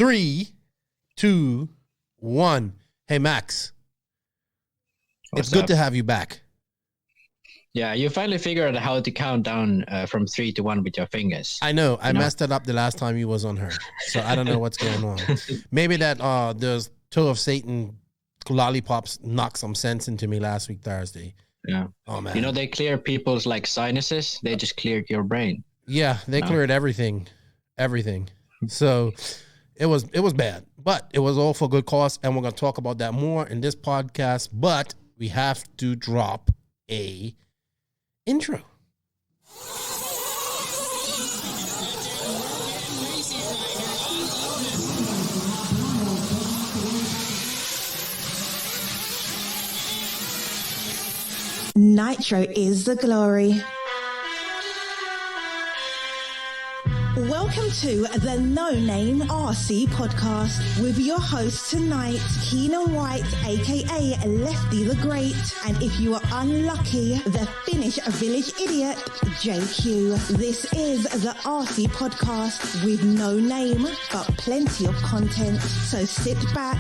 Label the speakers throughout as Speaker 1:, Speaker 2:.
Speaker 1: 3, 2, 1. Hey, Max. It's good to have you back.
Speaker 2: Yeah, you finally figured out how to count down from 3 to 1 with your fingers.
Speaker 1: I know. I messed it up the last time you was on her. So I don't know what's going on. Maybe that there's Toe of Satan lollipops knocked some sense into me last week, Thursday.
Speaker 2: Yeah.
Speaker 1: Oh, man.
Speaker 2: You know, they clear people's like sinuses. They just cleared your brain.
Speaker 1: Yeah, they cleared everything. So it was bad, but it was all for good cause. And we're going to talk about that more in this podcast. But we have to drop a intro.
Speaker 3: Nitro is the glory. Welcome to the No Name RC podcast with your host tonight, Keenan White, aka Lefty the Great, and if you are unlucky, the Finnish village idiot, JQ. This is the RC podcast with no name, but plenty of content. So sit back,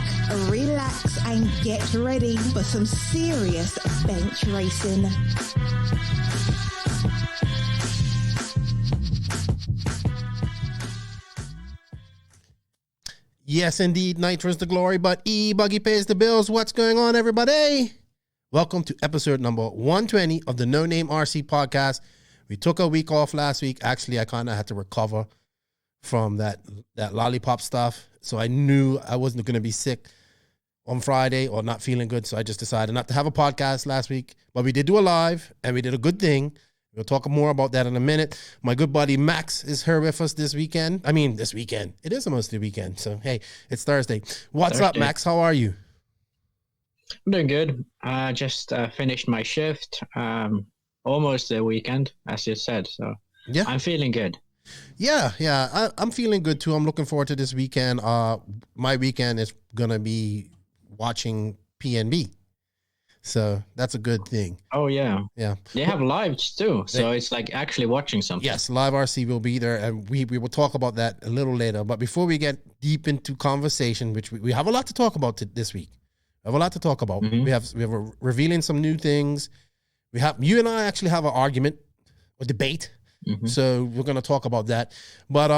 Speaker 3: relax, and get ready for some serious bench racing.
Speaker 1: Yes, indeed, Nitro's the glory, but E-Buggy pays the bills. What's going on, everybody? Welcome to episode number 120 of the No Name RC podcast. We took a week off last week. Actually, I kind of had to recover from that lollipop stuff. So I knew I wasn't going to be sick on Friday or not feeling good. So I just decided not to have a podcast last week. But we did do a live, and we did a good thing. We'll talk more about that in a minute. My good buddy Max is here with us this weekend. This weekend. It is almost the weekend. So, hey, it's Thursday. What's up, Max? How are you?
Speaker 2: I'm doing good. I just finished my shift. Almost the weekend, as you said. So, yeah, I'm feeling good.
Speaker 1: Yeah. I'm feeling good, too. I'm looking forward to this weekend. My weekend is going to be watching PNB. So that's a good thing.
Speaker 2: Oh, yeah.
Speaker 1: Yeah.
Speaker 2: They have lives too. So it's like actually watching something.
Speaker 1: Yes, Live RC will be there. And we will talk about that a little later. But before we get deep into conversation, which we have a lot to talk about this week. We have a lot to talk about.
Speaker 2: Mm-hmm.
Speaker 1: We have revealing some new things. You and I actually have an argument or debate. Mm-hmm. So we're going to talk about that. But,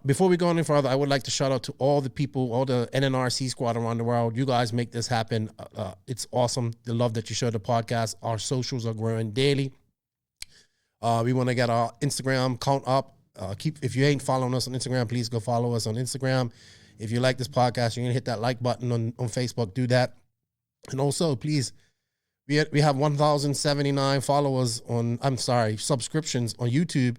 Speaker 1: before we go any further, I would like to shout out to all the people, all the NNRC squad around the world. You guys make this happen. It's awesome. The love that you show the podcast. Our socials are growing daily. We want to get our Instagram count up. If you ain't following us on Instagram, please go follow us on Instagram. If you like this podcast, you're going to hit that like button on Facebook. Do that. And also, please, we have 1,079 subscriptions on YouTube.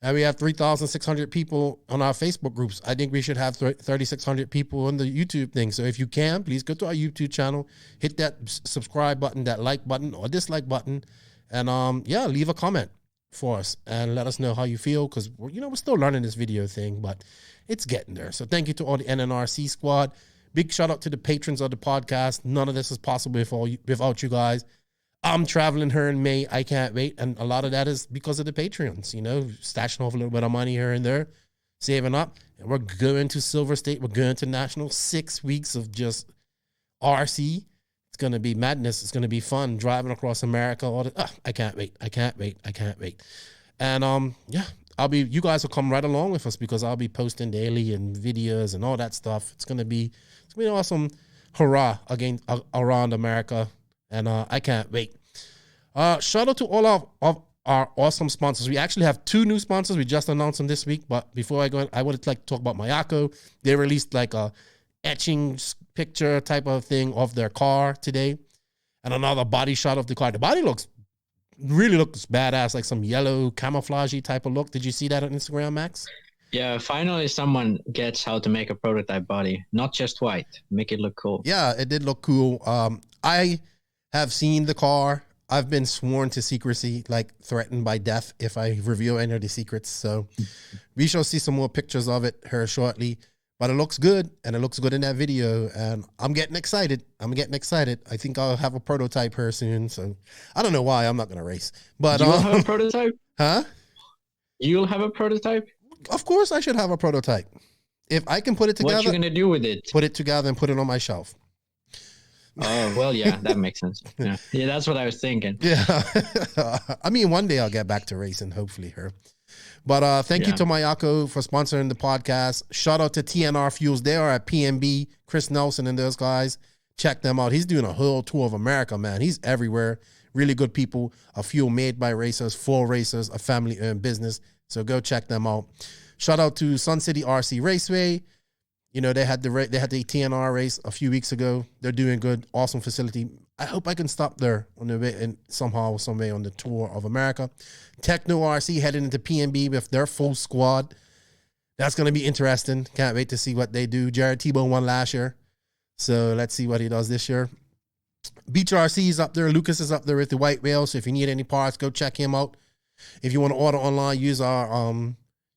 Speaker 1: And we have 3,600 people on our Facebook groups. I think we should have 3,600 people on the YouTube thing. So if you can, please go to our YouTube channel, hit that subscribe button, that like button or dislike button, and leave a comment for us and let us know how you feel, because we're still learning this video thing, but it's getting there. So thank you to all the NNRC squad. Big shout out to the patrons of the podcast. None of this is possible without you guys. I'm traveling here in May. I can't wait. And a lot of that is because of the Patreons, stashing off a little bit of money here and there, saving up. And we're going to Silver State. We're going to National. 6 weeks of just RC. It's going to be madness. It's going to be fun driving across America. I can't wait. And you guys will come right along with us because I'll be posting daily and videos and all that stuff. It's going to be an awesome hurrah around America. And I can't wait. Shout out to all of our awesome sponsors. We actually have 2 new sponsors. We just announced them this week. But before I go in, I would like to talk about Mayako. They released like a etching picture type of thing of their car today. And another body shot of the car. The body really looks badass, like some yellow camouflagey type of look. Did you see that on Instagram, Max?
Speaker 2: Yeah, finally someone gets how to make a prototype body. Not just white. Make it look cool.
Speaker 1: Yeah, it did look cool. I have seen the car. I've been sworn to secrecy, like threatened by death if I reveal any of the secrets. So we shall see some more pictures of it here shortly. But it looks good, and it looks good in that video. And I'm getting excited. I think I'll have a prototype here soon. So I don't know why. I'm not going to race. But
Speaker 2: you'll have a prototype?
Speaker 1: Huh?
Speaker 2: You'll have a prototype?
Speaker 1: Of course I should have a prototype. If I can put it together,
Speaker 2: what you gonna do with it?
Speaker 1: Put it together and put it on my shelf.
Speaker 2: Oh, well, yeah, that makes sense. Yeah, that's what I was thinking.
Speaker 1: Yeah. I mean, one day I'll get back to racing, hopefully here. But thank you to Mayako for sponsoring the podcast. Shout out to TNR Fuels. They are at PNB, Chris Nelson and those guys. Check them out. He's doing a whole tour of America, man. He's everywhere. Really good people. A fuel made by racers, for racers, a family-owned business. So go check them out. Shout out to Sun City RC Raceway. You know, they had the TNR race a few weeks ago. They're doing good. Awesome facility. I hope I can stop there on the way and somehow, some way on the tour of America. Tekno RC heading into PNB with their full squad. That's going to be interesting. Can't wait to see what they do. Jared Tebow won last year. So let's see what he does this year. Beach RC is up there. Lucas is up there with the White Whale. So if you need any parts, go check him out. If you want to order online, use our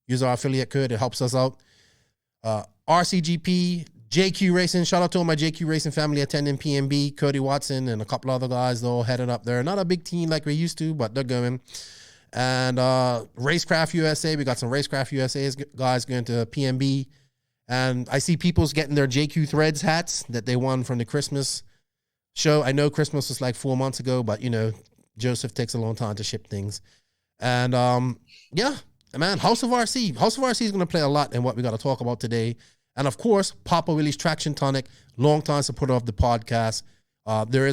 Speaker 1: affiliate code. It helps us out. RCGP, JQ Racing. Shout out to all my JQ Racing family attending PNB. Cody Watson and a couple other guys, they're all headed up there. Not a big team like we used to, but they're going. And Racecraft USA, we got some Racecraft USA guys going to PNB. And I see people's getting their JQ Threads hats that they won from the Christmas show. I know Christmas was like 4 months ago, but, you know, Joseph takes a long time to ship things. And, yeah, man, House of RC. House of RC is going to play a lot in what we got to talk about today. And, of course, Papa Willie's Traction Tonic, longtime supporter of the podcast. There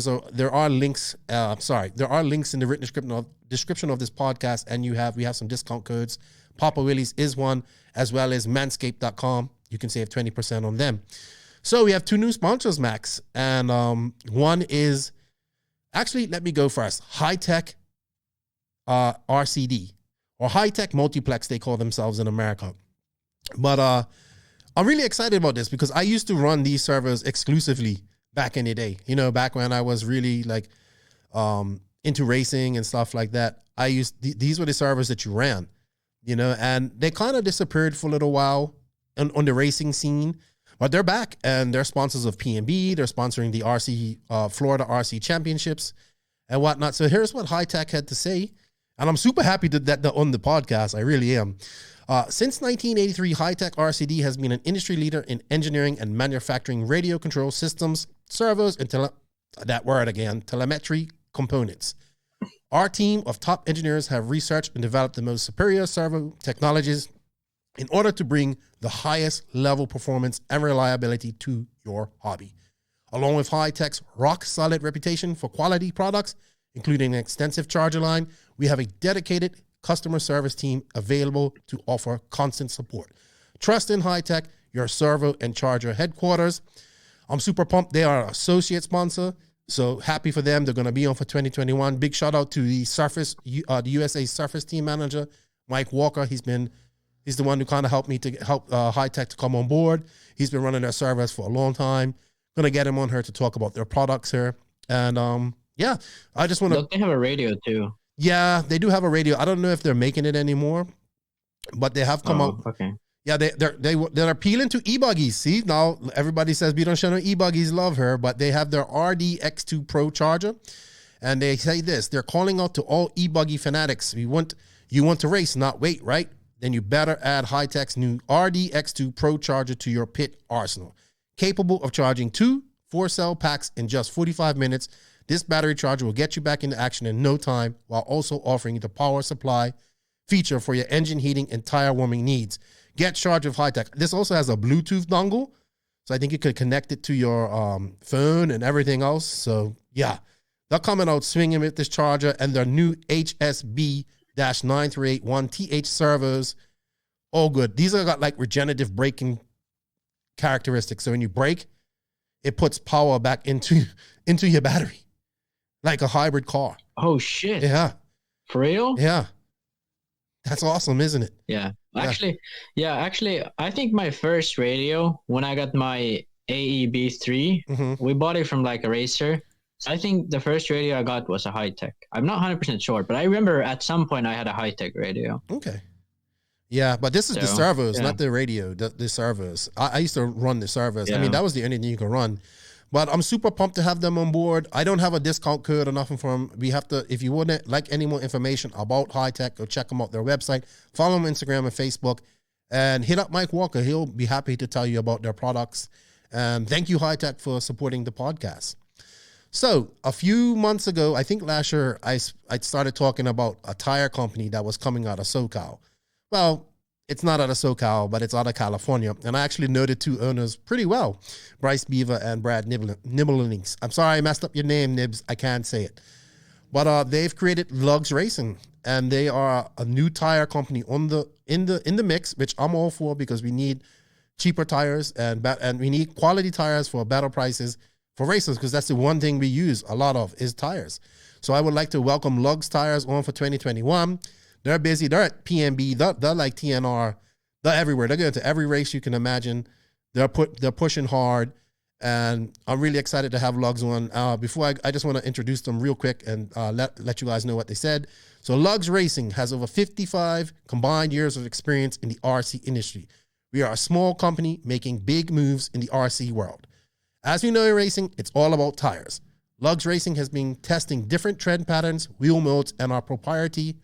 Speaker 1: are links in the written description of this podcast, and we have some discount codes. Papa Willie's is one, as well as manscaped.com. You can save 20% on them. So we have two new sponsors, Max. And one is, actually, let me go first. High-Tech RCD, or High-Tech Multiplex, they call themselves in America. But I'm really excited about this because I used to run these servers exclusively back in the day. You know, back when I was really like into racing and stuff like that. These were the servers that you ran, you know, and they kind of disappeared for a little while on the racing scene. But they're back, and they're sponsors of PNB. They're sponsoring the Florida RC Championships and whatnot. So here's what High-Tech had to say. And I'm super happy that they're on the podcast. I really am. Since 1983, High-Tech RCD has been an industry leader in engineering and manufacturing radio control systems, servos, and telemetry components. Our team of top engineers have researched and developed the most superior servo technologies in order to bring the highest level performance and reliability to your hobby. Along with High-Tech's rock-solid reputation for quality products, including an extensive charger line, we have a dedicated customer service team available to offer constant support. Trust in High-Tech, your servo and charger headquarters. I'm super pumped. They are an associate sponsor, so happy for them. They're going to be on for 2021. Big shout out to the USA Surface team manager, Mike Walker. He's the one who kind of helped me to help High-Tech to come on board. He's been running their servers for a long time. Going to get him on here to talk about their products here. And yeah, I just want to.
Speaker 2: They have a radio too.
Speaker 1: Yeah, they do have a radio. I don't know if they're making it anymore, but they have come out.
Speaker 2: Okay.
Speaker 1: Yeah, they're appealing to e-buggies. See, now everybody says we don't show no e-buggies love her, but they have their RDX2 Pro charger, and they say this: they're calling out to all e-buggy fanatics. You want to race, not wait, right? Then you better add High-Tech's new RDX2 Pro charger to your pit arsenal. Capable of charging 2 4-cell packs in just 45 minutes, this battery charger will get you back into action in no time while also offering you the power supply feature for your engine heating and tire warming needs. Get charged with High-Tech. This also has a Bluetooth dongle, so I think you could connect it to your phone and everything else. So, yeah, they're coming out swinging with this charger and their new HSB-9381TH servos. All good. These are got like regenerative braking characteristics. So when you brake, it puts power back into your battery, like a hybrid car.
Speaker 2: Oh, shit.
Speaker 1: Yeah.
Speaker 2: For real?
Speaker 1: Yeah. That's awesome, isn't it?
Speaker 2: Yeah. Actually, I think my first radio, when I got my AEB3, we bought it from like a racer. I think the first radio I got was a High-Tech. I'm not 100% sure, but I remember at some point I had a High-Tech radio.
Speaker 1: Okay. Yeah, but this is the servos, not the radio, the servos. I used to run the servos. Yeah. I mean, that was the only thing you could run. But I'm super pumped to have them on board. I don't have a discount code or nothing for them. We have to, if you wouldn't like any more information about High-Tech, go check them out, their website. Follow them on Instagram and Facebook. And hit up Mike Walker. He'll be happy to tell you about their products. And thank you, High Tech, for supporting the podcast. So a few months ago, I think last year, I started talking about a tire company that was coming out of SoCal. Well, it's not out of SoCal, but it's out of California. And I actually know the two owners pretty well, Bryce Beaver and Brad Nibblings. I'm sorry I messed up your name, Nibs. I can't say it. But they've created Lugs Racing, and they are a new tire company in the mix, which I'm all for because we need cheaper tires and we need quality tires for better prices for racers, because that's the one thing we use a lot of is tires. So I would like to welcome Lugs Tires on for 2021. They're busy. They're at PNB. They're like TNR. They're everywhere. They're going to every race you can imagine. They're pushing hard, and I'm really excited to have Lugs on. Before I just want to introduce them real quick and let you guys know what they said. So Lugs Racing has over 55 combined years of experience in the RC industry. We are a small company making big moves in the RC world. As we know in racing, it's all about tires. Lugs Racing has been testing different tread patterns, wheel modes, and our proprietary,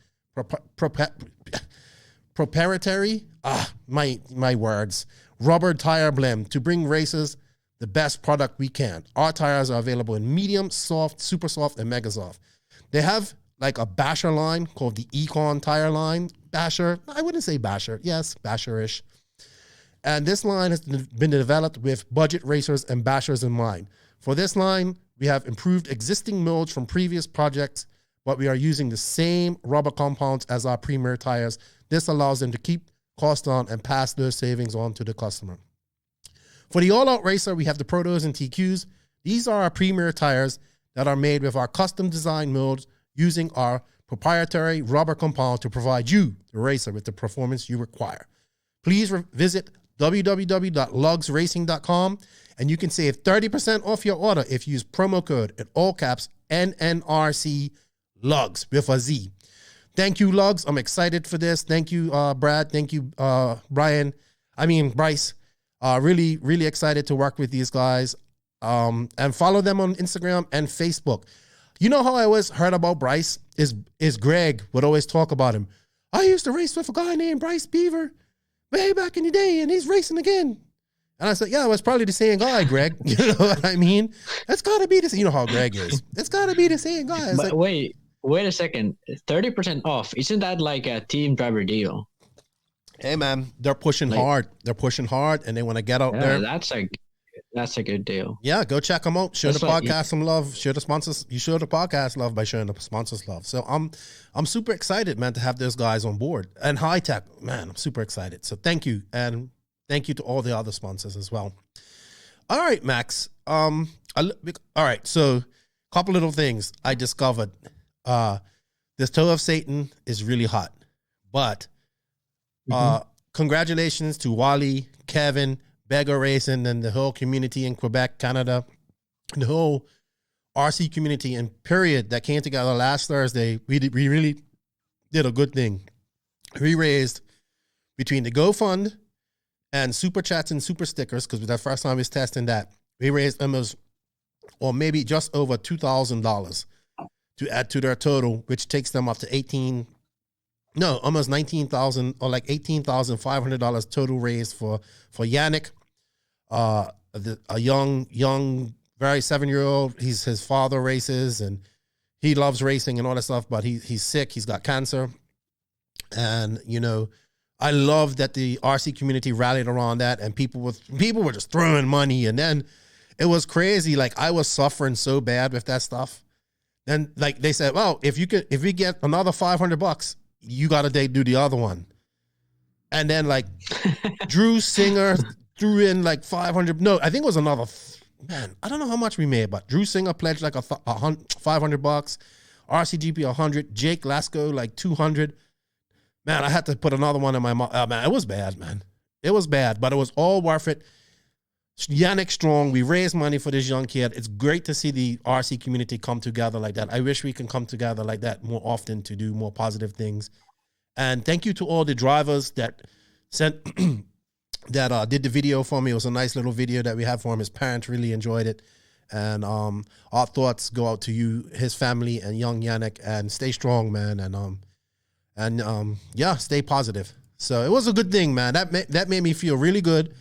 Speaker 1: my words, rubber tire blend to bring racers the best product we can. Our tires are available in medium, soft, super soft, and mega soft. They have like a basher line called the Econ tire line. Basher, I wouldn't say basher. Yes, basher-ish. And this line has been developed with budget racers and bashers in mind. For this line, we have improved existing molds from previous projects, but we are using the same rubber compounds as our premier tires. This allows them to keep costs down and pass those savings on to the customer. For the all-out racer, we have the Protos and TQs. These are our premier tires that are made with our custom design molds using our proprietary rubber compound to provide you, the racer, with the performance you require. Please visit www.lugsracing.com, and you can save 30% off your order if you use promo code in all caps NNRC Lugs with a Z. Thank you, Lugs. I'm excited for this. Thank you, Brad. Thank you, Bryce. Really, really excited to work with these guys. And follow them on Instagram and Facebook. You know how I always heard about Bryce is Greg would always talk about him. I used to race with a guy named Bryce Beaver way back in the day, and he's racing again. And I said, yeah, it was probably the same guy, Greg. You know what I mean? It's got to be the same. You know how Greg is. It's got to be the same guy.
Speaker 2: But like, wait a second. 30% off. Isn't that like a team driver deal?
Speaker 1: Hey, man, they're pushing hard. They're pushing hard, and they want to get out there.
Speaker 2: That's a good deal.
Speaker 1: Yeah, go check them out. Show the podcast some love. Show the sponsors. You show the podcast love by showing the sponsors love. So I'm super excited, man, to have those guys on board. And High Tech, man, I'm super excited. So thank you, and thank you to all the other sponsors as well. All right, Max. All right. So a couple little things I discovered. This Toe of Satan is really hot, but congratulations to Wally, Kevin, Beggar Racing, and the whole community in Quebec, Canada, and the whole RC community and period that came together last Thursday. We really did a good thing. We raised between the GoFund and super chats and super stickers, because the first time we was testing that, we raised almost, or maybe just over $2,000 to add to their total, which takes them up to almost $19,000 or like $18,500 total raised for Yannick. A young, very 7-year-old. His father races and he loves racing and all that stuff, but he's sick. He's got cancer. And, you know, I love that the RC community rallied around that, and people were just throwing money. And then it was crazy. Like, I was suffering so bad with that stuff. Then like they said, well, if we get another $500, you got to do the other one. And then like Drew Singer threw in like 500. No, I think it was another, man, I don't know how much we made, but Drew Singer pledged like $500, RCGP 100, Jake Lasco like 200. Man, I had to put another one in my mouth. Man, it was bad, man. It was bad, but it was all worth it. Yannick Strong, we raised money for this young kid. It's great to see the RC community come together like that. I wish we can come together like that more often to do more positive things. And thank you to all the drivers that sent that did the video for me. It was a nice little video that we had for him. His parents really enjoyed it. And our thoughts go out to you, his family, and young Yannick. And stay strong, man. And yeah, stay positive. So it was a good thing, man. That made me feel really good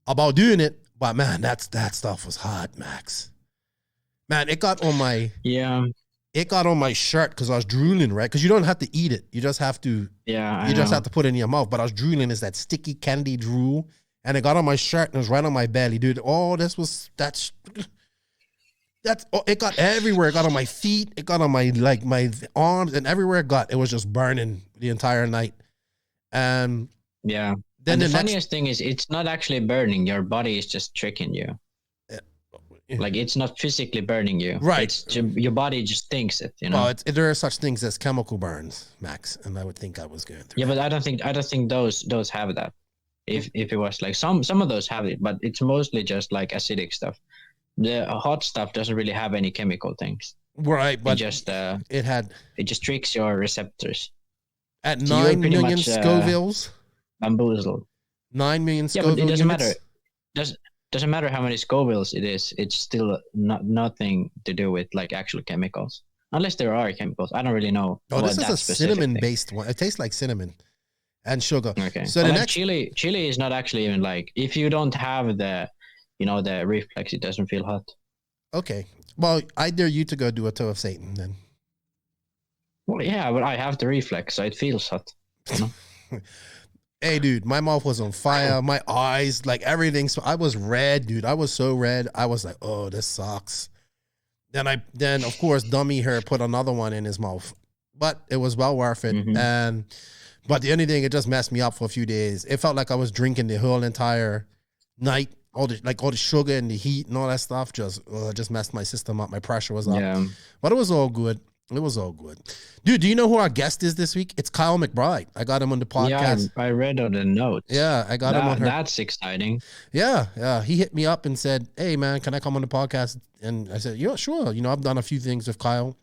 Speaker 1: about doing it. But man, that stuff was hot, Max. Man, it got on my shirt because I was drooling, right? Because you don't have to eat it. You just have to just have to put it in your mouth. But I was drooling. It's that sticky candy drool. And it got on my shirt and it was right on my belly, dude. Oh, it got everywhere. It got on my feet. It got on my arms, and everywhere it got, it was just burning the entire night. And
Speaker 2: then the funniest thing is, it's not actually burning. Your body is just tricking you. Like, it's not physically burning you.
Speaker 1: Right.
Speaker 2: It's your body just thinks it, you know?
Speaker 1: Well, there are such things as chemical burns, Max, and I would think I was going through.
Speaker 2: Yeah, but I don't think those have that. If it was like some of those have it, but it's mostly just like acidic stuff. The hot stuff doesn't really have any chemical things.
Speaker 1: Right, but
Speaker 2: it just tricks your receptors.
Speaker 1: At 9 million Scovilles?
Speaker 2: Bamboozled.
Speaker 1: 9 million Scoville.
Speaker 2: Yeah, but it doesn't matter. Doesn't matter how many Scovilles it is. It's still nothing to do with like actual chemicals, unless there are chemicals. I don't really know.
Speaker 1: Oh, this is a cinnamon-based one. It tastes like cinnamon and sugar.
Speaker 2: Okay. So the chili is not actually even like, if you don't have the reflex, it doesn't feel hot.
Speaker 1: Okay. Well, I dare you to go do a toe of Satan then.
Speaker 2: Well, yeah, but I have the reflex, so it feels hot. You know?
Speaker 1: Hey, dude, my mouth was on fire. My eyes, like everything. So I was red, dude. I was so red. I was like, oh, this sucks. Then of course, dummy here put another one in his mouth, but it was well worth it.
Speaker 2: Mm-hmm.
Speaker 1: But the only thing, it just messed me up for a few days. It felt like I was drinking the whole entire night. All the sugar and the heat and all that stuff just messed my system up. My pressure was up.
Speaker 2: Yeah.
Speaker 1: But it was all good. It was all good. Dude, do you know who our guest is this week? It's Kyle McBride. I got him on the podcast.
Speaker 2: Yeah, I read on the notes.
Speaker 1: Yeah, I got him on her.
Speaker 2: That's exciting.
Speaker 1: Yeah. He hit me up and said, hey, man, can I come on the podcast? And I said, yeah, sure. You know, I've done a few things with Kyle.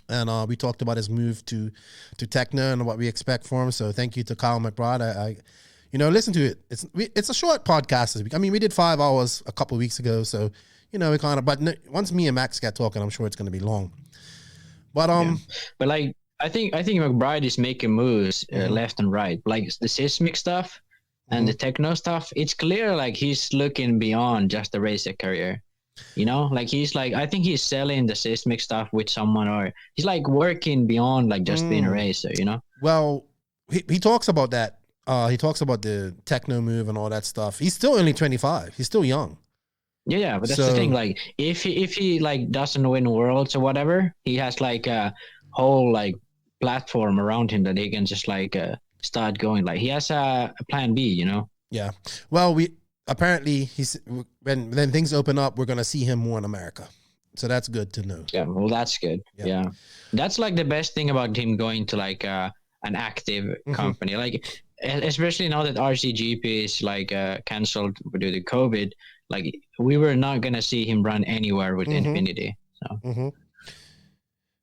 Speaker 1: And we talked about his move to Tekno and what we expect for him. So thank you to Kyle McBride. I listen to it. It's a short podcast this week. I mean, we did 5 hours a couple of weeks ago. So, we kind of, but once me and Max get talking, I'm sure it's going to be long. But
Speaker 2: but like I think McBride is making moves left and right, like the seismic stuff and the Tekno stuff. It's clear like he's looking beyond just the racer career, like he's like, I think he's selling the seismic stuff with someone, or he's like working beyond like just being a racer,
Speaker 1: Well, he talks about that. He talks about the Tekno move and all that stuff. He's still only 25. He's still young.
Speaker 2: Yeah, but that's the thing. Like, if he like doesn't win worlds or whatever, he has like a whole like platform around him that he can just like start going. Like, he has a plan B,
Speaker 1: Yeah. Well, when things open up, we're gonna see him more in America. So that's good to know.
Speaker 2: Yeah. Well, that's good. Yeah. That's like the best thing about him going to like an active company. Like, especially now that RCGP is like canceled due to COVID. Like, we were not going to see him run anywhere with Infinity.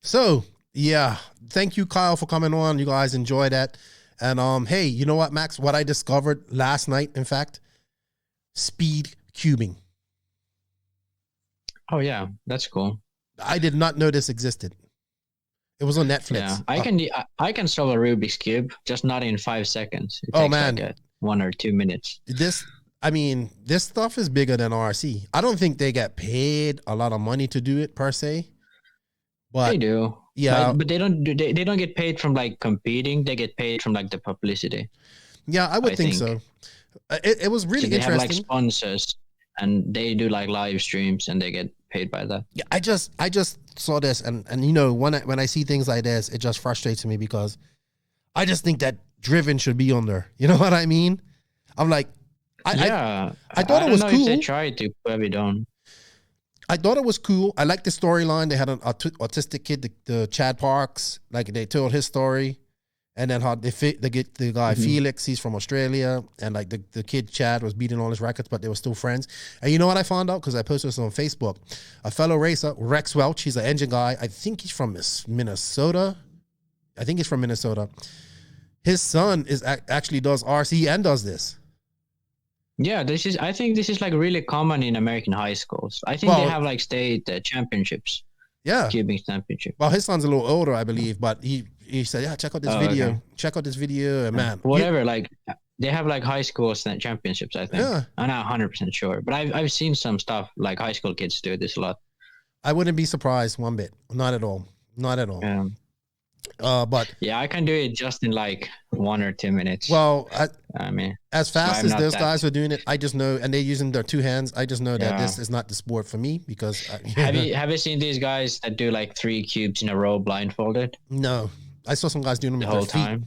Speaker 1: So, yeah. Thank you, Kyle, for coming on. You guys enjoy that. And, hey, you know what, Max? What I discovered last night, in fact, speed cubing.
Speaker 2: Oh, yeah. That's cool.
Speaker 1: I did not know this existed. It was on Netflix.
Speaker 2: Yeah, I can solve a Rubik's Cube, just not in 5 seconds. It takes like 1 or 2 minutes. This
Speaker 1: stuff is bigger than RC. I don't think they get paid a lot of money to do it per se. But
Speaker 2: they do.
Speaker 1: Yeah.
Speaker 2: But they don't get paid from like competing. They get paid from like the publicity.
Speaker 1: Yeah, I would think so. It was really interesting. They have like
Speaker 2: sponsors and they do like live streams and they get paid by that.
Speaker 1: Yeah, I just saw this and when I see things like this, it just frustrates me because I just think that Driven should be on there. You know what I mean? I'm like, I thought it was cool.
Speaker 2: If they tried to, probably don't.
Speaker 1: I thought it was cool. I liked the storyline. They had an autistic kid, the Chad Parks. Like, they told his story, and then how they get the guy Felix. He's from Australia, and like the kid Chad was beating all his records, but they were still friends. And you know what I found out, because I posted this on Facebook? A fellow racer, Rex Welch. He's an engine guy. I think he's from Minnesota. His son actually does RC and does this.
Speaker 2: Yeah, I think this is like really common in American high schools. I think they have like state championships.
Speaker 1: Yeah.
Speaker 2: Cubing championship.
Speaker 1: Well, his son's a little older, I believe, but he said, yeah, check out this video.
Speaker 2: Okay.
Speaker 1: Check out this video. And man.
Speaker 2: Whatever, like they have like high school championships, I think.
Speaker 1: Yeah.
Speaker 2: I'm not 100% sure, but I've seen some stuff like high school kids do this a lot.
Speaker 1: I wouldn't be surprised one bit. Not at all. Not at all.
Speaker 2: Yeah.
Speaker 1: But
Speaker 2: yeah, I can do it just in like 1 or 2 minutes.
Speaker 1: Well,
Speaker 2: I mean,
Speaker 1: as fast as those guys are doing it, I just know, and they're using their 2 hands. I just know that this is not the sport for me because.
Speaker 2: Have you seen these guys that do like 3 cubes in a row blindfolded?
Speaker 1: No, I saw some guys doing them
Speaker 2: the whole time.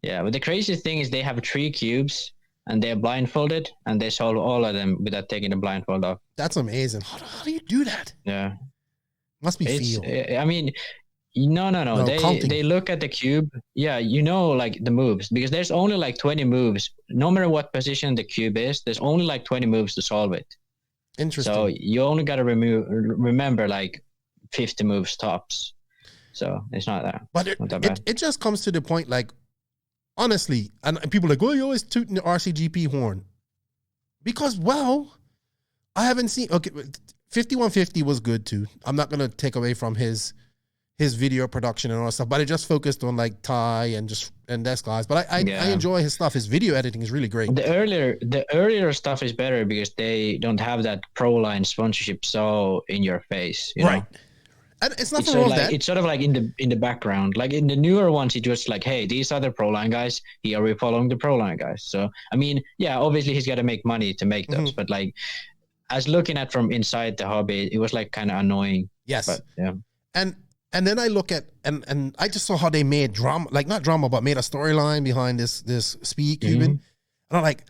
Speaker 2: Yeah, but the crazy thing is they have 3 cubes and they're blindfolded and they solve all of them without taking the blindfold off.
Speaker 1: That's amazing. How do you do that?
Speaker 2: Yeah,
Speaker 1: must be feel.
Speaker 2: I mean. No. They look at the cube. Yeah, like the moves because there's only like 20 moves. No matter what position the cube is, there's only like 20 moves to solve it.
Speaker 1: Interesting.
Speaker 2: So you only got to remember like 50 moves tops. So it's not that.
Speaker 1: But it just comes to the point, like, honestly, and people are like, oh, you're always tooting the RCGP horn. Because, well, I haven't seen, okay, 5150 was good too. I'm not going to take away from his video production and all that stuff, but it just focused on like Ty and those guys. But I enjoy his stuff. His video editing is really great.
Speaker 2: The earlier stuff is better because they don't have that pro line sponsorship so in your face, you know?
Speaker 1: And it's nothing wrong with that.
Speaker 2: It's sort of like in the background. Like in the newer ones, it was like, hey, these are the pro line guys. Here we're following the pro line guys. So I mean, yeah, obviously he's got to make money to make those, but like as looking at from inside the hobby, it was like kind of annoying.
Speaker 1: Yes.
Speaker 2: But, yeah.
Speaker 1: And then I look at and I just saw how they made drama, like not drama, but made a storyline behind this speed cubing. And I'm like,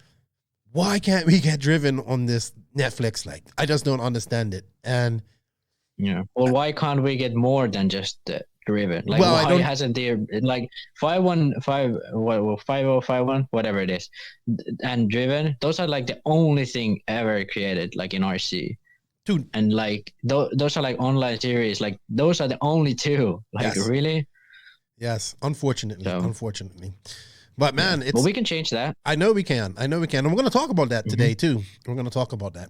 Speaker 1: why can't we get driven on this Netflix? Like, I just don't understand it. And
Speaker 2: yeah, well, why can't we get more than just driven? Like,
Speaker 1: well,
Speaker 2: why hasn't there like 5051, whatever it is, and driven? Those are like the only thing ever created, like in RC.
Speaker 1: Dude.
Speaker 2: And like those are like online series, like those are the only 2. Like really?
Speaker 1: Yes, unfortunately. But man,
Speaker 2: well, we can change that.
Speaker 1: I know we can. And we're going to talk about that today too. We're going to talk about that.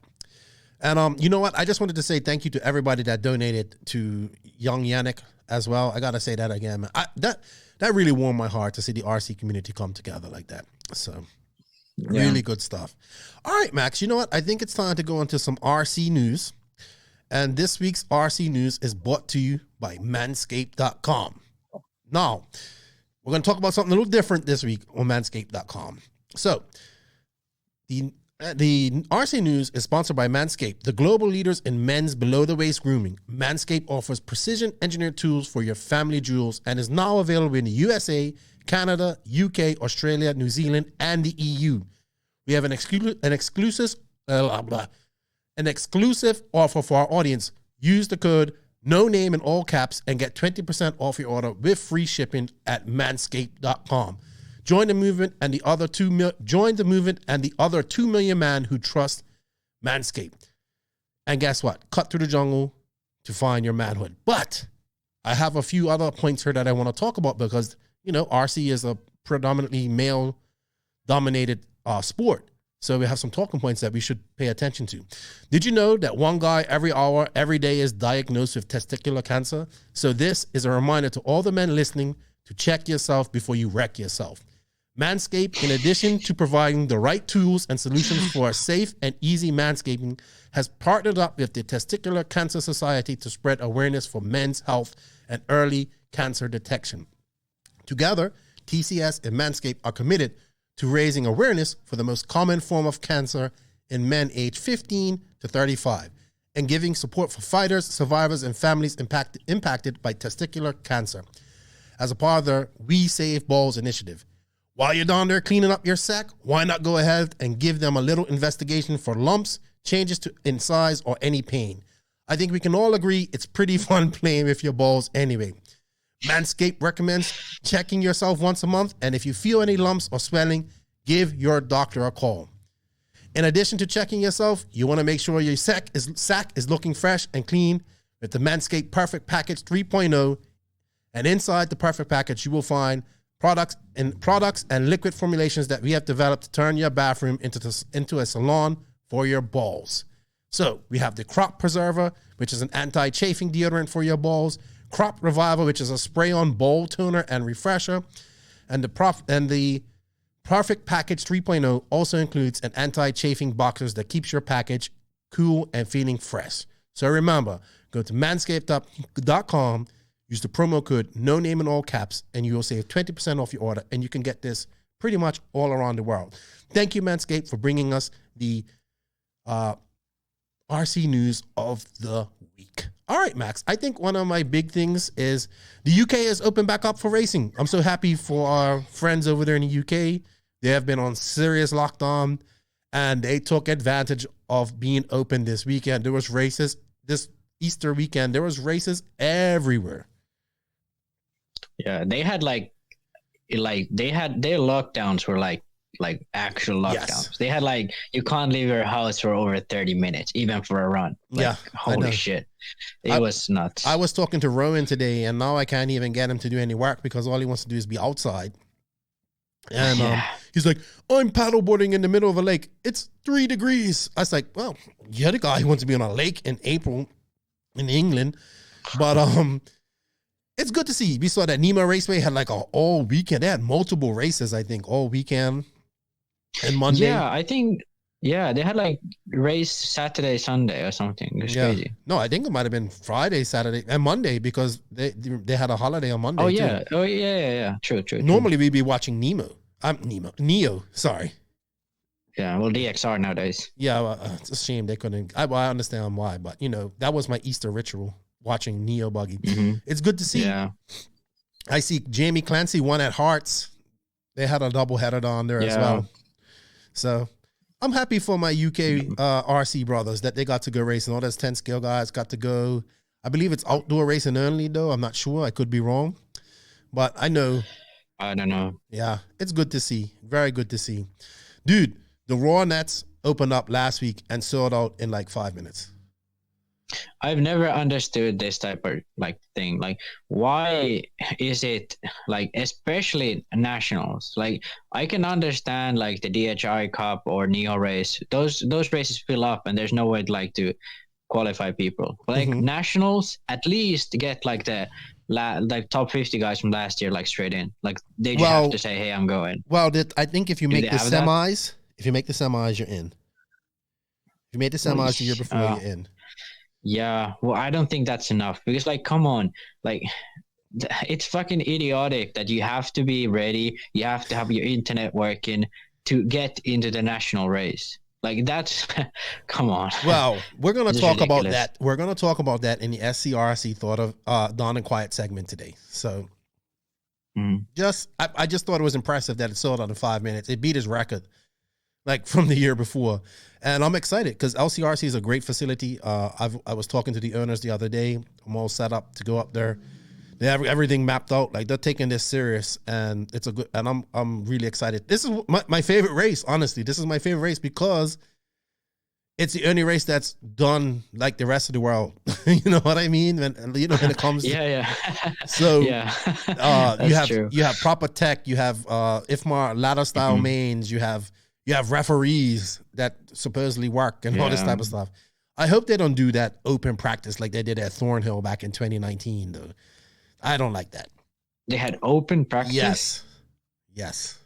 Speaker 1: And you know what? I just wanted to say thank you to everybody that donated to young Yannick as well. I got to say that again, man. That really warmed my heart to see the RC community come together like that. So really good stuff. All right, Max, you know what? I think it's time to go into some RC news. And this week's RC news is brought to you by Manscaped.com. Now, we're going to talk about something a little different this week on Manscaped.com. So, the RC news is sponsored by Manscaped, the global leaders in men's below-the-waist grooming. Manscaped offers precision-engineered tools for your family jewels and is now available in the USA, Canada, UK, Australia, New Zealand, and the EU. We have an exclusive offer for our audience. Use the code NONAME in all caps and get 20% off your order with free shipping at manscaped.com. Join the movement and the other 2 million men who trust Manscaped. And guess what? Cut through the jungle to find your manhood. But I have a few other points here that I want to talk about because, you know, RC is a predominantly male-dominated sport. So we have some talking points that we should pay attention to. Did you know that one guy every hour, every day is diagnosed with testicular cancer? So this is a reminder to all the men listening to check yourself before you wreck yourself. Manscaped, in addition to providing the right tools and solutions for a safe and easy manscaping, has partnered up with the Testicular Cancer Society to spread awareness for men's health and early cancer detection. Together, TCS and Manscaped are committed to raising awareness for the most common form of cancer in men aged 15 to 35 and giving support for fighters, survivors, and families impacted by testicular cancer as a part of their We Save Balls initiative. While you're down there cleaning up your sack, why not go ahead and give them a little investigation for lumps, changes in size, or any pain? I think we can all agree it's pretty fun playing with your balls anyway. Manscaped recommends checking yourself once a month, and if you feel any lumps or swelling, give your doctor a call. In addition to checking yourself, you want to make sure your sack is looking fresh and clean with the Manscaped Perfect Package 3.0. And inside the Perfect Package, you will find products and liquid formulations that we have developed to turn your bathroom into a salon for your balls. So we have the Crop Preserver, which is an anti-chafing deodorant for your balls. Crop Reviver, which is a spray-on ball toner and refresher. And the Perfect Package 3.0 also includes an anti-chafing boxers that keeps your package cool and feeling fresh. So remember, go to manscaped.com, use the promo code no name in all caps, and you will save 20% off your order, and you can get this pretty much all around the world. Thank you, Manscaped, for bringing us the RC news of the week. All right, Max, I think one of my big things is the UK has opened back up for racing. I'm so happy for our friends over there in the UK. They have been on serious lockdown, and they took advantage of being open this weekend. There was races this Easter weekend. There was races everywhere.
Speaker 2: Yeah, they had their lockdowns were like actual lockdowns. Yes. They had you can't leave your house for over 30 minutes, even for a run. Holy shit. It was nuts.
Speaker 1: I was talking to Rowan today, and now I can't even get him to do any work because all he wants to do is be outside. And he's like, I'm paddleboarding in the middle of a lake. It's 3 degrees. I was like, well, you're the guy who wants to be on a lake in April in England. But it's good to see. We saw that Nemo Raceway had all weekend. They had multiple races, I think, all weekend and Monday.
Speaker 2: Yeah, I think, they had race Saturday, Sunday or something. It was crazy. No,
Speaker 1: I think it might have been Friday, Saturday, and Monday because they had a holiday on Monday.
Speaker 2: Oh, yeah. Too. Oh, yeah. True.
Speaker 1: Normally we'd be watching Neo, sorry.
Speaker 2: Yeah, well, DXR nowadays.
Speaker 1: Yeah, well, it's a shame they couldn't. I understand why, but, that was my Easter ritual, watching Neo Buggy. Mm-hmm. It's good to see.
Speaker 2: Yeah.
Speaker 1: I see Jamie Clancy won at Hearts. They had a doubleheader on there as well. So I'm happy for my UK RC brothers that they got to go racing. All those 10 scale guys got to go. I believe it's outdoor racing only, though. I'm not sure. I could be wrong. But I know.
Speaker 2: I don't know.
Speaker 1: Yeah, it's good to see. Very good to see. Dude, the ROAR nets opened up last week and sold out in 5 minutes.
Speaker 2: I've never understood this type of thing. Why is it especially nationals? I can understand the DHI Cup or Neo race. Those races fill up and there's no way to qualify people. But nationals at least get the top 50 guys from last year straight in. They just have to say, hey, I'm going.
Speaker 1: Well, I think if you make the semis, you're in. If you made the semis the year before, you're in.
Speaker 2: Yeah, well, I don't think that's enough because, come on, it's fucking idiotic that you have to be ready. You have to have your internet working to get into the national race. That's, come on.
Speaker 1: Well, we're going to talk about that. We're going to talk about that in the SCRC Thought of Dawn and Quiet segment today. So I just thought it was impressive that it sold out in 5 minutes. It beat his record. From the year before. And I'm excited because LCRC is a great facility. I was talking to the owners the other day. I'm all set up to go up there. They have everything mapped out. They're taking this serious, and it's a good. And I'm really excited. This is my favorite race. Honestly, this is my favorite race because it's the only race that's done like the rest of the world. You know what I mean? When it comes.
Speaker 2: Yeah.
Speaker 1: So
Speaker 2: you
Speaker 1: have proper tech. You have IFMAR ladder style mains. You have referees that supposedly work and all this type of stuff. I hope they don't do that open practice like they did at Thornhill back in 2019, though. I don't like that.
Speaker 2: They had open practice?
Speaker 1: Yes.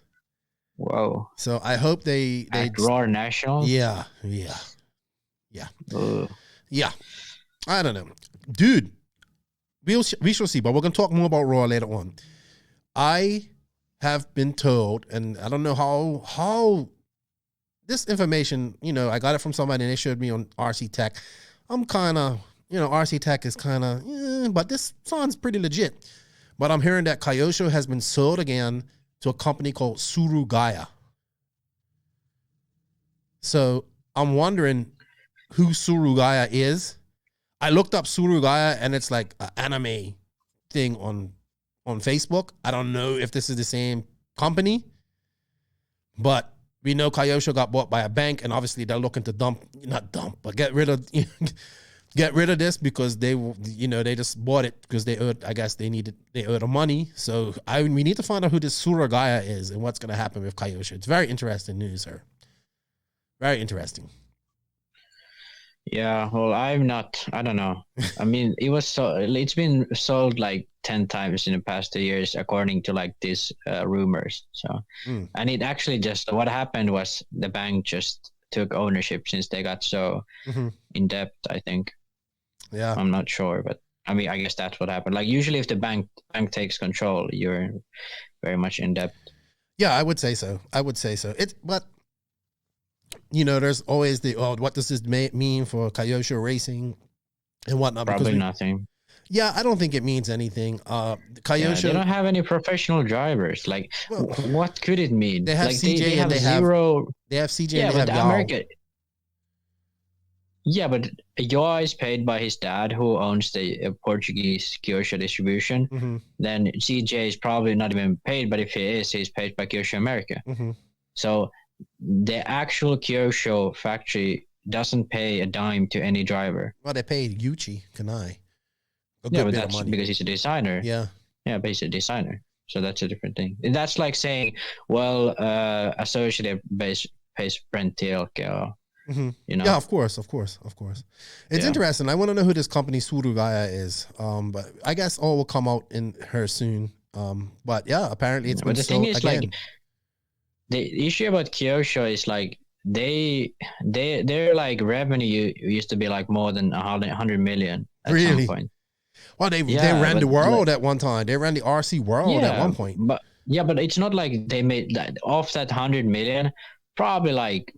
Speaker 2: Whoa.
Speaker 1: So I hope they
Speaker 2: at ROAR National?
Speaker 1: Yeah.
Speaker 2: Ugh.
Speaker 1: Yeah. I don't know. Dude, we shall see, but we're going to talk more about ROAR later on. I have been told, and I don't know how this information, I got it from somebody and they showed me on RC Tech. I'm kind of, RC Tech is kind of, but this sounds pretty legit. But I'm hearing that Kyosho has been sold again to a company called Surugaya. So I'm wondering who Surugaya is. I looked up Surugaya and it's like an anime thing on Facebook. I don't know if this is the same company, but we know Kyosho got bought by a bank, and obviously they're looking to get rid of this because they just bought it because they owed the money. So we need to find out who this Surugaya is and what's going to happen with Kyosho. It's very interesting news, sir. Very interesting.
Speaker 2: Yeah, well, I don't know. I mean, it's been sold like 10 times in the past 2 years, according to like these rumors. So, and it actually just, what happened was the bank just took ownership since they got so in depth, I think.
Speaker 1: Yeah.
Speaker 2: I'm not sure, but I mean, I guess that's what happened. Like usually if the bank takes control, you're very much in depth.
Speaker 1: Yeah, I would say so. But you know, there's always what does this mean for Kyosho racing and whatnot?
Speaker 2: Probably nothing.
Speaker 1: Yeah, I don't think it means anything. Kyosho,
Speaker 2: they don't have any professional drivers. Like, what could it mean?
Speaker 1: They have
Speaker 2: like,
Speaker 1: CJ
Speaker 2: they have
Speaker 1: and
Speaker 2: zero.
Speaker 1: They have CJ
Speaker 2: yeah,
Speaker 1: and they
Speaker 2: but
Speaker 1: have
Speaker 2: America. Yeah, but Yoa is paid by his dad, who owns the Portuguese Kyosho distribution. Then CJ is probably not even paid, but if he is, he's paid by Kyosho America. So the actual Kyosho factory doesn't pay a dime to any driver.
Speaker 1: Well, they paid Yuichi Kanai.
Speaker 2: Yeah, but that's because he's a designer.
Speaker 1: Yeah,
Speaker 2: but he's a designer. So that's a different thing. And that's like saying, well, Associated pays Brent Tielke or, you know.
Speaker 1: Yeah, of course. It's interesting. I want to know who this company Surugaya is. But I guess all will come out in her soon. But yeah, apparently it's been
Speaker 2: the thing is again. Like, the issue about Kyosho is like their like revenue used to be like more than 100 million at some point.
Speaker 1: Well, they ran the world at one time. They ran the RC world at one point.
Speaker 2: But it's not like they made that off that 100 million. Probably like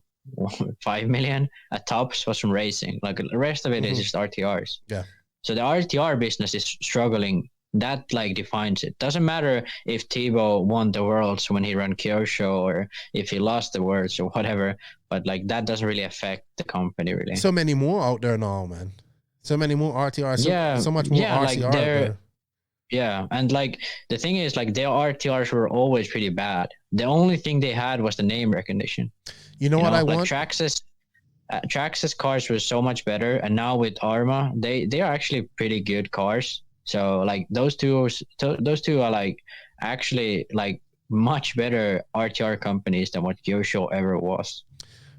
Speaker 2: 5 million at tops was from racing. Like the rest of it is just RTRs.
Speaker 1: Yeah.
Speaker 2: So the RTR business is struggling. That like defines it. Doesn't matter if Thibaut won the Worlds when he ran Kyosho or if he lost the Worlds or whatever, but like that doesn't really affect the company really.
Speaker 1: So many more out there now, man. So many more RTRs. So much more RCR
Speaker 2: like
Speaker 1: out there.
Speaker 2: Yeah, and like the thing is like their RTRs were always pretty bad. The only thing they had was the name recognition.
Speaker 1: You know what I want?
Speaker 2: Traxxas cars were so much better, and now with Arma, they are actually pretty good cars. So like those two are like actually like much better RTR companies than what Kyosho ever was.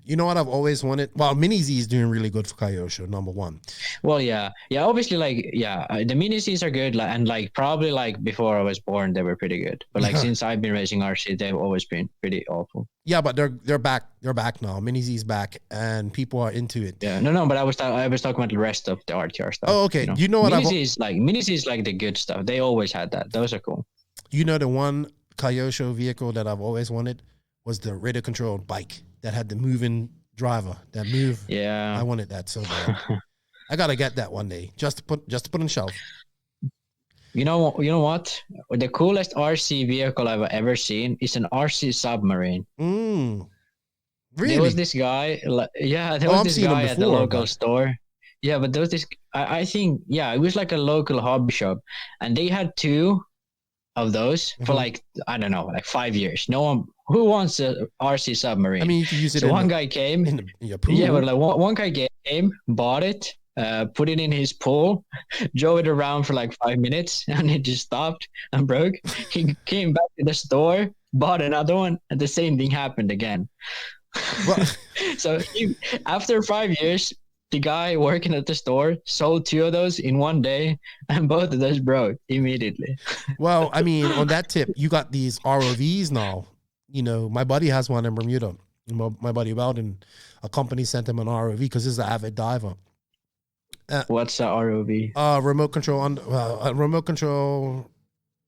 Speaker 1: You know what I've always wanted? Well, Mini Z is doing really good for Kyosho, number one.
Speaker 2: Well, yeah. Obviously, like, the Mini Zs are good, and like probably like before I was born, they were pretty good. But like since I've been racing RC, they've always been pretty awful. Yeah,
Speaker 1: but they're back. They're back now. Mini Z's back, and people are into it.
Speaker 2: Yeah, no. But I was talking about the rest of the RTR stuff.
Speaker 1: Oh, okay. You know what?
Speaker 2: Mini Z is like the good stuff. They always had that. Those are cool.
Speaker 1: You know, the one Kyosho vehicle that I've always wanted was the radio controlled bike that had the moving driver. That move.
Speaker 2: Yeah,
Speaker 1: I wanted that so bad. I gotta get that one day just to put on the shelf.
Speaker 2: You know what? The coolest RC vehicle I've ever seen is an RC submarine.
Speaker 1: Really?
Speaker 2: There was this guy. There was this guy at the local store. Yeah, but there was this. I think it was like a local hobby shop, and they had two of those for like I don't know, like 5 years. No one who wants a RC submarine.
Speaker 1: I mean, you can use it.
Speaker 2: So one guy came.
Speaker 1: In your pool.
Speaker 2: Yeah, but like one guy came, bought it, put it in his pool, drove it around for like 5 minutes, and it just stopped and broke. He came back to the store, bought another one, and the same thing happened again. Well, so after 5 years, the guy working at the store sold two of those in one day, and both of those broke immediately.
Speaker 1: Well, I mean, on that tip, you got these ROVs now. You know, my buddy has one in Bermuda. My buddy Weldon, a company sent him an ROV because he's an avid diver.
Speaker 2: What's the ROV?
Speaker 1: Remote control.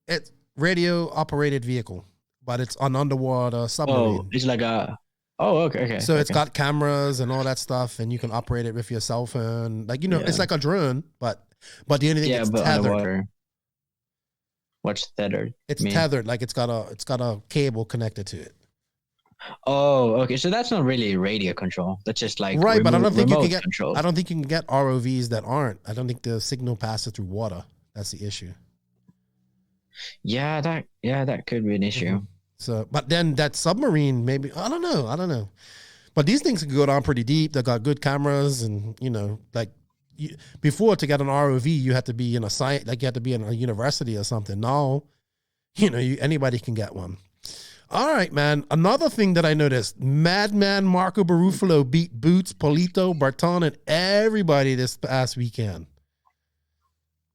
Speaker 1: It's radio operated vehicle, but it's an underwater submarine.
Speaker 2: Oh, it's like a. Oh, okay.
Speaker 1: So it's got cameras and all that stuff, and you can operate it with your cell phone. Like, it's like a drone, but the only thing it's tethered. Underwater.
Speaker 2: What's tethered?
Speaker 1: It's tethered, like it's got a cable connected to it.
Speaker 2: Oh, okay. So that's not really radio control. That's just like
Speaker 1: right, but I don't think you can get
Speaker 2: control.
Speaker 1: I don't think you can get ROVs that aren't. I don't think the signal passes through water. That's the issue.
Speaker 2: Yeah, that could be an issue.
Speaker 1: So, but then that submarine, maybe I don't know. But these things can go down pretty deep. They got good cameras, and before to get an ROV, you had to be in you had to be in a university or something. Now, anybody can get one. All right, man. Another thing that I noticed, Madman Marco Barufalo beat Boots, Polito, Barton, and everybody this past weekend.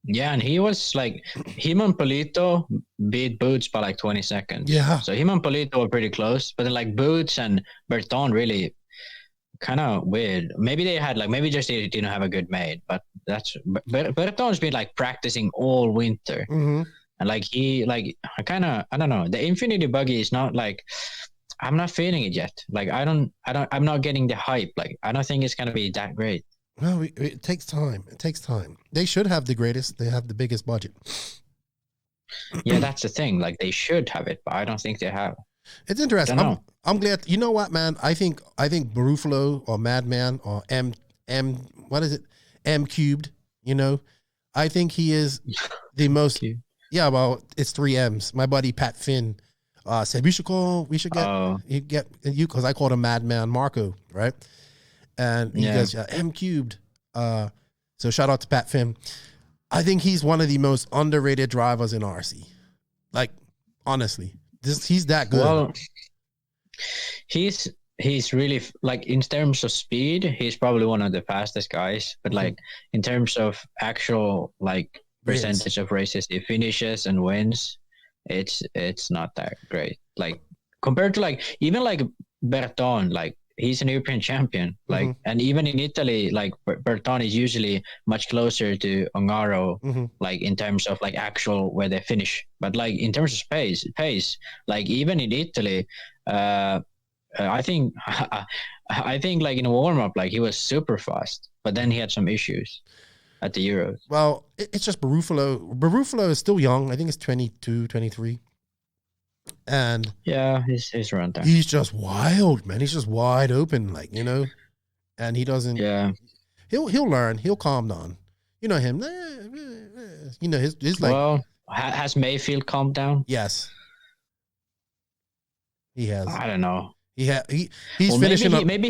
Speaker 2: Yeah, and he was like, him and Polito beat Boots by like 20 seconds.
Speaker 1: Yeah.
Speaker 2: So him and Polito were pretty close, but then like Boots and Berton really kind of weird. Maybe they had like, maybe just they didn't have a good mate, but Berton's been like practicing all winter.
Speaker 1: Mm-hmm.
Speaker 2: And like I don't know. The Infinity buggy is not like, I'm not feeling it yet. Like I'm not getting the hype. Like I don't think it's gonna be that great.
Speaker 1: Well, it takes time. It takes time. They should have the greatest. They have the biggest budget.
Speaker 2: Yeah, that's the thing. Like they should have it, but I don't think they have.
Speaker 1: It's interesting. I'm glad. You know what, man? I think Barufalo or Madman or M what is it? M cubed. You know, I think he is the most. Yeah, well, it's 3 M's. My buddy Pat Finn said we should get you because I called him Madman Marco, right? And he goes, yeah, M cubed. So shout out to Pat Finn. I think he's one of the most underrated drivers in RC. Like, honestly, he's that good.
Speaker 2: Well, he's really like in terms of speed, he's probably one of the fastest guys. But like in terms of actual like percentage of races he finishes and wins, it's not that great. Like compared to like even like Berton, like he's an European champion. Like and even in Italy, like Berton is usually much closer to Ongaro, like in terms of like actual where they finish. But like in terms of pace, like even in Italy, I think like in a warm up, like he was super fast, but then he had some issues at the Euros.
Speaker 1: Well, it's just Barufalo. Barufalo is still young. I think it's 22, 23. And
Speaker 2: yeah, he's around there.
Speaker 1: He's just wild, man. He's just wide open, like, you know, and he doesn't.
Speaker 2: Yeah.
Speaker 1: He'll learn. He'll calm down. You know him. You know, his like.
Speaker 2: Well, has Mayfield calmed down?
Speaker 1: Yes. He has.
Speaker 2: I don't know.
Speaker 1: He's finishing up.
Speaker 2: Maybe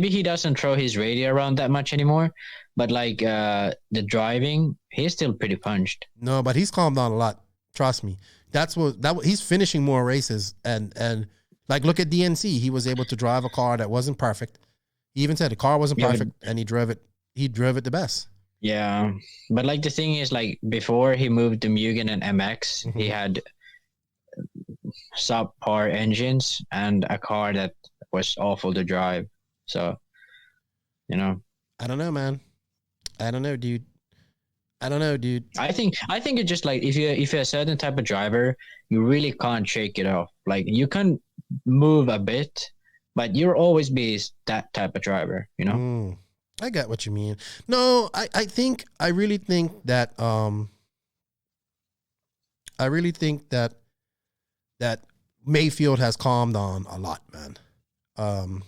Speaker 2: he doesn't throw his radio around that much anymore, but like the driving, he's still pretty punched.
Speaker 1: No, but he's calmed down a lot. Trust me. He's finishing more races and like look at DNC. He was able to drive a car that wasn't perfect. He even said the car wasn't perfect and he drove it the best.
Speaker 2: Yeah. But like the thing is like before he moved to Mugen and MX, he had subpar engines and a car that was awful to drive. So, you know,
Speaker 1: I don't know, man. I don't know, dude. I think it's just like if you're a certain type of driver, you really can't shake it off. Like you can move a bit, but you'll always be that type of driver, you know? I get what you mean. No, I really think that Mayfield has calmed down a lot, man.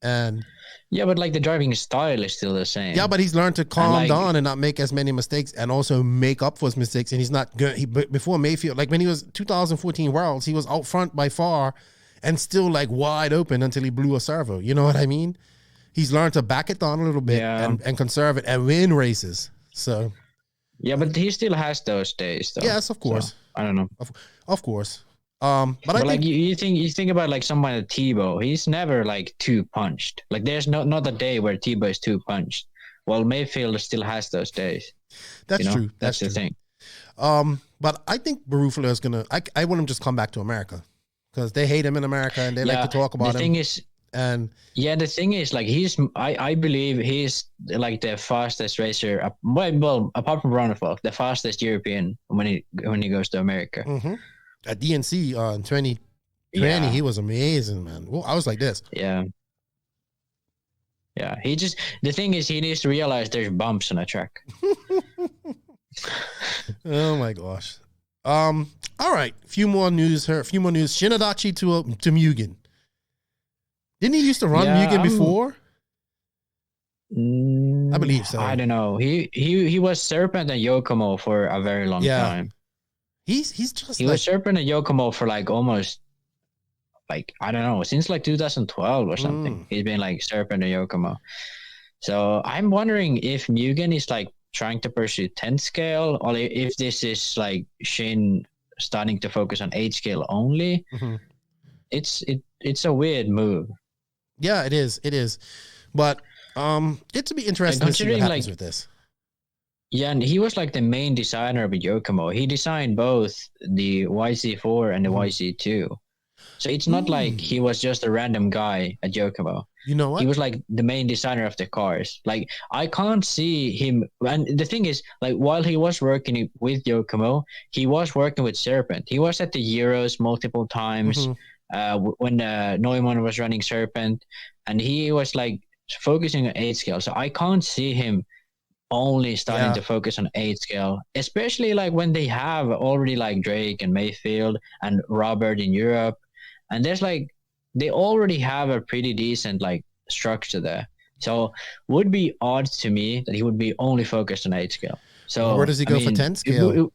Speaker 1: And
Speaker 2: yeah, but like the driving style is still the same.
Speaker 1: Yeah, but he's learned to calm down and not make as many mistakes and also make up for his mistakes. And he's not good. Before Mayfield, like when he was 2014 Worlds, he was out front by far and still like wide open until he blew a servo. You know what I mean? He's learned to back it down a little bit and conserve it and win races. So
Speaker 2: yeah, but he still has those days though.
Speaker 1: Yes, of course.
Speaker 2: So, I don't know.
Speaker 1: Of course. But I
Speaker 2: like
Speaker 1: think
Speaker 2: you think about like someone like Tebow, he's never like too punched. Like there's not a day where Tebow is too punched. Well, Mayfield still has those days.
Speaker 1: That's true.
Speaker 2: That's the thing.
Speaker 1: But I think Barufalo is gonna. I want him to just come back to America because they hate him in America and they like to talk about him.
Speaker 2: The thing is, the thing is like I believe he's like the fastest racer. Well, apart from Ronald, the fastest European when he goes to America.
Speaker 1: At DNC in 2020, he was amazing, man. Well, I was like this.
Speaker 2: Yeah. Yeah. The thing is, he needs to realize there's bumps on a track.
Speaker 1: Oh my gosh. All right. A few more news. Shinadachi to Mugen. Didn't he used to run Mugen before? I believe so.
Speaker 2: I don't know. He was Serpent and Yokomo for a very long time.
Speaker 1: He
Speaker 2: was Serpent and Yokomo for like almost like I don't know since like 2012 or something. He's been like Serpent and Yokomo. So I'm wondering if Mugen is like trying to pursue 10 scale or if this is like Shin starting to focus on 8 scale only. it's a weird move.
Speaker 1: Yeah, it is. It is. But it's to be interesting to see what happens with this.
Speaker 2: Yeah, and he was like the main designer of Yokomo. He designed both the YC4 and the YC2. So it's not like he was just a random guy at Yokomo.
Speaker 1: You know what?
Speaker 2: He was like the main designer of the cars. Like I can't see him. And the thing is, like while he was working with Yokomo, he was working with Serpent. He was at the Euros multiple times when Neumann was running Serpent, and he was like focusing on 8 scale. So I can't see him only starting to focus on 8 scale, especially like when they have already like Drake and Mayfield and Robert in Europe. And there's like, they already have a pretty decent like structure there. So would be odd to me that he would be only focused on 8 scale. So
Speaker 1: where does he go for 10 scale?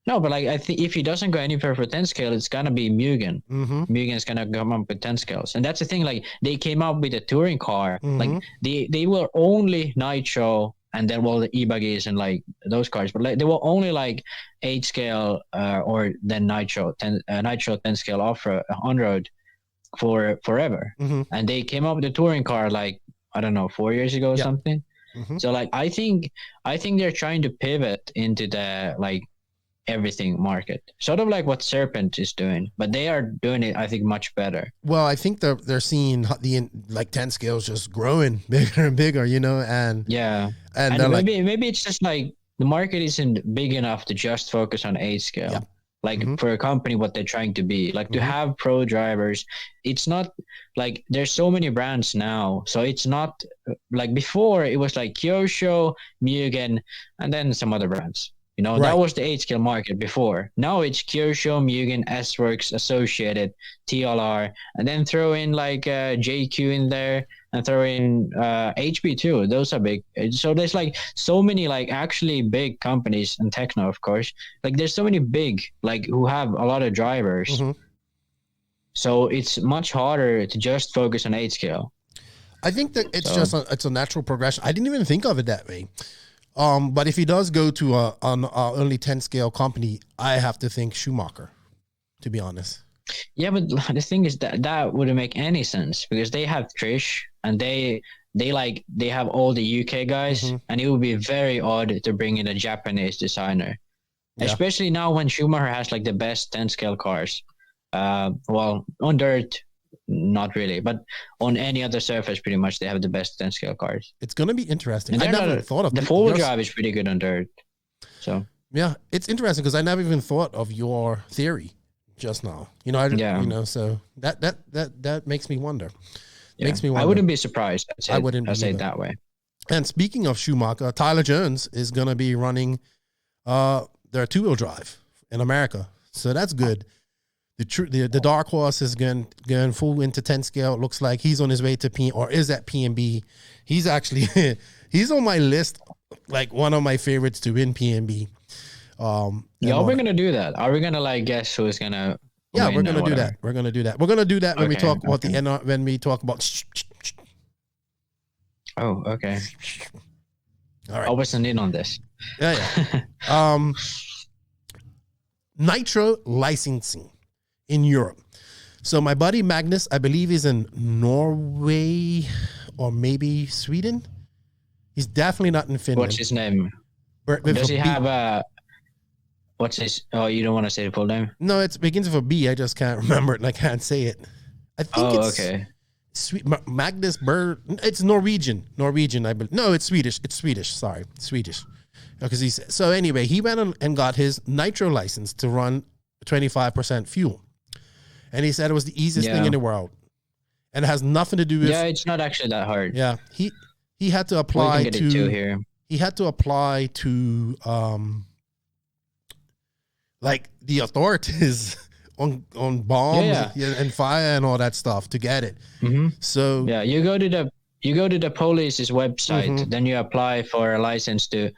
Speaker 2: No, but like I think if he doesn't go anywhere for 10 scale, it's gonna be Mugen. Mugen's gonna come up with 10 scales, and that's the thing. Like they came up with a touring car. Like they were only Nitro, and then the e-buggies and like those cars, but like they were only like 8 scale or then Nitro 10 scale on road for forever. And they came up with a touring car like I don't know 4 years ago or something. So like I think they're trying to pivot into the like everything market, sort of like what Serpent is doing, but they are doing it I think much better.
Speaker 1: Well, I think they're seeing the like 10 scales just growing bigger and bigger, you know, and
Speaker 2: maybe it's just like the market isn't big enough to just focus on 8 scale. Like for a company what they're trying to be, like to have pro drivers, it's not like there's so many brands now, so it's not like before it was like Kyosho, Mugen, and then some other brands. You know, that was the 8 scale market before. Now it's Kyosho, Mugen, S-Works, Associated, TLR, and then throw in like JQ in there and throw in HB too. Those are big. So there's like so many like actually big companies, and Tekno, of course. Like there's so many big like who have a lot of drivers. So it's much harder to just focus on 8 scale.
Speaker 1: I think that it's it's a natural progression. I didn't even think of it that way. But if he does go to an only 10 scale company, I have to think Schumacher, to be honest.
Speaker 2: Yeah, but the thing is that wouldn't make any sense because they have Trish and they have all the UK guys, and it would be very odd to bring in a Japanese designer, especially now when Schumacher has like the best 10 scale cars. Well, on dirt, not really, but on any other surface, pretty much they have the best 10 scale cars.
Speaker 1: It's going to be interesting. I never thought of
Speaker 2: the 4-wheel drive is pretty good on dirt. So
Speaker 1: yeah, it's interesting because I never even thought of your theory just now. You know, you know, so that makes me wonder. Makes me wonder.
Speaker 2: I wouldn't be surprised.
Speaker 1: I wouldn't.
Speaker 2: I say it that way.
Speaker 1: And speaking of Schumacher, Tyler Jones is going to be running their 2-wheel drive in America, so that's good. The dark horse is going full into 10 scale. It looks like he's on his way to is at PNB. He's actually he's on my list, like one of my favorites to win PNB.
Speaker 2: We're gonna do that. Are we gonna like guess who's gonna?
Speaker 1: Yeah, we're gonna do that. We're gonna do that. We're gonna do that when we talk about when we talk about.
Speaker 2: Oh, okay.
Speaker 1: All right.
Speaker 2: I wasn't in on this.
Speaker 1: Yeah. Nitro licensing in Europe. So my buddy Magnus, I believe he's in Norway or maybe Sweden. He's definitely not in Finland.
Speaker 2: What's his name? Does he have a... What's his... Oh, you don't want to say the full name?
Speaker 1: No, it begins with a B. I just can't remember it and I can't say it. I think
Speaker 2: okay.
Speaker 1: Magnus Bird. It's Norwegian. I believe. No, it's Swedish. Sorry, Swedish. Because so anyway, he went and got his nitro license to run 25% fuel. And he said it was the easiest thing in the world. And it has nothing to do with...
Speaker 2: Yeah, it's not actually that hard.
Speaker 1: Yeah. He had to apply He had to apply to like the authorities on bombs and fire and all that stuff to get it. So
Speaker 2: yeah, you go to the police's website, then you apply for a license to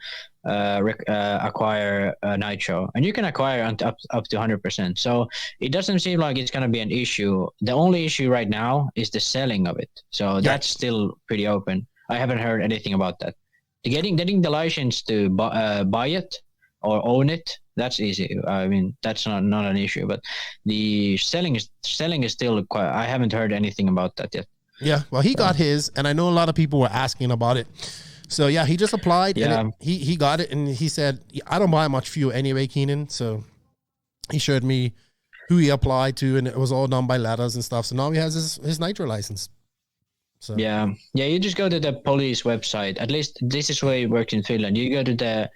Speaker 2: acquire nitro, and you can acquire up to 100%. So it doesn't seem like it's going to be an issue. The only issue right now is the selling of it. So that's still pretty open. I haven't heard anything about that. Getting the license to buy it or own it, that's easy. I mean, that's not an issue. But the selling is still quite. I haven't heard anything about that yet.
Speaker 1: Yeah, well, he got his, and I know a lot of people were asking about it. So yeah, he just applied, and he got it, and he said, "I don't buy much fuel anyway, Keenan." So he showed me who he applied to, and it was all done by letters and stuff. So now he has his nitro license. So
Speaker 2: yeah, you just go to the police website. At least this is where it works in Finland. You go to the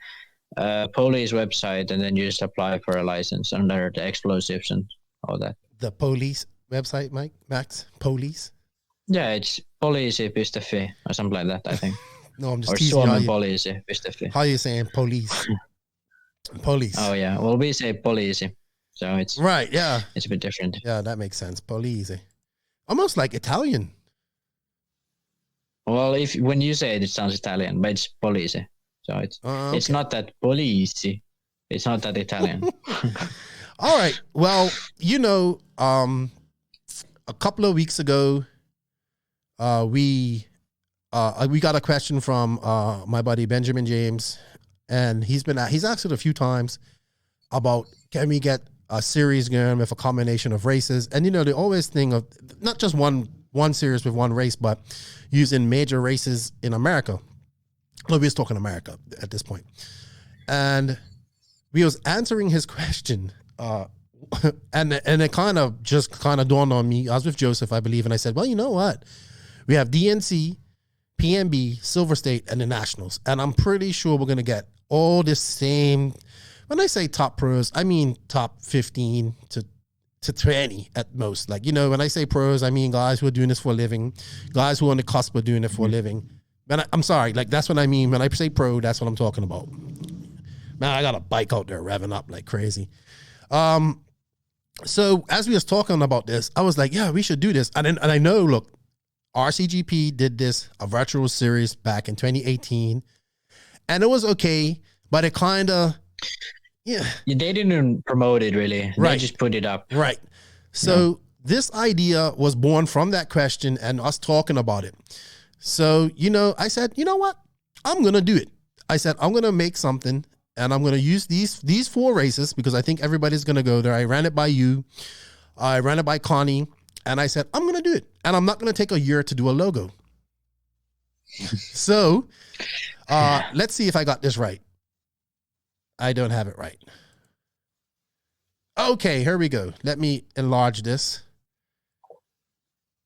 Speaker 2: police website, and then you just apply for a license under the explosives and all that.
Speaker 1: The police website, Max? Police?
Speaker 2: Yeah, it's poliisi.fi or something like that, I think.
Speaker 1: No, I'm just
Speaker 2: or
Speaker 1: teasing you.
Speaker 2: Poliisi.fi.
Speaker 1: How are you saying police? Police.
Speaker 2: Oh, yeah. Well, we say poliisi. So it's
Speaker 1: right, yeah.
Speaker 2: It's a bit different.
Speaker 1: Yeah, that makes sense. Police. Almost like Italian.
Speaker 2: Well, when you say it, it sounds Italian, but it's poliisi. So it's not that poliisi. It's not that Italian.
Speaker 1: All right. Well, a couple of weeks ago, we got a question from my buddy Benjamin James, and he's asked it a few times about, can we get a series going with a combination of races? And they always think of not just one series with one race, but using major races in America. Well, we was talking America at this point, and we was answering his question, and it kind of dawned on me. I was with Joseph, I believe, and I said, well, you know what? We have DNC, PNB, Silver State, and the Nationals. And I'm pretty sure we're going to get all the same. When I say top pros, I mean top 15 to 20 at most. Like, when I say pros, I mean guys who are doing this for a living, guys who are on the cusp of doing it for a living. Man, I'm sorry. Like, that's what I mean. When I say pro, that's what I'm talking about. Man, I got a bike out there revving up like crazy. So as we was talking about this, I was like, yeah, we should do this. And I know, look, RCGP did a virtual series back in 2018, and it was okay, but it kind of, yeah.
Speaker 2: They didn't promote it really. Right. They just put it up.
Speaker 1: Right. So this idea was born from that question and us talking about it. So, I said, you know what? I'm going to do it. I said, I'm going to make something, and I'm going to use these 4 races because I think everybody's going to go there. I ran it by you. I ran it by Connie. And I said, I'm going to do it. And I'm not going to take a year to do a logo. So let's see if I got this right. I don't have it right. Okay, here we go. Let me enlarge this.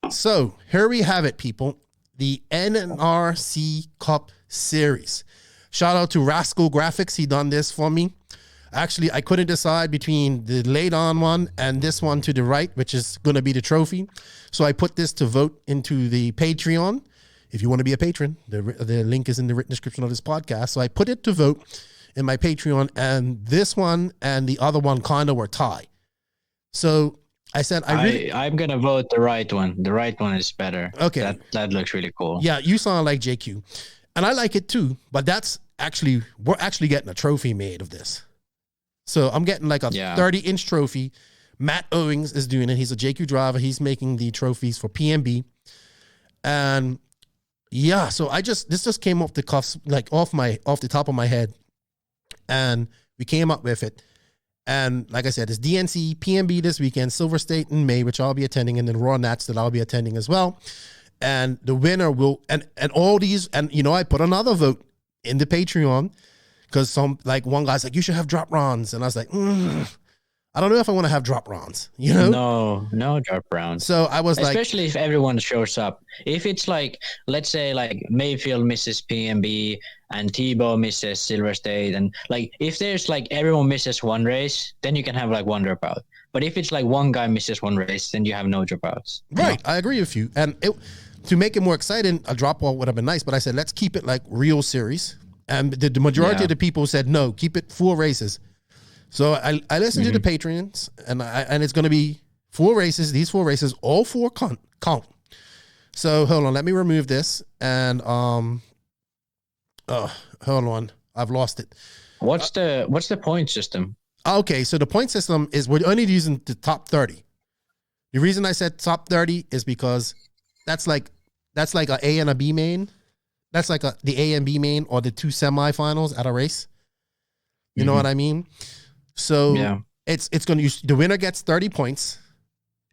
Speaker 1: So here we have it, people. The NNRC Cup Series. Shout out to Rascal Graphics. He done this for me. Actually, I couldn't decide between the laid on one and this one to the right, which is going to be the trophy. So I put this to vote into the Patreon. If you want to be a patron, the link is in the written description of this podcast. So I put it to vote in my Patreon, and this one and the other one kind of were tie. So I said, I'm going to vote the right one. The right one is better. Okay.
Speaker 2: That looks really cool.
Speaker 1: Yeah, you sound like JQ. And I like it too, but we're actually getting a trophy made of this. So I'm getting like a 30-inch trophy. Matt Owings is doing it. He's a JQ driver. He's making the trophies for PNB. And yeah, so this just came off the cuffs, like off the top of my head. And we came up with it. And like I said, it's DNC, PNB this weekend, Silver State in May, which I'll be attending, and then Raw Nats that I'll be attending as well. And the winner will, and all these, and I put another vote in the Patreon. Because one guy's like, you should have drop rounds. And I was like, I don't know if I want to have drop rounds,
Speaker 2: No drop rounds.
Speaker 1: So I was
Speaker 2: especially if everyone shows up. If it's like, let's say like Mayfield misses PNB and Tebow misses Silver State. And like, if there's like everyone misses one race, then you can have like one dropout. But if it's like one guy misses one race, then you have no dropouts.
Speaker 1: Right. I agree with you. And to make it more exciting, a drop off would have been nice. But I said, let's keep it like real series. And the majority of the people said, no, keep it 4 races. So I listened to the Patreons, and it's going to be 4 races. These 4 races, all 4 count. So hold on, let me remove this. And hold on, I've lost it.
Speaker 2: What's the point system?
Speaker 1: Okay, so the point system is we're only using the top 30. The reason I said top 30 is because that's like an A and a B main. That's like the A and B main or the 2 semifinals at a race. You know what I mean? So it's going to, the winner gets 30 points,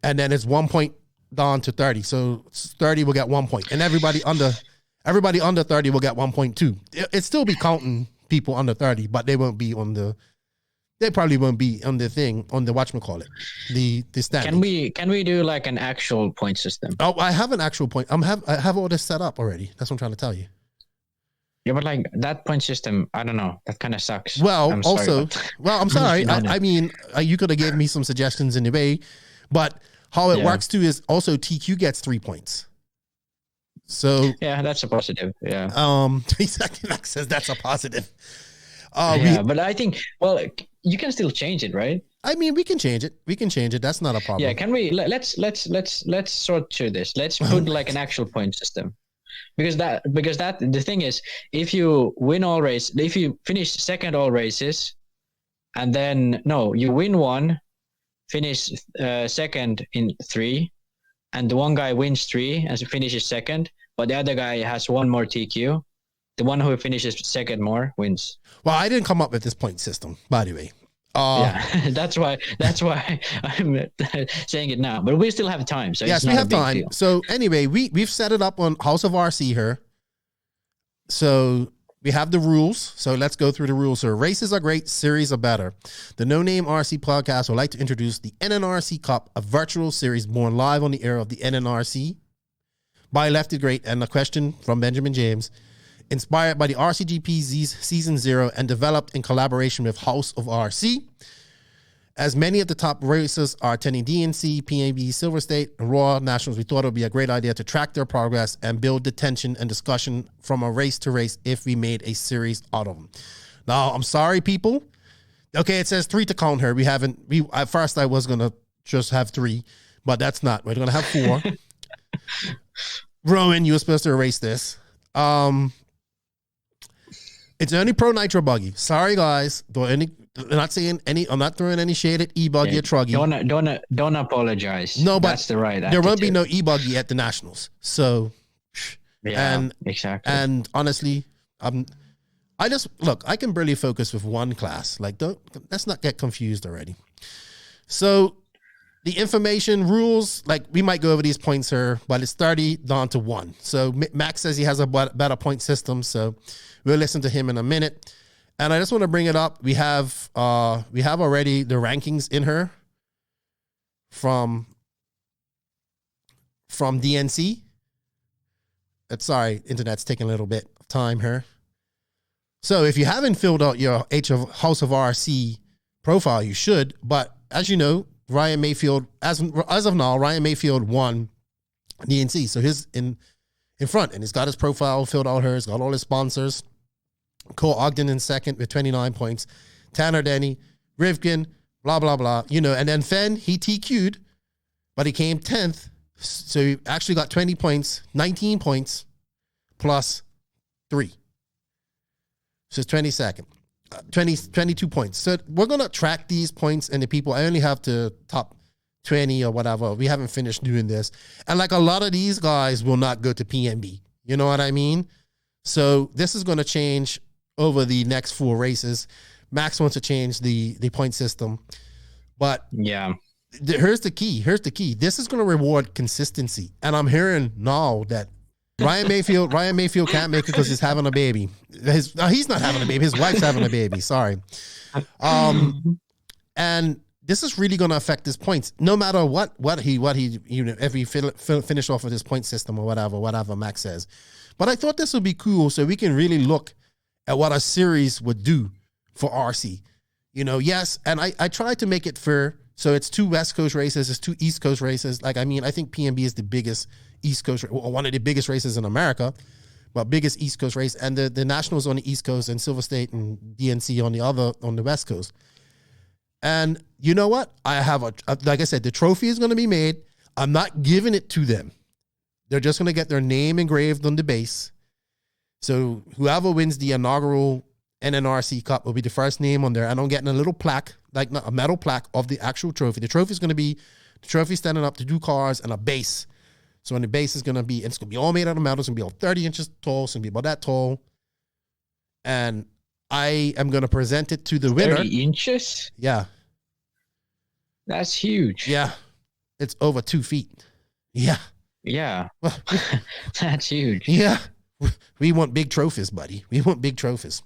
Speaker 1: and then it's 1 point down to 30. So 30 will get 1 point, and everybody under 30 will get 1.2. It still be counting people under 30, but they won't be on the. They probably won't be on the thing, on the whatchamacallit, the standings.
Speaker 2: Can we do like an actual point system?
Speaker 1: Oh, I have an actual point. I have all this set up already. That's what I'm trying to tell you.
Speaker 2: Yeah, but like that point system, I don't know. That kind of sucks.
Speaker 1: Well, I'm sorry. I mean, you could have given me some suggestions in the way, but how it works too is also TQ gets 3 points. So
Speaker 2: yeah, that's a positive. Yeah.
Speaker 1: Max says that's a positive.
Speaker 2: But I think, well, you can still change it, right?
Speaker 1: I mean, we can change it. That's not a problem.
Speaker 2: Yeah, can we? Let's sort through this. Let's put like an actual point system, because the thing is, if you win all races, if you finish second all races, and then you win one, finish second in 3, and the one guy wins 3 and finishes second, but the other guy has 1 more TQ. The one who finishes second more wins.
Speaker 1: Well, I didn't come up with this point system, by the way.
Speaker 2: That's why I'm saying it now. But we still have time. So
Speaker 1: yes, we have time. Deal. So anyway, we've set it up on House of RC here. So we have the rules. So let's go through the rules. So races are great, series are better. The No Name RC podcast would like to introduce the NNRC Cup, a virtual series born live on the air of the NNRC by Lefty Great, and a question from Benjamin James. Inspired by the RCGP's Season 0 and developed in collaboration with House of RC. As many of the top racers are attending DNC, PNB, Silver State, and ROAR Nationals, we thought it would be a great idea to track their progress and build the tension and discussion from a race to race if we made a series out of them. Now, I'm sorry, people. Okay, it says 3 to count here. At first I was going to just have 3, but that's not. We're going to have 4. Rowan, you were supposed to erase this. It's only Pro Nitro Buggy. Sorry, guys. I'm not throwing any shade at E-Buggy or Truggy.
Speaker 2: Don't apologize.
Speaker 1: No, but
Speaker 2: that's the right attitude.
Speaker 1: There won't be no E-Buggy at the Nationals. So,
Speaker 2: exactly.
Speaker 1: And honestly, I can barely focus with one class. Like, let's not get confused already. So, the information rules, like we might go over these points here, but it's 30 down to 1. So Max says he has a better point system. So we'll listen to him in a minute. And I just want to bring it up. We have already the rankings in here from DNC. Sorry, internet's taking a little bit of time here. So if you haven't filled out your House of RC profile, you should. But as you know, Ryan Mayfield, as of now, Ryan Mayfield won DNC. So he's in front, and he's got his profile filled out here. He's got all his sponsors. Cole Ogden in second with 29 points. Tanner Denny, Rivkin, blah, blah, blah. And then Fenn, he TQ'd, but he came 10th. So he actually got 20 points, 19 points plus 3. So it's 22nd. 22 points. So we're going to track these points and the people. I only have to top 20 or whatever. We haven't finished doing this. And like a lot of these guys will not go to PNB. You know what I mean? So this is going to change over the next 4 races. Max wants to change the point system. But
Speaker 2: yeah,
Speaker 1: here's the key. This is going to reward consistency. And I'm hearing now that Ryan Mayfield can't make it because he's having a baby. He's not having a baby. His wife's having a baby. Sorry. And this is really going to affect his points, no matter what he if he finish off with his point system or whatever Max says. But I thought this would be cool so we can really look at what a series would do for RC. Yes, and I tried to make it fair. So it's 2 West Coast races, it's 2 East Coast races. I think PNB is the biggest East Coast, one of the biggest races in America, but biggest East Coast race, and the Nationals on the East Coast and Silver State and DNC on the West Coast. And you know what? I have like I said, the trophy is going to be made. I'm not giving it to them. They're just going to get their name engraved on the base. So whoever wins the inaugural NNRC Cup will be the first name on there. And I'm getting a little plaque, like a metal plaque of the actual trophy. The trophy is going to be the trophy standing up to 2 cars and a base. So when the base is going to be all made out of metal. It's going to be all 30 inches tall. It's going to be about that tall. And I am going to present it to the winner.
Speaker 2: 30 inches?
Speaker 1: Yeah.
Speaker 2: That's huge.
Speaker 1: Yeah. It's over 2 feet. Yeah.
Speaker 2: Yeah. That's huge.
Speaker 1: Yeah. We want big trophies, buddy. We want big trophies.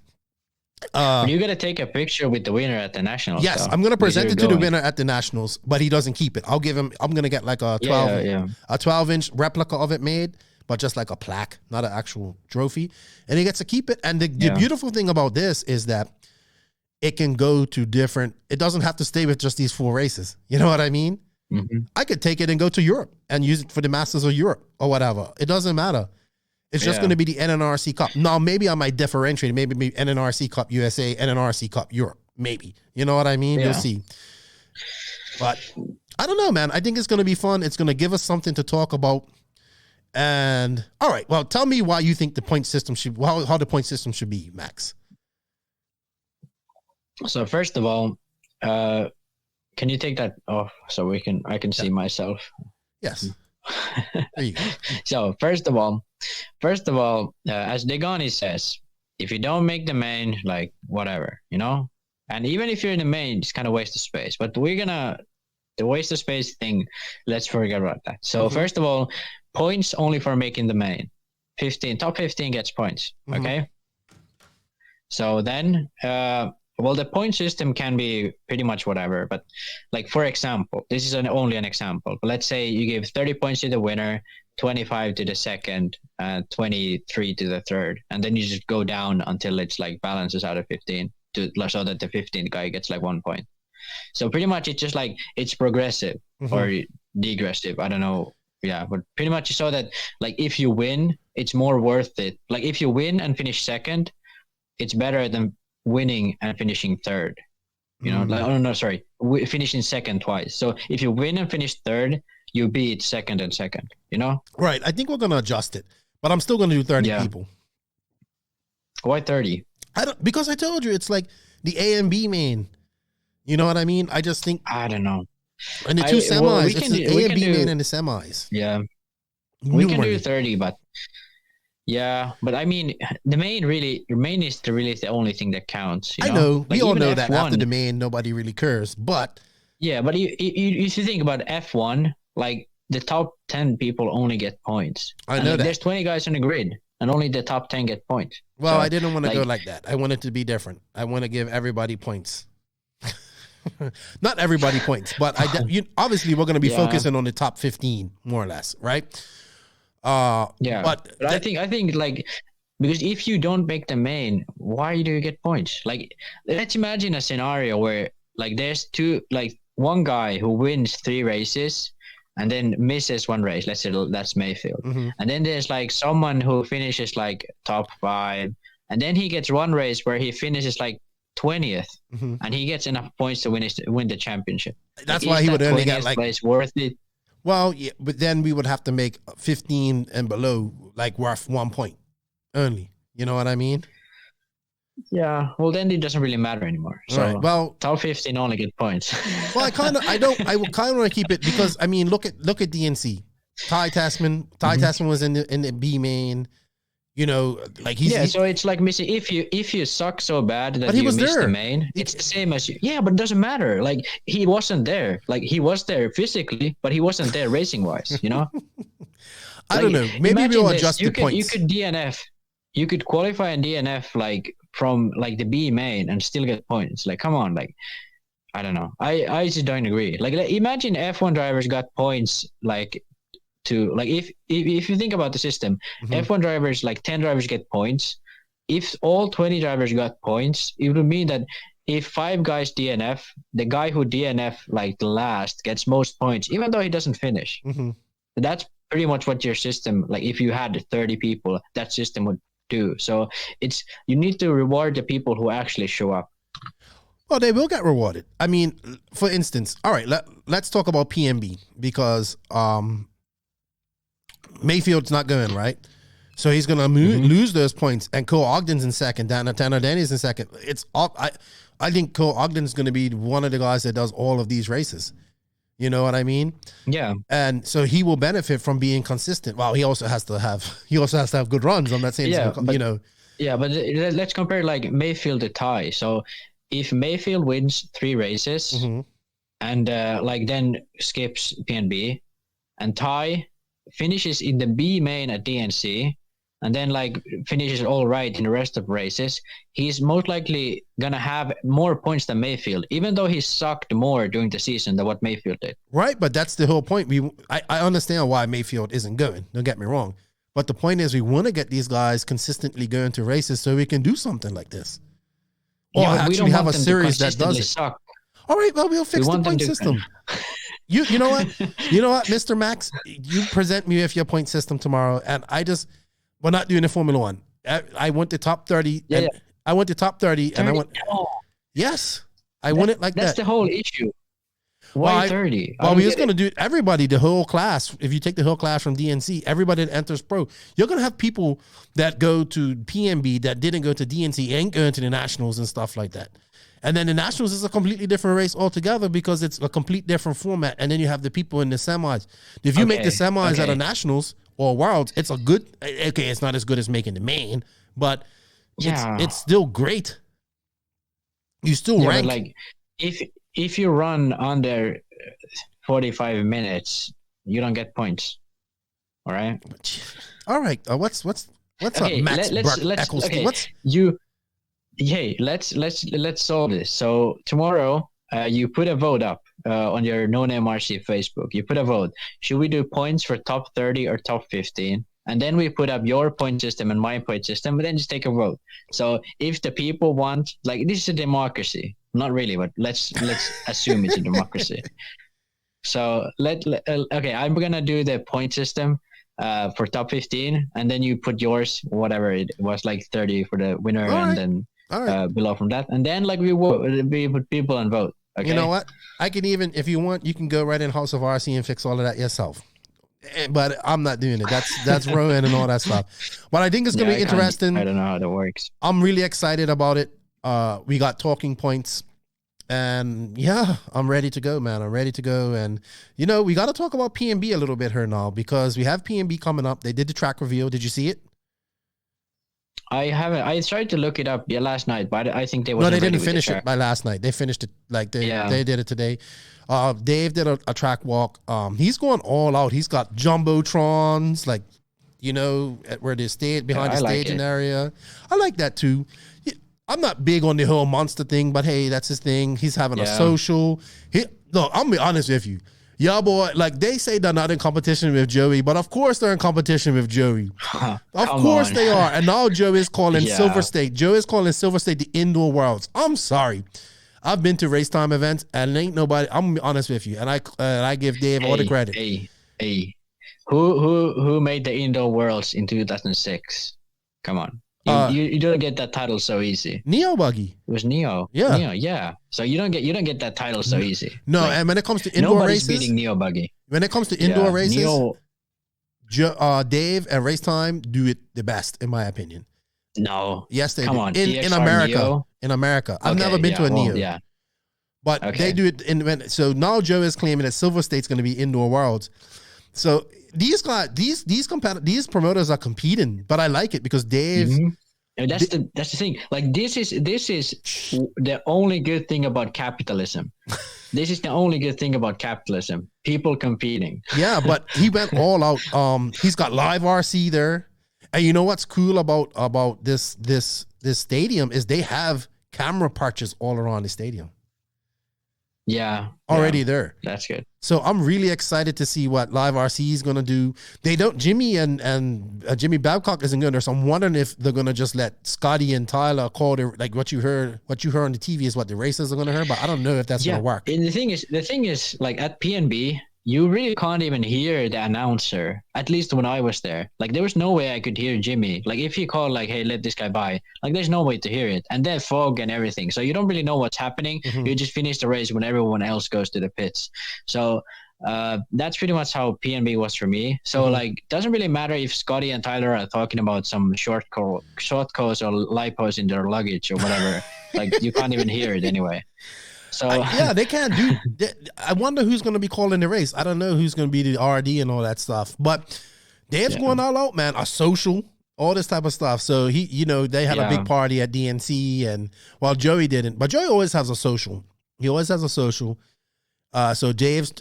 Speaker 2: You got to take a picture with the winner at the Nationals.
Speaker 1: Yes, I'm going to present it to the winner at the Nationals, but he doesn't keep it. I'll give him, I'm going to get like a 12-inch replica of it made, but just like a plaque, not an actual trophy. And he gets to keep it. And the beautiful thing about this is that it can go to different, it doesn't have to stay with just these 4 races. You know what I mean?
Speaker 2: Mm-hmm.
Speaker 1: I could take it and go to Europe and use it for the Masters of Europe or whatever. It doesn't matter. It's just going to be the NNRC Cup. Now, maybe I might differentiate. Maybe NNRC Cup USA, NNRC Cup Europe. Maybe. You know what I mean? You'll see. But I don't know, man. I think it's going to be fun. It's going to give us something to talk about. And all right, well, tell me why you think the point system should, how the point system should be, Max.
Speaker 2: So first of all, can you take that off so I can see myself?
Speaker 1: Yes. There you go.
Speaker 2: So first of all, as Degani says, if you don't make the main, like whatever, you know, and even if you're in the main, it's kind of waste of space. But the waste of space thing, let's forget about that. So first of all, points only for making the main. Top 15 gets points. Okay. So then, well, the point system can be pretty much whatever, but like, for example, this is only an example. But let's say you give 30 points to the winner, 25 to the second, 23 to the third, and then you just go down until it's like balances out of 15 so that the 15th guy gets like 1 point. So pretty much it's just like, it's progressive or degressive. I don't know. Yeah, but pretty much so that like if you win, it's more worth it. Like if you win and finish second, it's better than winning and finishing third. You know, like, oh no, sorry, finishing second twice. So if you win and finish third, you beat second and second. You know,
Speaker 1: right? I think we're gonna adjust it, but I'm still gonna do 30 people.
Speaker 2: Why 30?
Speaker 1: Because I told you it's like the A and B main. You know what I mean? I just think
Speaker 2: I don't know.
Speaker 1: And the two semis, it's the A and B main and the semis.
Speaker 2: Yeah, we can do 30, but but I mean, the main is really the only thing that counts. You know?
Speaker 1: I know.
Speaker 2: Like,
Speaker 1: we all know
Speaker 2: F1,
Speaker 1: that after the main, nobody really cares. But
Speaker 2: yeah, but if you think about F1, like the top 10 people only get points.
Speaker 1: I know that.
Speaker 2: There's 20 guys on the grid, and only the top 10 get points.
Speaker 1: Well, I didn't want to go like that. I want it to be different. I want to give everybody points. Not everybody points, but obviously we're going to be focusing on the top 15 more or less, right? But
Speaker 2: I think like, because if you don't make the main, why do you get points? Like, let's imagine a scenario where like there's one guy who wins 3 races and then misses 1 race. Let's say that's Mayfield. And then there's like someone who finishes like top 5, and then he gets 1 race where he finishes like 20th, and he gets enough points to win the championship.
Speaker 1: That's why he would only get like
Speaker 2: place worth it.
Speaker 1: Well, yeah, but then we would have to make 15 and below like worth 1 point only. You know what I mean?
Speaker 2: Yeah. Well, then it doesn't really matter anymore. So
Speaker 1: right. Well,
Speaker 2: top 15 only get points.
Speaker 1: Well, I kind of want to keep it because I mean, look at DNC. Ty Tasman was in the B main. You know, like
Speaker 2: so it's like missing. If you suck so bad that you miss the main, it's the same as you. Yeah, but it doesn't matter. Like he wasn't there. Like he was there physically, but he wasn't there racing wise. You know.
Speaker 1: I don't know. Maybe we'll adjust the points.
Speaker 2: You could DNF. You could qualify and DNF like from like the B main and still get points. Like come on, like I don't know. I just don't agree. Like imagine F1 drivers got points like. To like if you think about the system, F1 drivers, like 10 drivers get points. If all 20 drivers got points, it would mean that if 5 guys DNF, the guy who DNF like the last gets most points, even though he doesn't finish. That's pretty much what your system, like if you had 30 people, that system would do. So you need to reward the people who actually show up.
Speaker 1: Well, they will get rewarded. I mean, for instance, all right, let's talk about PMB because Mayfield's not going, right? So he's going to lose those points. And Cole Ogden's in second. Tanner Denny's in second. I think Cole Ogden's going to be one of the guys that does all of these races. You know what I mean?
Speaker 2: Yeah.
Speaker 1: And so he will benefit from being consistent. Well, he also has to have good runs. I'm not saying,
Speaker 2: Yeah, but let's compare like Mayfield to Ty. So if Mayfield wins 3 races and like then skips PNB, and Ty finishes in the B main at DNC, and then like finishes all right in the rest of races, he's most likely gonna have more points than Mayfield, even though he sucked more during the season than what Mayfield did.
Speaker 1: Right, but that's the whole point. I understand why Mayfield isn't going. Don't get me wrong. But the point is we want to get these guys consistently going to races so we can do something like this. Or actually have a series that does it.
Speaker 2: Suck.
Speaker 1: All right, well, we'll fix the point system. You know what? You know what, Mr. Max? You present me with your point system tomorrow, and we're not doing the Formula One. I went to top 30.
Speaker 2: Yeah.
Speaker 1: I went to top 30, and I went. Oh. Yes, I won it like that.
Speaker 2: That's the whole issue. Why 30?
Speaker 1: Well, we're just going to do everybody, the whole class. If you take the whole class from DNC, everybody that enters pro, you're going to have people that go to PNB that didn't go to DNC, ain't going to the Nationals and stuff like that. And then the Nationals is a completely different race altogether because it's a complete different format. And then you have the people in the semis. If you make the semis at a Nationals or Worlds, it's a good, it's not as good as making the main, but it's still great. You still rank.
Speaker 2: Like if you run under 45 minutes, you don't get points. All right.
Speaker 1: All right. What's up, Max?
Speaker 2: Let's solve this. So tomorrow, you put a vote up on your NNRC Facebook. You put a vote. Should we do points for top 30 or top 15? And then we put up your point system and my point system, but then just take a vote. So if the people want, like, this is a democracy. Not really, but let's assume it's a democracy. So I'm gonna do the point system for top 15, and then you put yours, whatever it was, like 30 for the winner, and then below from that, and then like we put people and vote. Okay?
Speaker 1: You know what? I can even, if you want, you can go right in House of RC and fix all of that yourself. But I'm not doing it. That's Rowan and all that stuff. But I think it's gonna be interesting.
Speaker 2: I don't know how that works.
Speaker 1: I'm really excited about it. We got talking points, and I'm ready to go, man. I'm ready to go. And we got to talk about PNB a little bit here now, because we have PNB coming up. They did the track reveal. Did you see it?
Speaker 2: I haven't. I tried to look it up last night, but I think they
Speaker 1: didn't finish it by last night. They finished it like they did it today. Dave did a track walk. He's going all out. He's got jumbotrons, like at where they stayed behind the staging area. I like that too. I'm not big on the whole monster thing, but hey, that's his thing. He's having a social. Look, I'm be honest with you. Yeah, boy, like they say they're not in competition with Joey, but of course they're in competition with Joey. Of course they are. And now Joe is calling Silver State. Joe is calling Silver State the indoor worlds. I'm sorry. I've been to race time events and ain't nobody, I'm gonna be honest with you. And I give Dave all the credit.
Speaker 2: Who made the indoor worlds in 2006? Come on. You don't get that title so easy.
Speaker 1: Neo Buggy.
Speaker 2: It was Neo.
Speaker 1: Yeah.
Speaker 2: Neo, yeah. So you don't get that title so easy.
Speaker 1: No, like, and when it comes to indoor races,
Speaker 2: beating Neo Buggy.
Speaker 1: When it comes to indoor races, Dave and Race Time do it the best, in my opinion.
Speaker 2: No.
Speaker 1: Yes, they
Speaker 2: Come
Speaker 1: do.
Speaker 2: on.
Speaker 1: In America.
Speaker 2: Neo?
Speaker 1: In America. I've never been to a Neo.
Speaker 2: Yeah.
Speaker 1: But they do it so now Joe is claiming that Silver State's going to be indoor worlds. So these guys, these promoters are competing, but I like it because Dave.
Speaker 2: Mm-hmm. And that's the thing. Like this is the only good thing about capitalism. This is the only good thing about capitalism. People competing.
Speaker 1: Yeah, but he went all out. He's got live RC there, and you know what's cool about this stadium is they have camera perches all around the stadium.
Speaker 2: Yeah.
Speaker 1: Already there.
Speaker 2: That's good.
Speaker 1: So I'm really excited to see what Live RC is going to do. They don't, Jimmy and Jimmy Babcock isn't going there. So I'm wondering if they're going to just let Scotty and Tyler call it, like what you heard on the TV is what the races are going to hear, but I don't know if that's going to work.
Speaker 2: And the thing is like at PNB, you really can't even hear the announcer, at least when I was there. Like, there was no way I could hear Jimmy. Like, if he called, like, hey, let this guy by, like, there's no way to hear it. And then fog and everything. So you don't really know what's happening. Mm-hmm. You just finish the race when everyone else goes to the pits. So that's pretty much how PNB was for me. So, like, doesn't really matter if Scotty and Tyler are talking about some short codes or lipos in their luggage or whatever. Like, you can't even hear it anyway. So
Speaker 1: they can't do. I wonder who's going to be calling the race. I don't know who's going to be the RD and all that stuff. But Dave's going all out, man. A social. all this type of stuff. So they had a big party at DNC, and Joey didn't, but Joey always has a social. He always has a social. So Dave's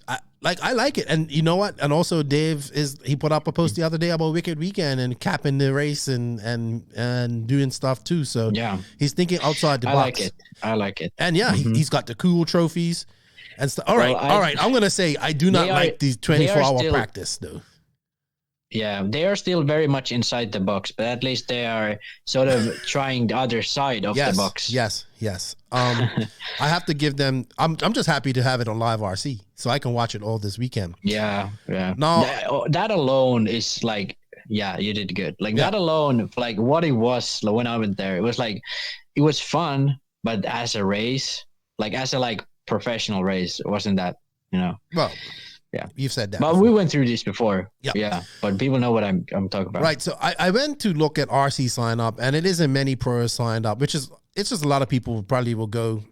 Speaker 1: I like it, and you know what? And also Dave he put up a post the other day about Wicked Weekend and capping the race and doing stuff too. So he's thinking outside the box.
Speaker 2: I like it.
Speaker 1: And he's got the cool trophies and stuff. All right. I'm gonna say I do not like these 24-hour practice though.
Speaker 2: Yeah, they are still very much inside the box, but at least they are sort of trying the other side of the box.
Speaker 1: Yes. I have to give them. I'm just happy to have it on Live RC, so I can watch it all this weekend.
Speaker 2: Yeah.
Speaker 1: No,
Speaker 2: that alone is like, you did good. Like that alone, like what it was when I went there, it was fun, but as a race, like as a professional race, it wasn't that,
Speaker 1: Well. Yeah, you've said that.
Speaker 2: But
Speaker 1: before.
Speaker 2: we went through this before. Yep. Yeah, but people know what I'm talking about.
Speaker 1: Right. So I went to look at RC sign up, and it isn't many pros signed up, it's just a lot of people probably will go.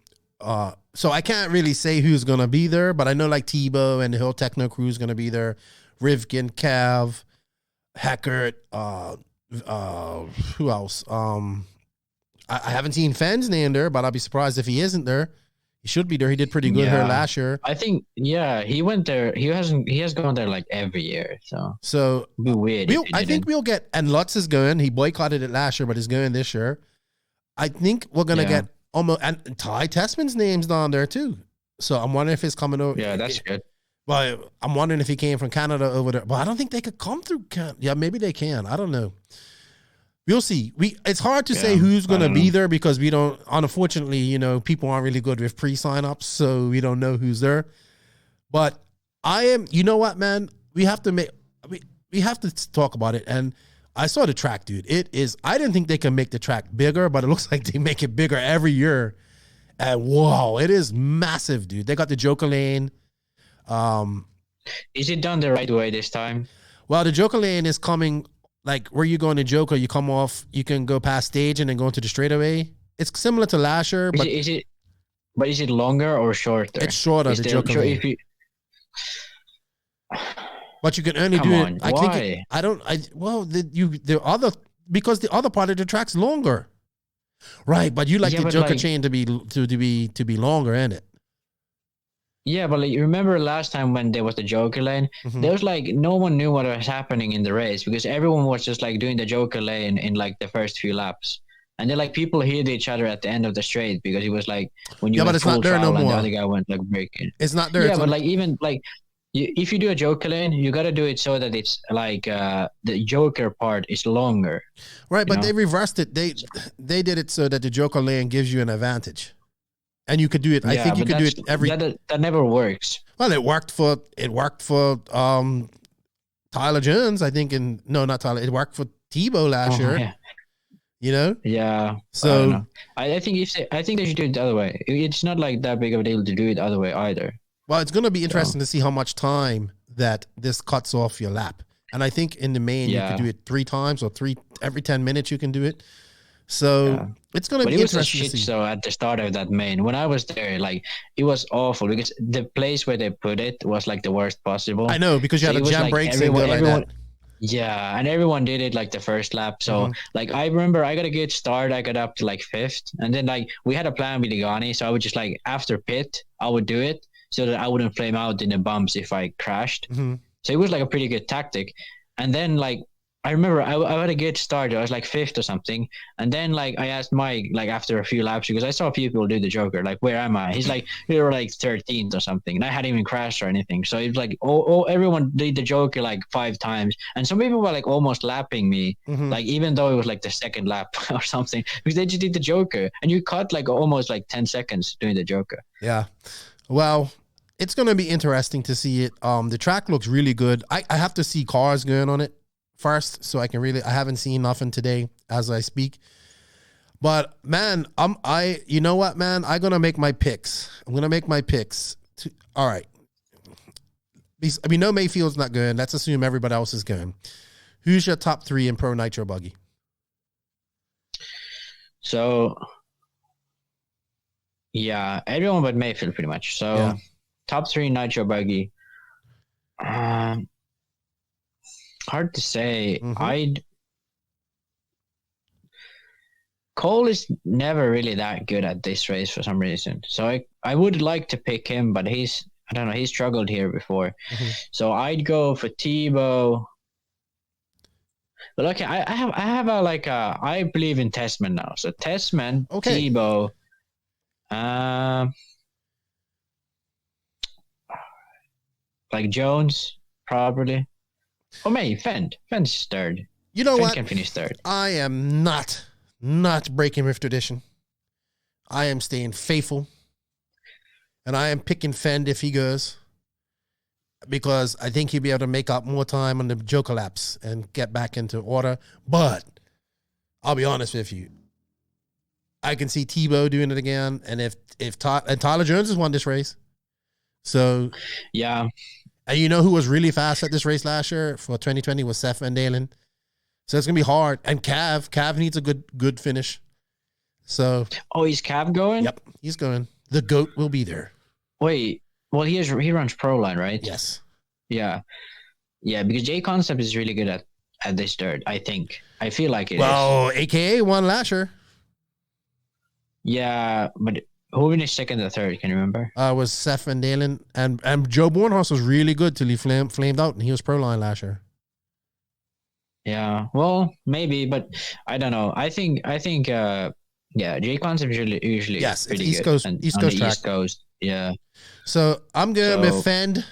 Speaker 1: So I can't really say who's going to be there, but I know Tebow and the whole Tekno crew is going to be there. Rivkin, Cav, Hackert, who else? I haven't seen Fenn's name there, but I'll be surprised if he isn't there. He should be there. He did pretty good here last year.
Speaker 2: I think, he went there. He has gone there every year. So it'd be weird.
Speaker 1: I think we'll get, and Lutz is going. He boycotted it last year, but he's going this year. I think we're going to get almost, and Ty Tessman's name's down there too. So I'm wondering if he's coming over.
Speaker 2: Yeah, that's good.
Speaker 1: But I'm wondering if he came from Canada over there. But I don't think they could come through Canada. Yeah, maybe they can. I don't know. We'll see. It's hard to say who's going to be there because we don't, unfortunately, people aren't really good with pre-sign ups, so we don't know who's there. But you know what, man? We have to talk about it. And I saw the track, dude. I didn't think they can make the track bigger, but it looks like they make it bigger every year. And whoa, it is massive, dude. They got the Joker lane.
Speaker 2: Is it done the right way this time?
Speaker 1: Well, the Joker lane is coming. Where you go in the Joker, you come off, you can go past stage and then go into the straightaway. It's similar to last year, but
Speaker 2: is it longer or shorter?
Speaker 1: It's shorter, the Joker lane. But you can only do it.
Speaker 2: Why?
Speaker 1: Because the other part of the track's longer. Right, but you like the Joker chain to be longer, ain't it?
Speaker 2: Yeah, but you remember last time when there was the Joker lane, there was no one knew what was happening in the race because everyone was just doing the Joker lane in the first few laps. And then people hit each other at the end of the straight because it was when you went full throttle and the other guy went breaking.
Speaker 1: It's not there.
Speaker 2: Yeah, but if you do a Joker lane, you got to do it so that it's the Joker part is longer.
Speaker 1: Right, but they reversed it. They did it so that the Joker lane gives you an advantage. And you could do it. I think you could do it every.
Speaker 2: That never works.
Speaker 1: Well, it worked for Tyler Jones. I think not Tyler. It worked for Tebow last year. Yeah.
Speaker 2: Yeah.
Speaker 1: So
Speaker 2: I think they should do it the other way. It's not that big of a deal to do it the other way either.
Speaker 1: Well, it's going to be interesting to see how much time that this cuts off your lap. And I think in the main you could do it 3 times or every 10 minutes you can do it. So it's going to be interesting to see. It was a shit
Speaker 2: show at the start of that main. When I was there, it was awful because the place where they put it was the worst possible.
Speaker 1: I know, because you had a jam brakes and go like that.
Speaker 2: Yeah, and everyone did it the first lap. So I remember I got a good start. I got up to 5th, and then we had a plan with Ligani, so I would just after pit I would do it so that I wouldn't flame out in the bumps if I crashed. So it was a pretty good tactic. And then I remember I had a good start. I was 5th or something. And then I asked Mike after a few laps because I saw people do the Joker. Where am I? He's we were 13th or something. And I hadn't even crashed or anything. So it was everyone did the Joker 5 times. And some people were almost lapping me. Even though it was the second lap or something. Because they just did the Joker. And you cut almost 10 seconds doing the Joker.
Speaker 1: Yeah. Well, it's going to be interesting to see it. The track looks really good. I have to see cars going on it first, so I haven't seen nothing today as I speak. But man, you know what, man? I'm gonna make my picks. All right. We know Mayfield's not good. Let's assume everybody else is good. Who's your top 3 in Pro Nitro Buggy?
Speaker 2: So, everyone but Mayfield pretty much. So, top 3 Nitro Buggy. Hard to say. Cole is never really that good at this race for some reason. So I would like to pick him, but I don't know, he struggled here before. So I'd go for Tebow. But okay, I believe in Testman now. So Testman,
Speaker 1: okay.
Speaker 2: Tebow, like Jones, probably. Or maybe Fend. Fend's third.
Speaker 1: You know
Speaker 2: Fend
Speaker 1: what?
Speaker 2: can finish third.
Speaker 1: I am not breaking with tradition. I am staying faithful. And I am picking Fend if he goes. Because I think he'll be able to make up more time on the Joker laps and get back into order. But I'll be honest with you. I can see Tebow doing it again. And if Tyler Jones has won this race. So
Speaker 2: yeah.
Speaker 1: And you know who was really fast at this race last year for 2020 was Seth Van Dalen. So it's gonna be hard. And Cav needs a good finish. So
Speaker 2: is Cav going?
Speaker 1: Yep, he's going. The GOAT will be there.
Speaker 2: Wait. Well, he runs Pro Line, right?
Speaker 1: Yes.
Speaker 2: Yeah. Yeah, because J Concept is really good at this dirt, I think. I feel like it
Speaker 1: is. AKA won last year.
Speaker 2: Yeah, but who finished second or third? Can you remember?
Speaker 1: Was Seth Van Dalen. And Joe Bornhorst was really good till he flamed out, and he was Pro Line last year.
Speaker 2: Yeah, well, maybe, but I don't know. I think J Concept is usually
Speaker 1: yes,
Speaker 2: pretty
Speaker 1: East
Speaker 2: good.
Speaker 1: Coast, East Coast track.
Speaker 2: East Coast, yeah.
Speaker 1: So I'm going to Fend.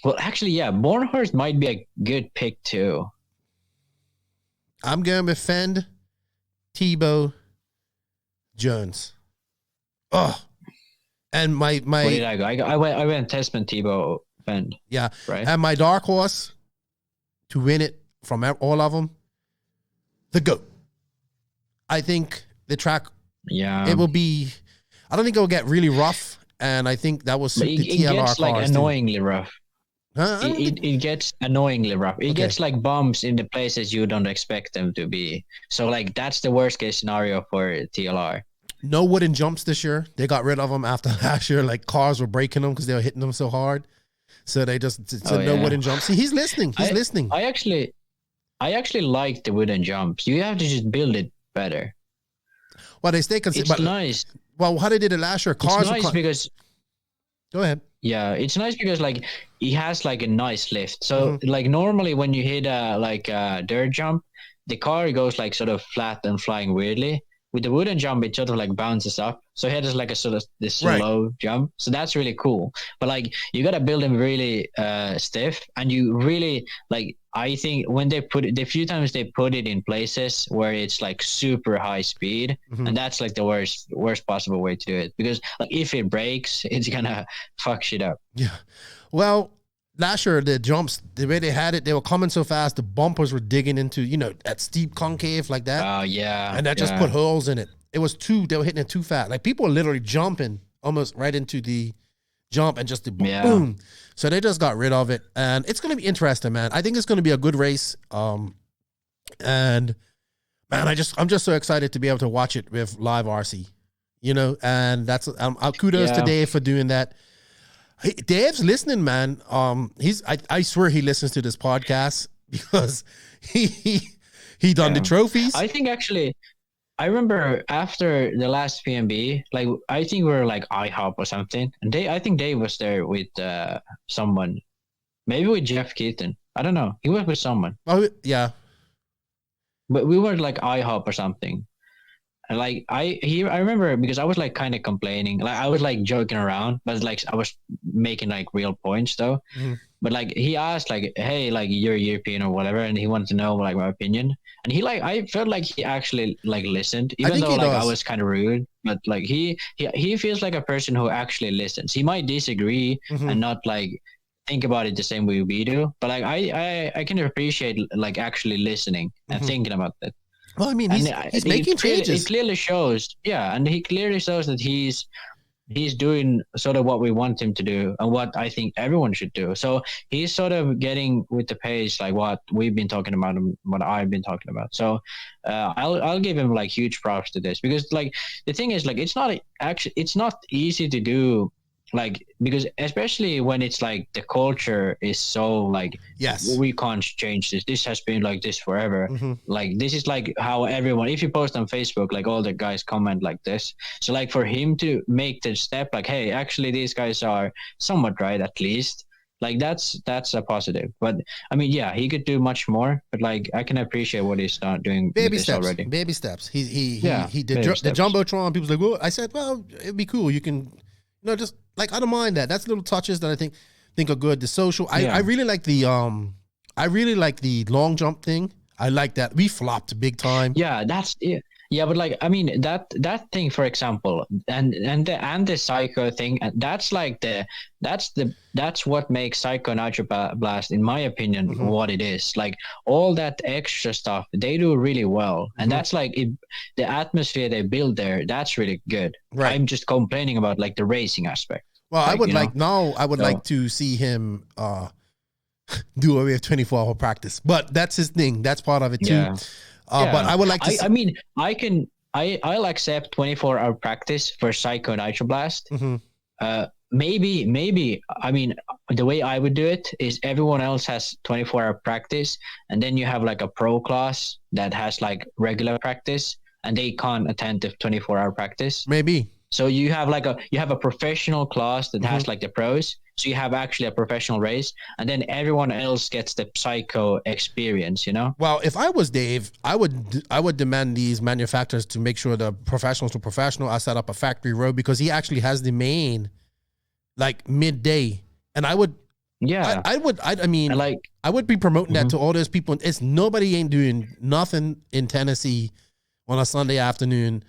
Speaker 2: Well, actually, yeah, Bornhorst might be a good pick too.
Speaker 1: I'm going with Fend, Tebow, Jones. Oh, and my.
Speaker 2: Where did I go? I went Testman, Tebow, Fend.
Speaker 1: Yeah,
Speaker 2: right.
Speaker 1: And my dark horse to win it from all of them, the GOAT. I think the track.
Speaker 2: Yeah,
Speaker 1: it will be. I don't think it will get really rough, and I think that will suit the TLR
Speaker 2: gets
Speaker 1: cars
Speaker 2: like annoyingly
Speaker 1: too.
Speaker 2: Rough.
Speaker 1: Huh?
Speaker 2: It gets annoyingly rough. It gets like bumps in the places you don't expect them to be. So like that's the worst case scenario for TLR.
Speaker 1: No wooden jumps this year. They got rid of them after last year. Like cars were breaking them because they were hitting them so hard. So they just said no wooden jumps. See, he's listening. He's listening.
Speaker 2: I actually like the wooden jumps. You have to just build it better.
Speaker 1: Well, they stay consistent.
Speaker 2: It's nice.
Speaker 1: Well, how they did it last year, cars.
Speaker 2: It's nice because.
Speaker 1: Go ahead.
Speaker 2: Yeah, it's nice because like it has like a nice lift. So like normally when you hit a dirt jump, the car goes like sort of flat and flying weirdly. With the wooden jump, it sort of like bounces up. So it has like a sort of this slow jump. So that's really cool. But like you gotta build them really stiff, and you really like. I think when they put it, the few times they put it in places where it's like super high speed, and that's like the worst possible way to do it, because like if it breaks, it's gonna fuck shit up.
Speaker 1: Yeah. Well, last year the jumps, the way they had it, they were coming so fast, the bumpers were digging into that steep concave like that.
Speaker 2: Oh yeah.
Speaker 1: And that just put holes in it. It was they were hitting it too fast. Like people were literally jumping almost right into the jump and just the boom. So they just got rid of it, and it's going to be interesting, man. I think it's going to be a good race. And man, I'm just so excited to be able to watch it with live RC, and that's kudos to Dave for doing that. Hey, Dave's listening, man. I swear he listens to this podcast because he done the trophies.
Speaker 2: I think actually, I remember after the last PMB, like I think we were like IHOP or something, and I think Dave was there with someone, maybe with Jeff Keaton. I don't know. He was with someone.
Speaker 1: Oh yeah,
Speaker 2: but we were like IHOP or something. And like I remember because I was like kind of complaining, like I was like joking around, but like I was making like real points though. But like he asked like, hey, like you're European or whatever, and he wanted to know like my opinion. And he like I felt like he actually like listened, even though like I was kind of rude. But like he feels like a person who actually listens. He might disagree and not like think about it the same way we do, but like I can appreciate like actually listening and thinking about that.
Speaker 1: Well, I mean, he's making changes.
Speaker 2: It clearly shows, and he clearly shows that he's doing sort of what we want him to do and what I think everyone should do. So he's sort of getting with the pace, like what we've been talking about and what I've been talking about. So I'll give him like huge props to this, because like the thing is like it's not easy to do like, because especially when it's like the culture is so like,
Speaker 1: yes,
Speaker 2: we can't change this has been like this forever. Like, this is like how everyone, if you post on Facebook, like all the guys comment like this. So like for him to make the step like, hey, actually these guys are somewhat right, at least, like that's a positive. But I mean, yeah, he could do much more, but like I can appreciate what he's not doing.
Speaker 1: Baby steps
Speaker 2: already.
Speaker 1: Baby steps. He did the
Speaker 2: steps.
Speaker 1: Jumbotron. People's like, well, I said, well, it'd be cool, you can, just like, I don't mind that. That's little touches that I think are good. The social, I really like the long jump thing. I like that. We flopped big time.
Speaker 2: Yeah, yeah, but like, I mean, that thing, for example, and the Psycho thing, that's like that's what makes Psycho Nitro Blast, in my opinion, what it is. Like all that extra stuff, they do really well, and that's like the atmosphere they build there. That's really good.
Speaker 1: Right.
Speaker 2: I'm just complaining about like the racing aspect.
Speaker 1: Well, like, I would like to see him do away with 24-hour practice, but that's his thing. That's part of it too.
Speaker 2: Yeah.
Speaker 1: But I would like to.
Speaker 2: I mean, I'll accept 24-hour practice for Psycho Nitro Blast. Maybe. I mean, the way I would do it is everyone else has 24-hour practice, and then you have like a pro class that has like regular practice, and they can't attend the 24-hour practice.
Speaker 1: Maybe.
Speaker 2: So you have a professional class that has like the pros. So you have actually a professional race, and then everyone else gets the Psycho experience, Well,
Speaker 1: if I was Dave, I would demand these manufacturers to make sure the professionals to professional. I set up a factory road because he actually has the main, like midday, and I would. Yeah, I would be promoting that to all those people. It's nobody ain't doing nothing in Tennessee on a Sunday afternoon.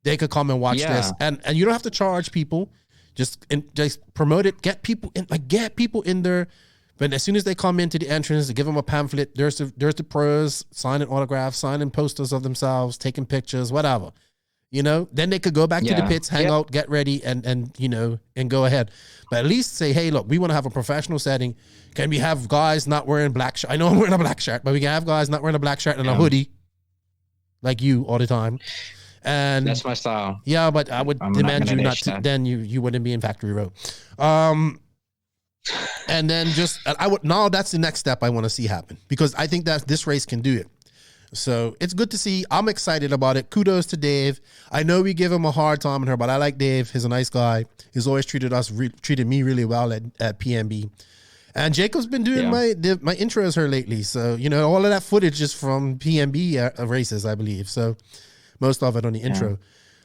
Speaker 1: They could come and watch this, and you don't have to charge people. Just promote it. Get people in there. But as soon as they come into the entrance, give them a pamphlet. There's the pros signing autographs, signing posters of themselves, taking pictures, whatever. Then they could go back to the pits, hang out, get ready, and go ahead. But at least say, hey, look, we want to have a professional setting. Can we have guys not wearing black shirt? I know I'm wearing a black shirt, but we can have guys not wearing a black shirt and a hoodie, like you all the time. And
Speaker 2: that's my style.
Speaker 1: Yeah, but I would demand you not to. Then you wouldn't be in Factory Road. And then now that's the next step I want to see happen, because I think that this race can do it. So it's good to see. I'm excited about it. Kudos to Dave. I know we give him a hard time on her, but I like Dave. He's a nice guy. He's always treated me really well at PNB. And Jacob's been doing my intros her lately. So all of that footage is from PNB races, I believe. So. Most of it on the intro.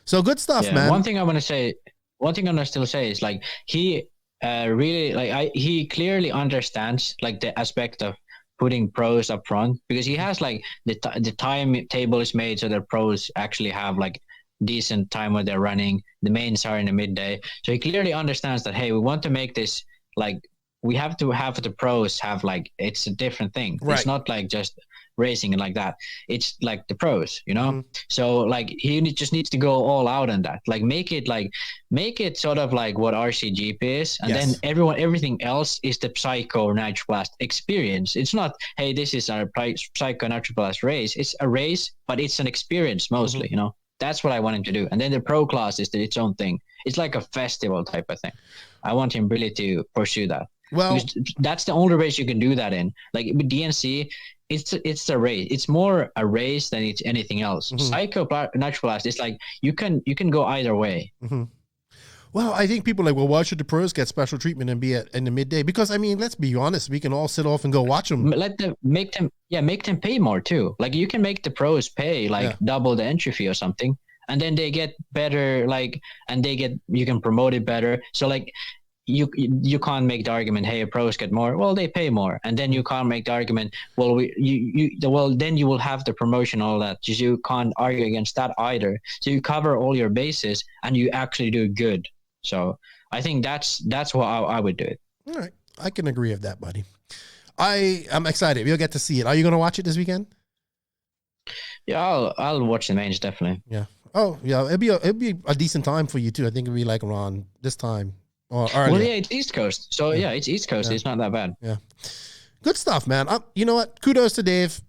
Speaker 1: So good stuff, man.
Speaker 2: One thing I'm gonna still say is like he really like he clearly understands like the aspect of putting pros up front, because he has like the timetable is made so that pros actually have like decent time when they're running. The mains are in the midday, so he clearly understands that, hey, we want to make this like we have to have the pros have like it's a different thing. Right. It's not like just racing and like that. It's like the pros, So like he just needs to go all out on that. Like make it sort of like what RCGP is, and then everything else is the Psycho Nitro Blast experience. It's not, hey, this is our Psycho Nitro Blast race. It's a race, but it's an experience mostly, That's what I want him to do. And then the pro class is its own thing. It's like a festival type of thing. I want him really to pursue that. Well, because that's the only race you can do that in. Like with DNC, it's a race. It's more a race than it's anything else. Psycho Nitro Blast is like you can go either way.
Speaker 1: Well, I think people are like, well, why should the pros get special treatment and be in the midday? Because I mean, let's be honest, we can all sit off and go watch them.
Speaker 2: Make them pay more too. Like you can make the pros pay double the entry fee or something, and then they get better. You can promote it better. So like. You can't make the argument, hey, pros get more. Well, they pay more, and then you can't make the argument. Well, then you will have the promotion, all that. You can't argue against that either. So you cover all your bases, and you actually do good. So I think that's how I would do it.
Speaker 1: All right, I can agree with that, buddy. I am excited. We'll get to see it. Are you going to watch it this weekend?
Speaker 2: Yeah, I'll watch the mains definitely.
Speaker 1: Yeah. Oh yeah, it'd be a decent time for you too. I think it'd be like around this time. Well,
Speaker 2: yeah, it's East Coast. So, it's East Coast. Yeah. It's not that bad.
Speaker 1: Yeah. Good stuff, man. You know what? Kudos to Dave.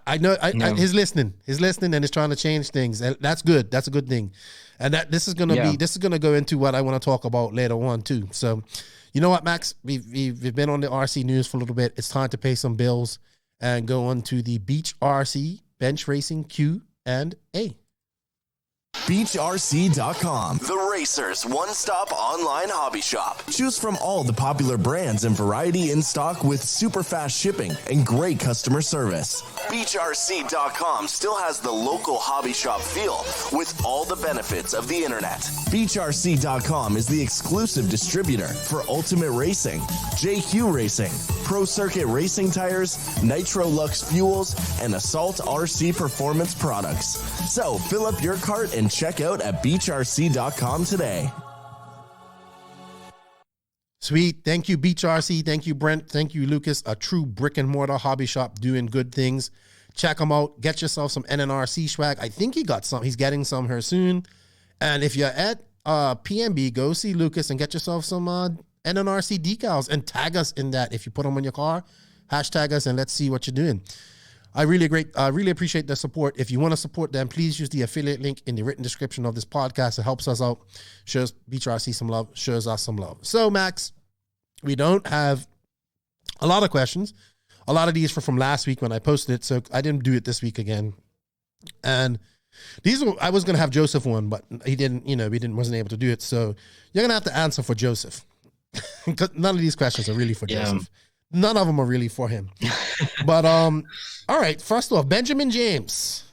Speaker 1: I know he's listening. He's listening and he's trying to change things. And that's good. That's a good thing. And this is gonna go into what I want to talk about later on too. So, you know what, Max? We've been on the RC news for a little bit. It's time to pay some bills and go on to the Beach RC Bench Racing Q&A.
Speaker 4: BeachRC.com, the racers' one-stop online hobby shop. Choose from all the popular brands and variety in stock with super fast shipping and great customer service. BeachRC.com still has the local hobby shop feel with all the benefits of the internet. BeachRC.com is the exclusive distributor for Ultimate Racing, JQ Racing, Pro Circuit Racing Tires, Nitro Lux Fuels, and Assault RC Performance products. So fill up your cart and check out at BeachRC.com today.
Speaker 1: Sweet. Thank you, Beach RC. Thank you, Brent. Thank you, Lucas. A true brick and mortar hobby shop doing good things. Check them out. Get yourself some NNRC swag. I think he got some. He's getting some here soon. And if you're at PMB, go see Lucas and get yourself some NNRC decals and tag us in that. If you put them on your car, hashtag us and let's see what you're doing. I really appreciate the support. If you want to support them, please use the affiliate link in the written description of this podcast. It helps us out, shows Beach RC some love, shows us some love. So, Max, we don't have a lot of questions. A lot of these were from last week when I posted it, so I didn't do it this week again. And I was going to have Joseph one, but he didn't, wasn't able to do it. So you're going to have to answer for Joseph. None of these questions are really for Joseph. None of them are really for him. But, all right. First off, Benjamin James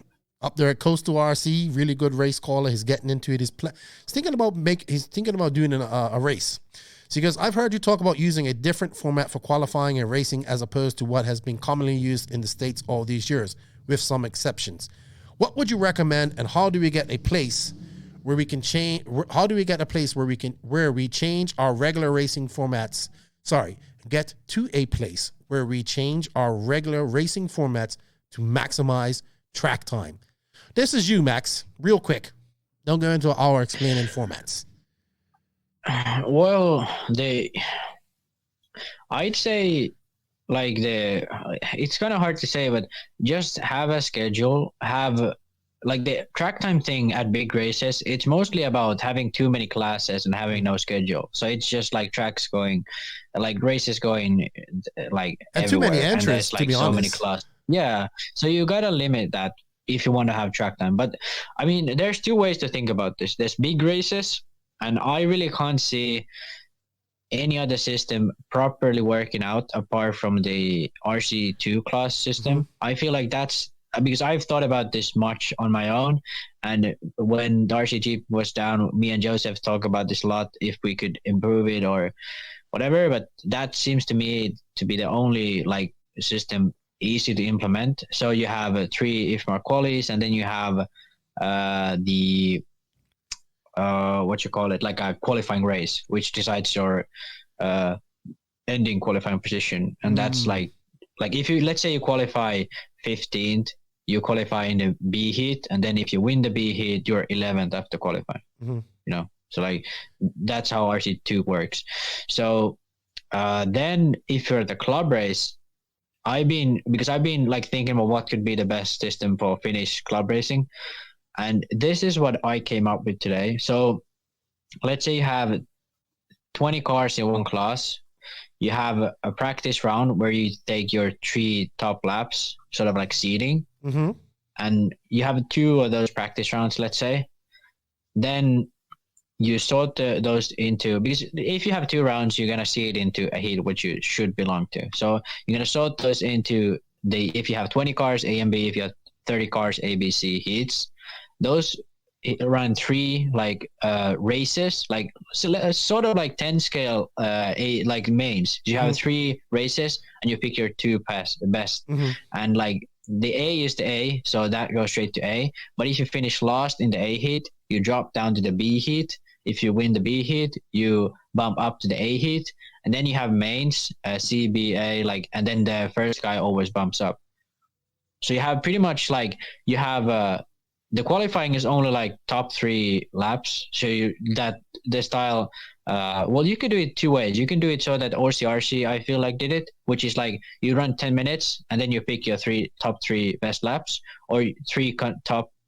Speaker 1: up there at Coastal RC, really good race caller. He's getting into it. He's thinking about doing a race. So he goes, I've heard you talk about using a different format for qualifying and racing as opposed to what has been commonly used in the States all these years, with some exceptions. What would you recommend, and how do we get a place where we can change? How do we get a place where we change our regular racing formats? Get to a place where we change our regular racing formats to maximize track time. This is you, Max. Real quick. Don't go into an hour explaining formats.
Speaker 2: Well, I'd say it's kind of hard to say, but just have a schedule, have like the track time thing at big races. It's mostly about having too many classes and having no schedule. So it's just like tracks going, like races going like
Speaker 1: and
Speaker 2: everywhere.
Speaker 1: Too many entries,
Speaker 2: and like so many classes. Yeah. So you got to limit that if you want to have track time. But I mean, there's two ways to think about this. There's big races, and I really can't see any other system properly working out apart from the RC2 class system. Mm-hmm. I feel like that's because I've thought about this much on my own. And when the RCG was down, me and Joseph talk about this a lot, if we could improve it or whatever. But that seems to me to be the only like system easy to implement. So you have 3 IFMAR qualies, and then you have like a qualifying race, which decides your ending qualifying position. And that's like if you, let's say you qualify 15th, you qualify in the B heat, and then if you win the B heat, you're 11th after qualifying. Mm-hmm. So like that's how RC2 works. So then if you're at the club race, I've been like thinking about what could be the best system for Finnish club racing, and this is what I came up with today. So let's say you have 20 cars in one class. You have a practice round where you take your 3 top laps, sort of like seeding. Mm-hmm. And you have 2 of those practice rounds, let's say. Then you sort those into, because if you have 2 rounds, you're going to seed into a heat which you should belong to. So you're going to sort those into if you have 20 cars, A and B, if you have 30 cars, A, B, C heats, those run 3 like races, like sort of like 10 scale like mains. You have 3 races and you pick your 2 best. Mm-hmm. And like the A is the A, so that goes straight to A. But if you finish last in the A heat, you drop down to the B heat. If you win the B heat, you bump up to the A heat, and then you have mains, C, B, A, like, and then the first guy always bumps up. So you have pretty much like you have the qualifying is only like top 3 laps. So the style Well, you could do it two ways. You can do it so that RC I feel like did it, which is like you run 10 minutes and then you pick your top three best laps, or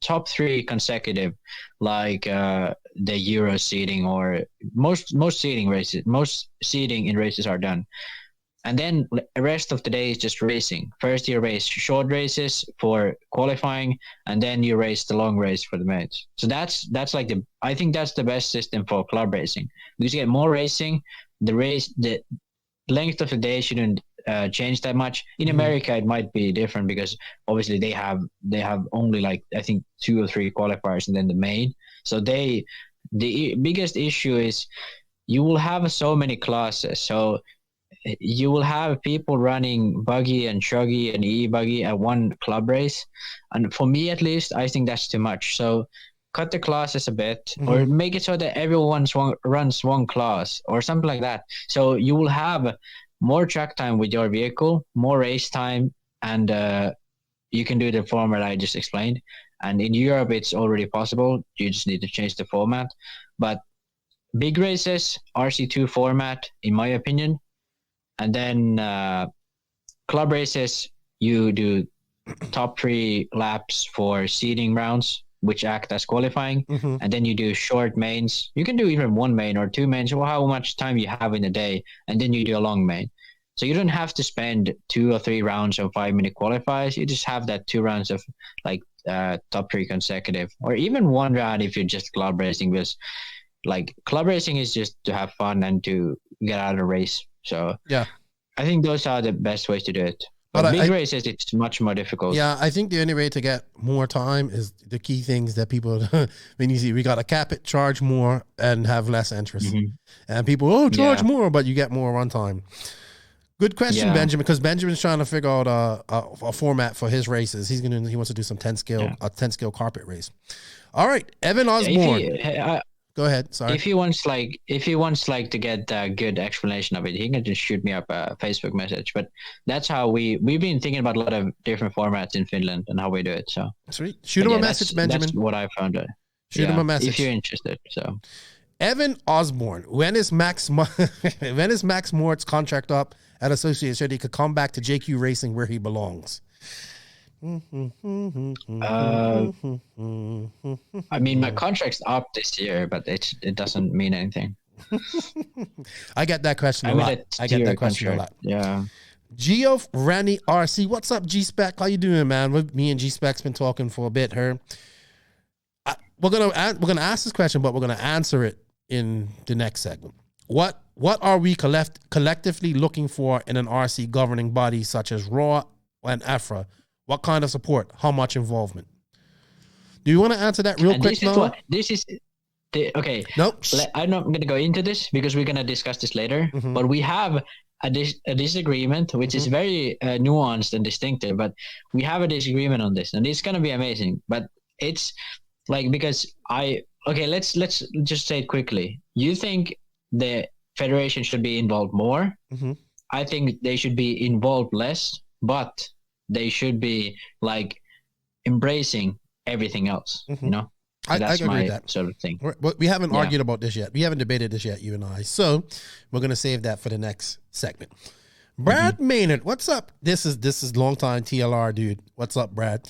Speaker 2: top three consecutive, like the Euro seeding, or most seeding in races are done. And then the rest of the day is just racing. First you race short races for qualifying, and then you race the long race for the mains. So that's like I think that's the best system for club racing, because you get more racing. The length of the day shouldn't change that much. In America, it might be different because obviously they have only like I think 2 or 3 qualifiers and then the main. So the biggest issue is you will have so many classes. So you will have people running buggy and chuggy and e-buggy at one club race. And for me, at least, I think that's too much. So cut the classes a bit, or make it so that everyone runs one class or something like that. So you will have more track time with your vehicle, more race time, and you can do the format I just explained. And in Europe, it's already possible. You just need to change the format. But big races, RC2 format, in my opinion. And then club races, you do top 3 laps for seeding rounds, which act as qualifying. And then you do short mains. You can do even 1 main or 2 mains, or how much time you have in a day. And then you do a long main. So you don't have to spend 2 or 3 rounds of 5-minute qualifiers. You just have that 2 rounds of like top 3 consecutive, or even 1 round if you're just club racing, because like club racing is just to have fun and to get out of the race. So yeah, I think those are the best ways to do it. But big races, it's much more difficult.
Speaker 1: Yeah, I think the only way to get more time is the key things that people, when you see, we got to cap it, charge more, and have less interest. And people, charge more, but you get more run time. Good question, Benjamin, because Benjamin's trying to figure out a format for his races. He wants to do some 10 scale carpet race. All right, Evan Osborne. Go ahead. Sorry.
Speaker 2: If he wants to get a good explanation of it, he can just shoot me up a Facebook message. But that's how we've been thinking about a lot of different formats in Finland and how we do it. So
Speaker 1: sweet. Shoot him a message, Benjamin.
Speaker 2: That's what I found out.
Speaker 1: Shoot him a message
Speaker 2: if you're interested. So
Speaker 1: Evan Osborne, when is Max Mort's contract up at Associated so he could come back to JQ Racing where he belongs?
Speaker 2: I mean, my contract's up this year, but it doesn't mean anything.
Speaker 1: I get that question a lot. Yeah. Geoff Ranny RC, what's up, G-Spec? How you doing, man? Me and G-Spec's been talking for a bit here. We're gonna ask this question, but we're gonna answer it in the next segment. What are we collectively looking for in an RC governing body such as ROAR and IFMAR? What kind of support? How much involvement? Do you want to answer that real quick, Noah?
Speaker 2: Okay.
Speaker 1: Nope.
Speaker 2: I'm not going to go into this because we're going to discuss this later. But we have a disagreement, which is very nuanced and distinctive. But we have a disagreement on this, and it's going to be amazing. But it's like because let's just say it quickly. You think the federation should be involved more? I think they should be involved less, but they should be like embracing everything else, you know? So that's my sort of thing.
Speaker 1: But we haven't argued about this yet. We haven't debated this yet, you and I. So we're going to save that for the next segment. Brad Maynard, what's up? This is longtime TLR dude. What's up, Brad?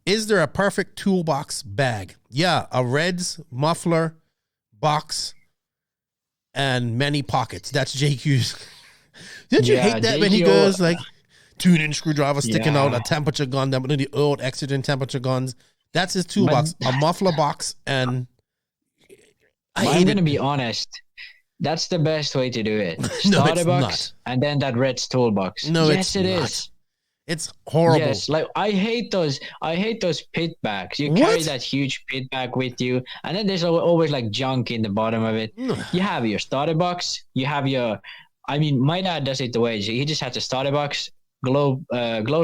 Speaker 1: Is there a perfect toolbox bag? Yeah, a Reds muffler box and many pockets. That's JQ's. Didn't you hate that when he goes like 2-inch screwdriver sticking out, a temperature gun, one of the old Exogen temperature guns? That's his toolbox, a muffler box, and
Speaker 2: I'm going to be honest. That's the best way to do it. Starter box and then that Red's toolbox.
Speaker 1: No,
Speaker 2: yes, it
Speaker 1: not.
Speaker 2: is.
Speaker 1: It's horrible.
Speaker 2: Yes, like I hate those pit bags. You carry that huge pit bag with you, and then there's always like junk in the bottom of it. You have your starter box. You have your. I mean, my dad does it the way he just has a starter box, glow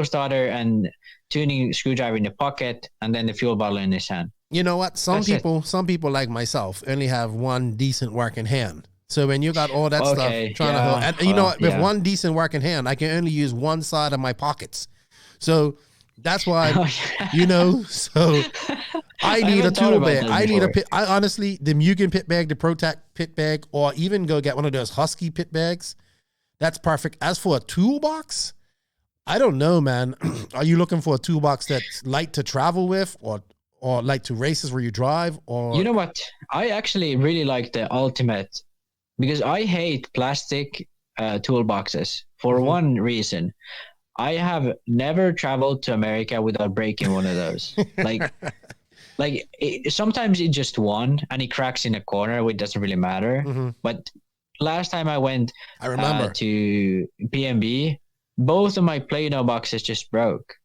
Speaker 2: starter, and tuning screwdriver in the pocket, and then the fuel bottle in his hand.
Speaker 1: You know what? Some people like myself only have one decent working hand. So when you got all that stuff trying to hold, and you know what? With one decent working hand, I can only use one side of my pockets. So That's why, you know, so I need a tool bag. I need a pit. I honestly, the Mugen pit bag, the ProTac pit bag, or even go get one of those Husky pit bags. That's perfect. As for a toolbox, I don't know, man. Are you looking for a toolbox that's light to travel with, or light to races where you drive? Or
Speaker 2: you know what? I actually really like the Ultimate because I hate plastic toolboxes for one reason. I have never traveled to America without breaking one of those. Sometimes it's just one and it cracks in a corner, which doesn't really matter. But last time I went,
Speaker 1: I remember
Speaker 2: to PMB, both of my Play-Doh boxes just broke.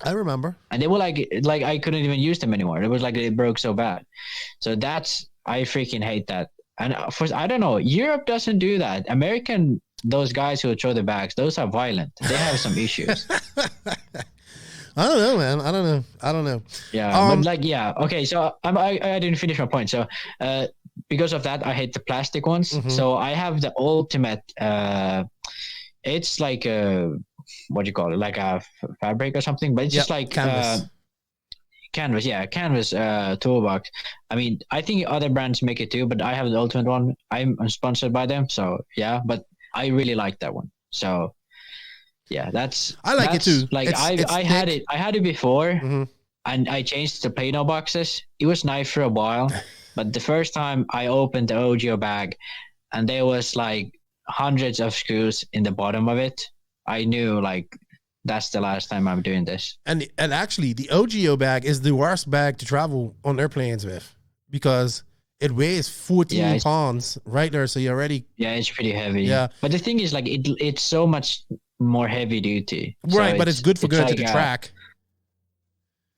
Speaker 1: I remember,
Speaker 2: and they were like I couldn't even use them anymore. It was like it broke so bad. So I freaking hate that. And I don't know, Europe doesn't do that. Those guys who throw the bags, those are violent. They have some issues.
Speaker 1: I don't know, man. I don't know.
Speaker 2: Yeah, but okay. So I didn't finish my point. So because of that, I hate the plastic ones. So I have the Ultimate. It's like what do you call it? Like a fabric or something, but it's just like canvas. Canvas toolbox. I mean, I think other brands make it too, but I have the Ultimate one. I'm sponsored by them, so yeah. But I really like that one. So yeah,
Speaker 1: I like it too.
Speaker 2: Like I had it before, and I changed to Play-Doh boxes. It was nice for a while, but the first time I opened the OGO bag, and there was like hundreds of screws in the bottom of it, I knew like that's the last time I'm doing this. And
Speaker 1: actually, the OGO bag is the worst bag to travel on airplanes with because it weighs 14 pounds right there. So you already...
Speaker 2: Yeah, it's pretty heavy.
Speaker 1: Yeah.
Speaker 2: But the thing is, like, it's so much more heavy duty.
Speaker 1: Right,
Speaker 2: so
Speaker 1: but it's good for going to the track.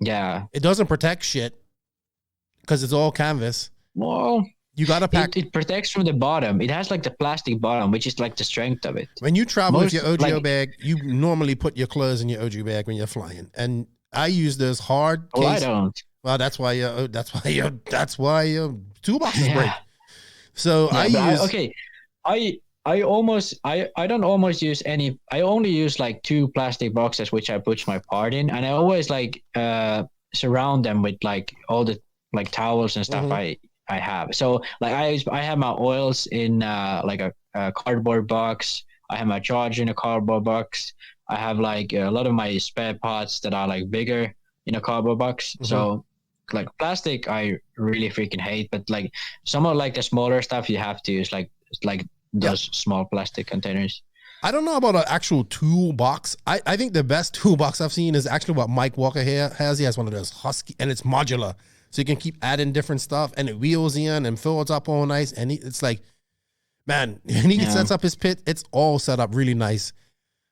Speaker 2: Yeah.
Speaker 1: It doesn't protect shit because it's all canvas.
Speaker 2: Well...
Speaker 1: You got to pack...
Speaker 2: It protects from the bottom. It has, like, the plastic bottom, which is, like, the strength of it.
Speaker 1: When you travel with your OGO bag, you normally put your clothes in your OGO bag when you're flying. And I use those hard case...
Speaker 2: Well, I don't.
Speaker 1: Well, that's why your toolboxes break. So I use...
Speaker 2: I don't almost use any. I only use like 2 plastic boxes, which I put my part in, and I always like surround them with like all the like towels and stuff I have. So like I have my oils in like a cardboard box. I have my charger in a cardboard box. I have like a lot of my spare parts that are like bigger in a cardboard box. So like plastic, I really freaking hate. But like some of like the smaller stuff, you have to use like those small plastic containers.
Speaker 1: I don't know about an actual toolbox. I think the best toolbox I've seen is actually what Mike Walker here has. He has one of those Husky, and it's modular. So you can keep adding different stuff, and it wheels in and fills up all nice. And it's like, man, when he sets up his pit, it's all set up really nice.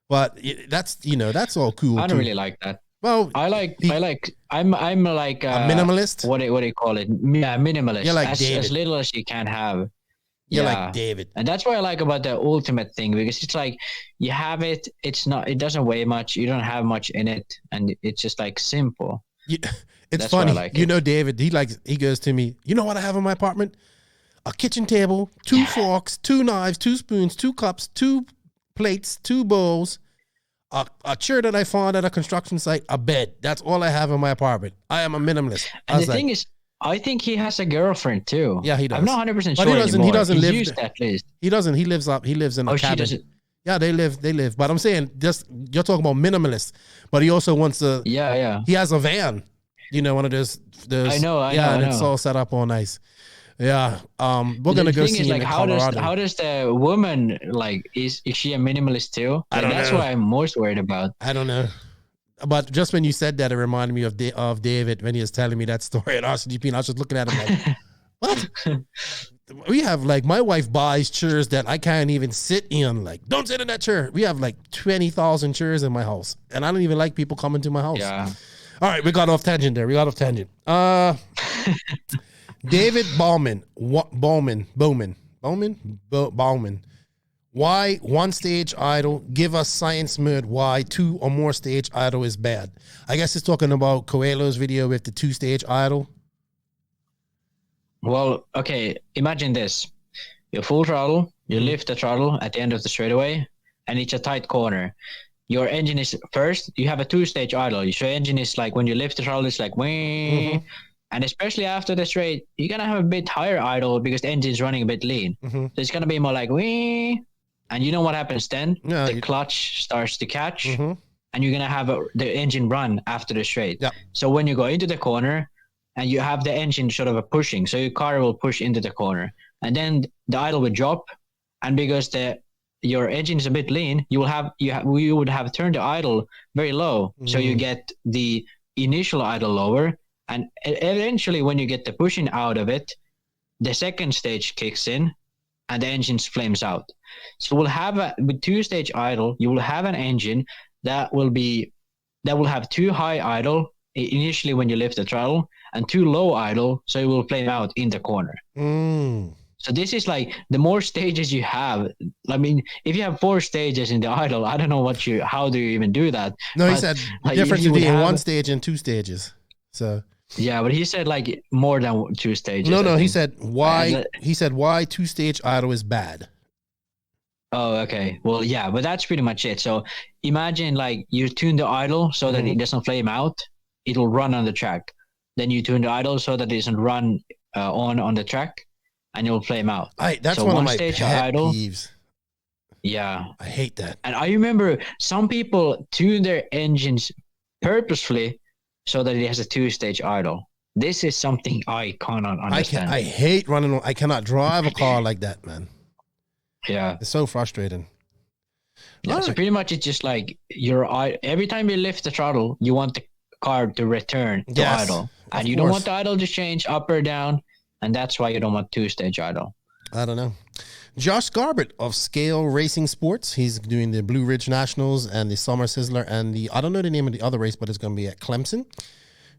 Speaker 1: But that's all cool.
Speaker 2: I don't really like that.
Speaker 1: Well,
Speaker 2: I'm like a
Speaker 1: minimalist.
Speaker 2: What do you call it? Yeah, minimalist.
Speaker 1: You're like
Speaker 2: as little as you can have.
Speaker 1: You're like David.
Speaker 2: And that's what I like about the Ultimate thing, because it's like you have it. It doesn't weigh much. You don't have much in it, and it's just like simple.
Speaker 1: It's funny. Like David, he goes to me, you know what I have in my apartment? A kitchen table, 2 forks, 2 knives, 2 spoons, 2 cups, 2 plates, 2 bowls, a chair that I found at a construction site, a bed. That's all I have in my apartment. I am a minimalist.
Speaker 2: And the thing is, I think he has a girlfriend too.
Speaker 1: Yeah, he does.
Speaker 2: I'm not 100% sure.
Speaker 1: But he doesn't live.
Speaker 2: Used at least.
Speaker 1: He doesn't. He lives in a cabin.
Speaker 2: She doesn't.
Speaker 1: Yeah, they live. But I'm saying, just you're talking about minimalist. But he also wants to.
Speaker 2: Yeah.
Speaker 1: He has a van. One of those.
Speaker 2: I know.
Speaker 1: It's all set up all nice. Yeah. We're gonna go see him in Colorado.
Speaker 2: How does the woman like? Is she a minimalist too?
Speaker 1: I don't know.
Speaker 2: That's what I'm most worried about.
Speaker 1: I don't know. But just when you said that, it reminded me of David when he was telling me that story at RCGP, and I was just looking at him like, what? We have like, my wife buys chairs that I can't even sit in. Like, don't sit in that chair. We have like 20,000 chairs in my house, and I don't even like people coming to my house.
Speaker 2: Yeah.
Speaker 1: All right, we got off tangent there. David Bowman. Why 1 stage idle? Give us science mode why 2 or more stage idle is bad. I guess it's talking about Coelho's video with the 2 stage idle.
Speaker 2: Well, okay, imagine this. You're full throttle, you lift the throttle at the end of the straightaway, and it's a tight corner. your engine is first, you have a 2-stage idle. So your engine is like, when you lift the throttle, it's like, wing. And especially after the straight, you're going to have a bit higher idle because the engine's running a bit lean. So it's going to be more like, wing. And you know what happens then? The clutch starts to catch, and you're going to have the engine run after the straight. So when you go into the corner and you have the engine sort of pushing, so your car will push into the corner, and then the idle will drop. And because your engine is a bit lean, you would have turned the idle very low. So you get the initial idle lower. And eventually, when you get the pushing out of it, the second stage kicks in and the engine flames out. So we'll have with 2-stage idle, you will have an engine that will have too high idle initially when you lift the throttle and too low idle, so it will flame out in the corner. So this is like, the more stages you have, I mean, if you have 4 stages in the idle, I don't know how do you even do that?
Speaker 1: No, he said like, difference between 1 stage and 2 stages. So
Speaker 2: yeah, but he said like more than 2 stages.
Speaker 1: No, he said why 2-stage idle is bad.
Speaker 2: Oh, okay. Well, yeah, but that's pretty much it. So imagine like you tune the idle so that it doesn't flame out. It'll run on the track. Then you tune the idle so that it doesn't run on the track, and it'll flame out.
Speaker 1: That's so one of my pet peeves.
Speaker 2: Yeah.
Speaker 1: I hate that.
Speaker 2: And I remember some people tune their engines purposefully so that it has a 2-stage idle. This is something I cannot understand.
Speaker 1: I hate running. I cannot drive a car like that, man.
Speaker 2: Yeah.
Speaker 1: It's so frustrating.
Speaker 2: Yeah, so pretty much it's just like every time you lift the throttle, you want the car to return to idle. And you don't want the idle to change up or down. And that's why you don't want 2-stage idle.
Speaker 1: I don't know. Josh Garbett of Scale Racing Sports. He's doing the Blue Ridge Nationals and the Summer Sizzler and I don't know the name of the other race, but it's going to be at Clemson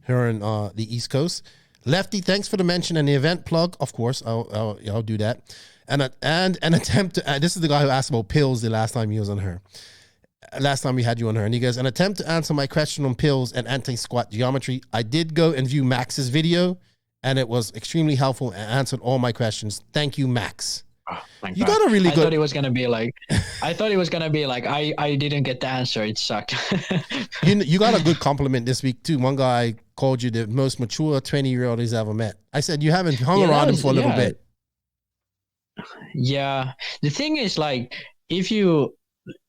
Speaker 1: here in the East Coast. Lefty, thanks for the mention and the event plug. Of course, I'll do that. And an attempt to, this is the guy who asked about pills the last time he was on her. Last time we had you on her. And he goes, an attempt to answer my question on pills and anti-squat geometry. I did go and view Max's video, and it was extremely helpful and answered all my questions. Thank you, Max. You got a really good.
Speaker 2: I thought it was gonna be like, I didn't get the answer. It sucked.
Speaker 1: you got a good compliment this week too. One guy called you the most mature 20-year-old he's ever met. I said you haven't hung around him for a little bit.
Speaker 2: Yeah, the thing is, like,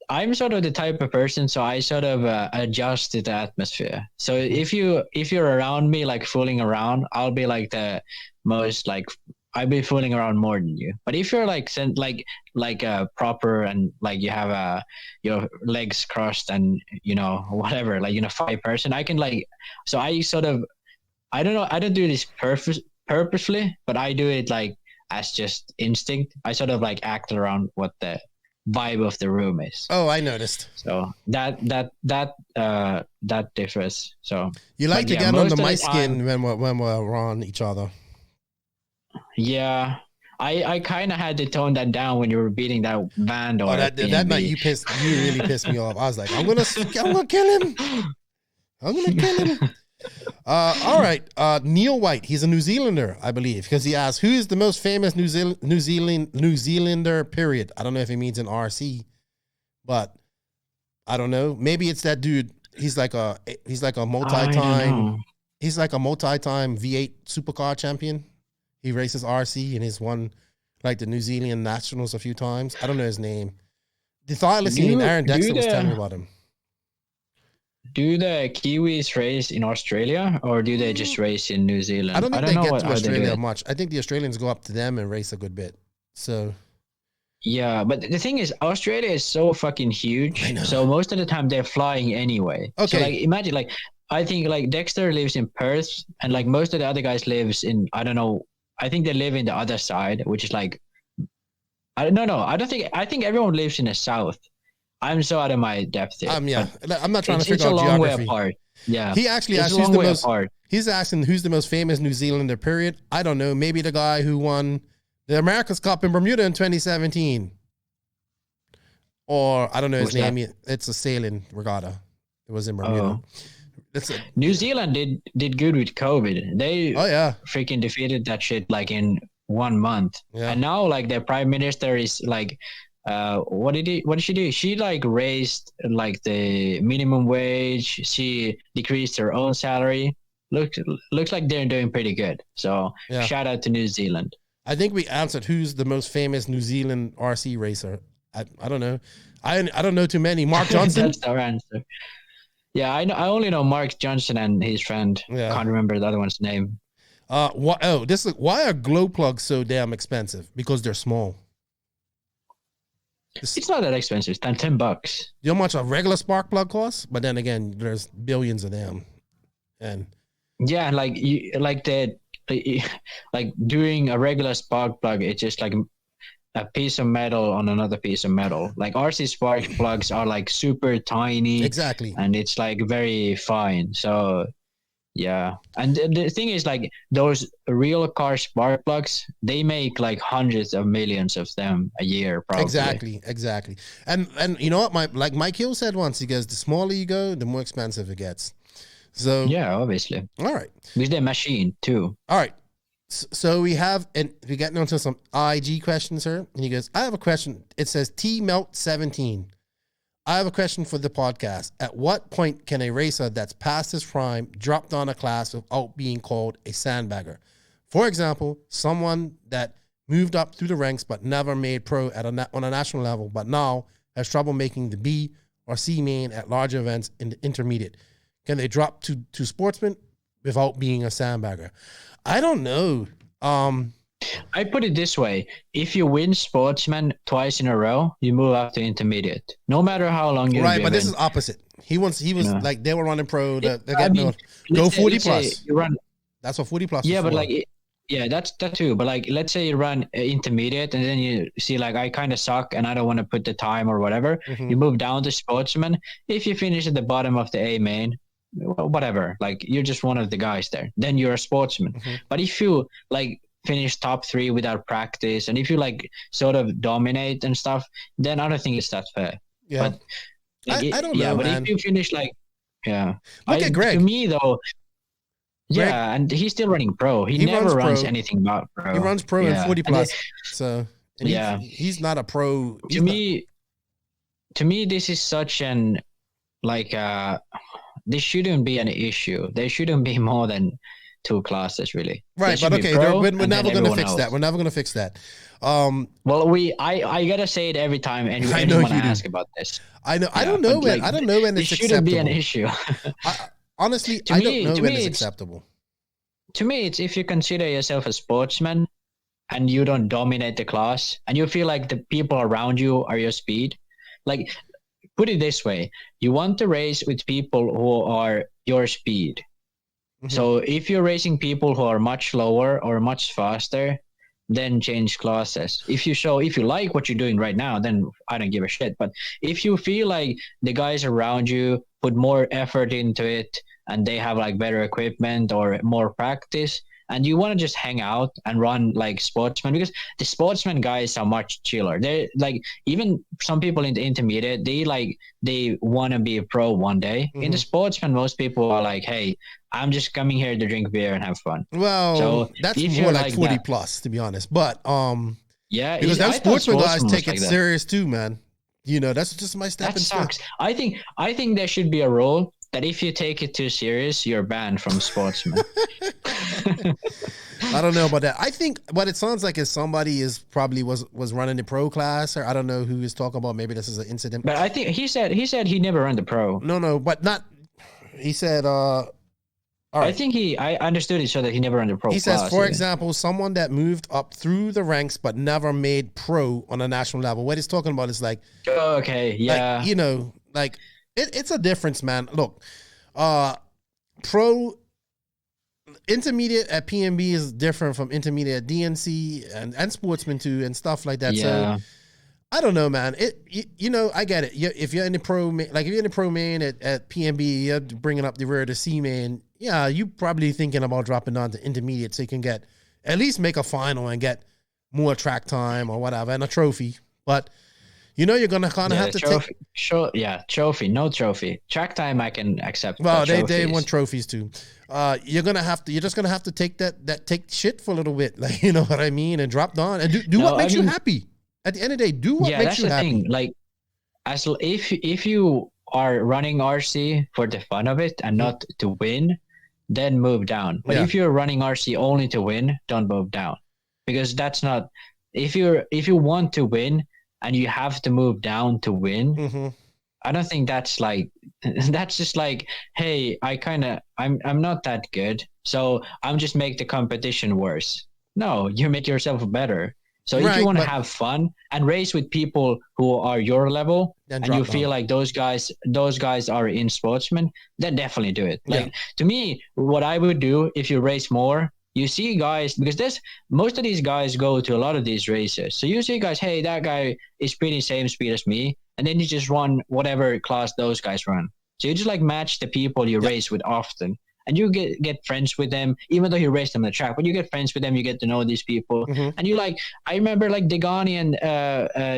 Speaker 2: I'm sort of the type of person, so I sort of adjust to the atmosphere. So if you're around me, like fooling around, I'll be like the most like. I'd be fooling around more than you. But if you're like proper and like you have your legs crossed and whatever, like 5 person, I can like. So I sort of, I don't know, I don't do this purposely, but I do it like as just instinct. I sort of like act around what the vibe of the room is.
Speaker 1: Oh, I noticed.
Speaker 2: So that differs. So
Speaker 1: you like to get under my skin when we're around each other.
Speaker 2: Yeah, I kind of had to tone that down when you were beating that band. Or
Speaker 1: that night you really pissed me off. I was like, I'm gonna kill him. I'm gonna kill him. All right, Neil White. He's a New Zealander, I believe, because he asked, who is the most famous New Zealander? Period. I don't know if he means an RC, but I don't know. Maybe it's that dude. He's like a multi-time V8 supercar champion. He races RC and he's won like the New Zealand Nationals a few times. I don't know his name. The Thylacine, Aaron Dexter was telling me about him. Do
Speaker 2: the Kiwis race in Australia or do they just race in New Zealand?
Speaker 1: I don't think they get to Australia much. I think the Australians go up to them and race a good bit. So
Speaker 2: yeah, but the thing is, Australia is so fucking huge. So most of the time they're flying anyway. Okay. So like imagine like I think like Dexter lives in Perth and like most of the other guys lives in I don't know. I think they live in the other side, which is like, I think everyone lives in the south. I'm so out of my depth here.
Speaker 1: Yeah, I'm not trying to figure out geography. It's a long way apart.
Speaker 2: Yeah.
Speaker 1: He actually asked he's asking who's the most famous New Zealander, period. I don't know. Maybe the guy who won the America's Cup in Bermuda in 2017. Or I don't know his name. It's a sailing regatta. It was in Bermuda.
Speaker 2: New Zealand did good with COVID. They freaking defeated that shit like in 1 month. Yeah. And now like their prime minister is like what did she do? She like raised like the minimum wage. She decreased her own salary. Looks like they're doing pretty good. So shout out to New Zealand.
Speaker 1: I think we answered who's the most famous New Zealand RC racer. I don't know. I don't know too many. Mark Johnson.
Speaker 2: That's our answer. Yeah, I know. I only know Mark Johnson and his friend. Yeah. Can't remember the other one's name.
Speaker 1: Why are glow plugs so damn expensive? Because they're small.
Speaker 2: It's not that expensive. It's $10.
Speaker 1: You know how much a regular spark plug costs? But then again, there's billions of them. And
Speaker 2: yeah, like doing a regular spark plug, it's just like a piece of metal on another piece of metal. Like RC spark plugs are like super tiny.
Speaker 1: Exactly.
Speaker 2: And it's like very fine. So yeah. And the thing is, like, those real car spark plugs, they make like hundreds of millions of them a year, probably.
Speaker 1: Exactly. And you know what? Mike Hill said once, he goes, the smaller you go, the more expensive it gets. So
Speaker 2: yeah, obviously.
Speaker 1: All right.
Speaker 2: With the machine too.
Speaker 1: All right. So we getting onto some IG questions here. And he goes, I have a question. It says TMelt17. I have a question for the podcast. At what point can a racer that's past his prime drop down a class without being called a sandbagger? For example, someone that moved up through the ranks but never made pro on a national level, but now has trouble making the B or C main at large events in the intermediate. Can they drop to sportsman without being a sandbagger? I don't know.
Speaker 2: I put it this way. If you win sportsman twice in a row, you move up to intermediate. No matter how long you're
Speaker 1: right, but this is opposite. He was like, they were running pro. Go 40 plus.
Speaker 2: You run.
Speaker 1: That's what 40 plus.
Speaker 2: Yeah, but like, that's that too. But like, let's say you run intermediate and then you see like, I kind of suck and I don't want to put the time or whatever. Mm-hmm. You move down to sportsman. If you finish at the bottom of the A main, whatever, like you're just one of the guys there, then you're a sportsman. Mm-hmm. But if you like finish top 3 without practice and if you like sort of dominate and stuff, then I don't think it's that fair.
Speaker 1: Yeah,
Speaker 2: but like,
Speaker 1: I don't know,
Speaker 2: but
Speaker 1: man.
Speaker 2: if you finish like
Speaker 1: look at Greg.
Speaker 2: To me though, Greg, and he's still running pro. He never runs anything about pro.
Speaker 1: He runs pro in 40 plus. He's not a pro.
Speaker 2: To me, this is such an like this shouldn't be an issue. There shouldn't be more than 2 classes, really.
Speaker 1: Right, but okay, we're never going to fix that. We're never going to fix that.
Speaker 2: Well, I gotta say it every time anyone asks about this.
Speaker 1: I know. Yeah, I don't know when. I don't know when it's acceptable.
Speaker 2: It shouldn't be an issue.
Speaker 1: Honestly, I don't know when it's acceptable.
Speaker 2: To me, it's if you consider yourself a sportsman and you don't dominate the class and you feel like the people around you are your speed. Like, put it this way: you want to race with people who are your speed. Mm-hmm. So if you're racing people who are much lower or much faster, then change classes. If you like what you're doing right now, then I don't give a shit. But if you feel like the guys around you put more effort into it and they have like better equipment or more practice, and you want to just hang out and run like sportsmen, because the sportsman guys are much chiller. They're like, even some people in the intermediate, they want to be a pro one day. Mm-hmm. In the sportsman, most people are like, hey, I'm just coming here to drink beer and have fun.
Speaker 1: Well, so that's more like 40 plus, to be honest. But
Speaker 2: yeah,
Speaker 1: because those sportsman guys take it serious too, man. You know, that's just my step.
Speaker 2: That sucks. I think there should be a rule that if you take it too serious, you're banned from sportsman.
Speaker 1: I don't know about that. I think what it sounds like is somebody was running the pro class, or I don't know who is talking about. Maybe this is an incident.
Speaker 2: But I think he said he never ran the pro.
Speaker 1: No, but not. He said. All right.
Speaker 2: I think I understood it so that he never ran the pro.
Speaker 1: He says, for example, someone that moved up through the ranks but never made pro on a national level. What he's talking about is like,
Speaker 2: okay, yeah,
Speaker 1: like, you know, like. It's a difference, man. Look, pro intermediate at PNB is different from intermediate at DNC and sportsman too and stuff like that.
Speaker 2: Yeah.
Speaker 1: So I don't know, man. You know, I get it. If you're in the pro, like if you're in the pro main at PNB, you're bringing up the rear to C main. Yeah, you probably thinking about dropping down to intermediate so you can at least make a final and get more track time or whatever and a trophy. But you know, you're gonna kind of have to
Speaker 2: trophy. Trophy, no trophy. Track time I can accept.
Speaker 1: Well, they want trophies too. You're just gonna have to take that take shit for a little bit, like, you know what I mean, and drop down and do what makes you happy. At the end of the day, do what makes you happy.
Speaker 2: Thing. Like, if you are running RC for the fun of it and not to win, then move down. But if you're running RC only to win, don't move down, because that's not. If you want to win and you have to move down to win, I don't think that's like, that's just like, hey, I'm not that good, so I'm just make the competition worse. No, you make yourself better. So if you want to have fun and race with people who are your level, and you feel like those guys are in sportsmen, then definitely do it. Like, to me, what I would do if you race more, you see guys, because most of these guys go to a lot of these races. So you see guys, hey, that guy is pretty same speed as me. And then you just run whatever class those guys run. So you just like match the people you race with often. And you get friends with them, even though you race them on the track, but you get friends with them, you get to know these people. And you like, I remember like Degani and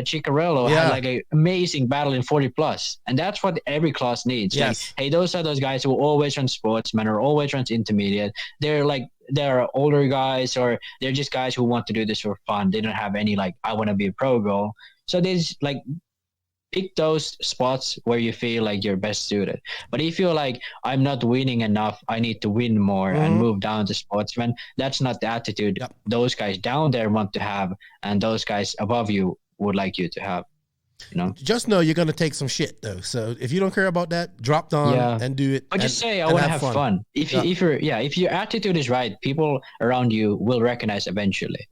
Speaker 2: Ciccarello had like an amazing battle in 40 plus. And that's what every class needs. Like, hey, those are those guys who always run sportsman or always runs intermediate. They're older guys, or they're just guys who want to do this for fun. They don't have any like, I want to be a pro goal. So there's like, pick those spots where you feel like you're best suited. But if you're like, I'm not winning enough, I need to win more and move down to sportsman, that's not the attitude those guys down there want to have, and those guys above you would like you to have. You know,
Speaker 1: just know you're gonna take some shit though. So if you don't care about that, drop down and do it.
Speaker 2: But just say, I want to have fun. If your attitude is right, people around you will recognize eventually.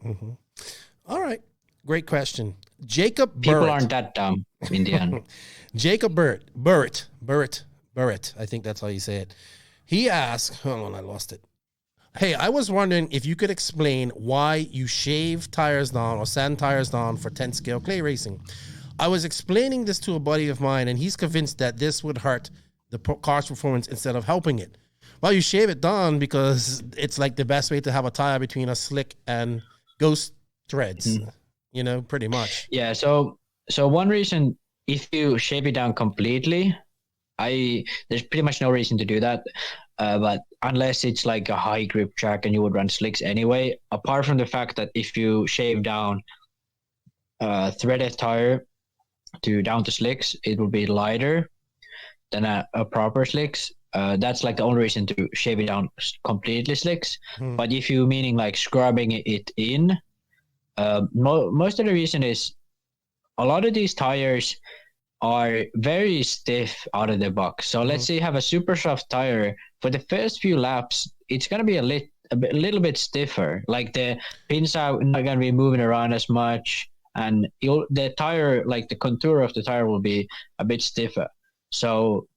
Speaker 1: All right, great question, Jacob.
Speaker 2: People aren't that dumb in the end.
Speaker 1: Jacob Burrett, I think that's how you say it. He asked, hold on, I lost it. Hey, I was wondering if you could explain why you shave tires down or sand tires down for 10 scale clay racing. I was explaining this to a buddy of mine, and he's convinced that this would hurt the car's performance instead of helping it. Well, you shave it down because it's like the best way to have a tire between a slick and ghost threads, you know, pretty much.
Speaker 2: Yeah, so one reason, if you shave it down completely, there's pretty much no reason to do that. But unless it's like a high grip track and you would run slicks anyway, apart from the fact that if you shave down threaded tire down to slicks, it will be lighter than a proper slicks. That's like the only reason to shave it down completely slicks. But if you meaning like scrubbing it in, most of the reason is a lot of these tires are very stiff out of the box. So let's say you have a super soft tire. For the first few laps, it's going to be a little bit stiffer. Like the pins are not going to be moving around as much, and the tire, like the contour of the tire, will be a bit stiffer. So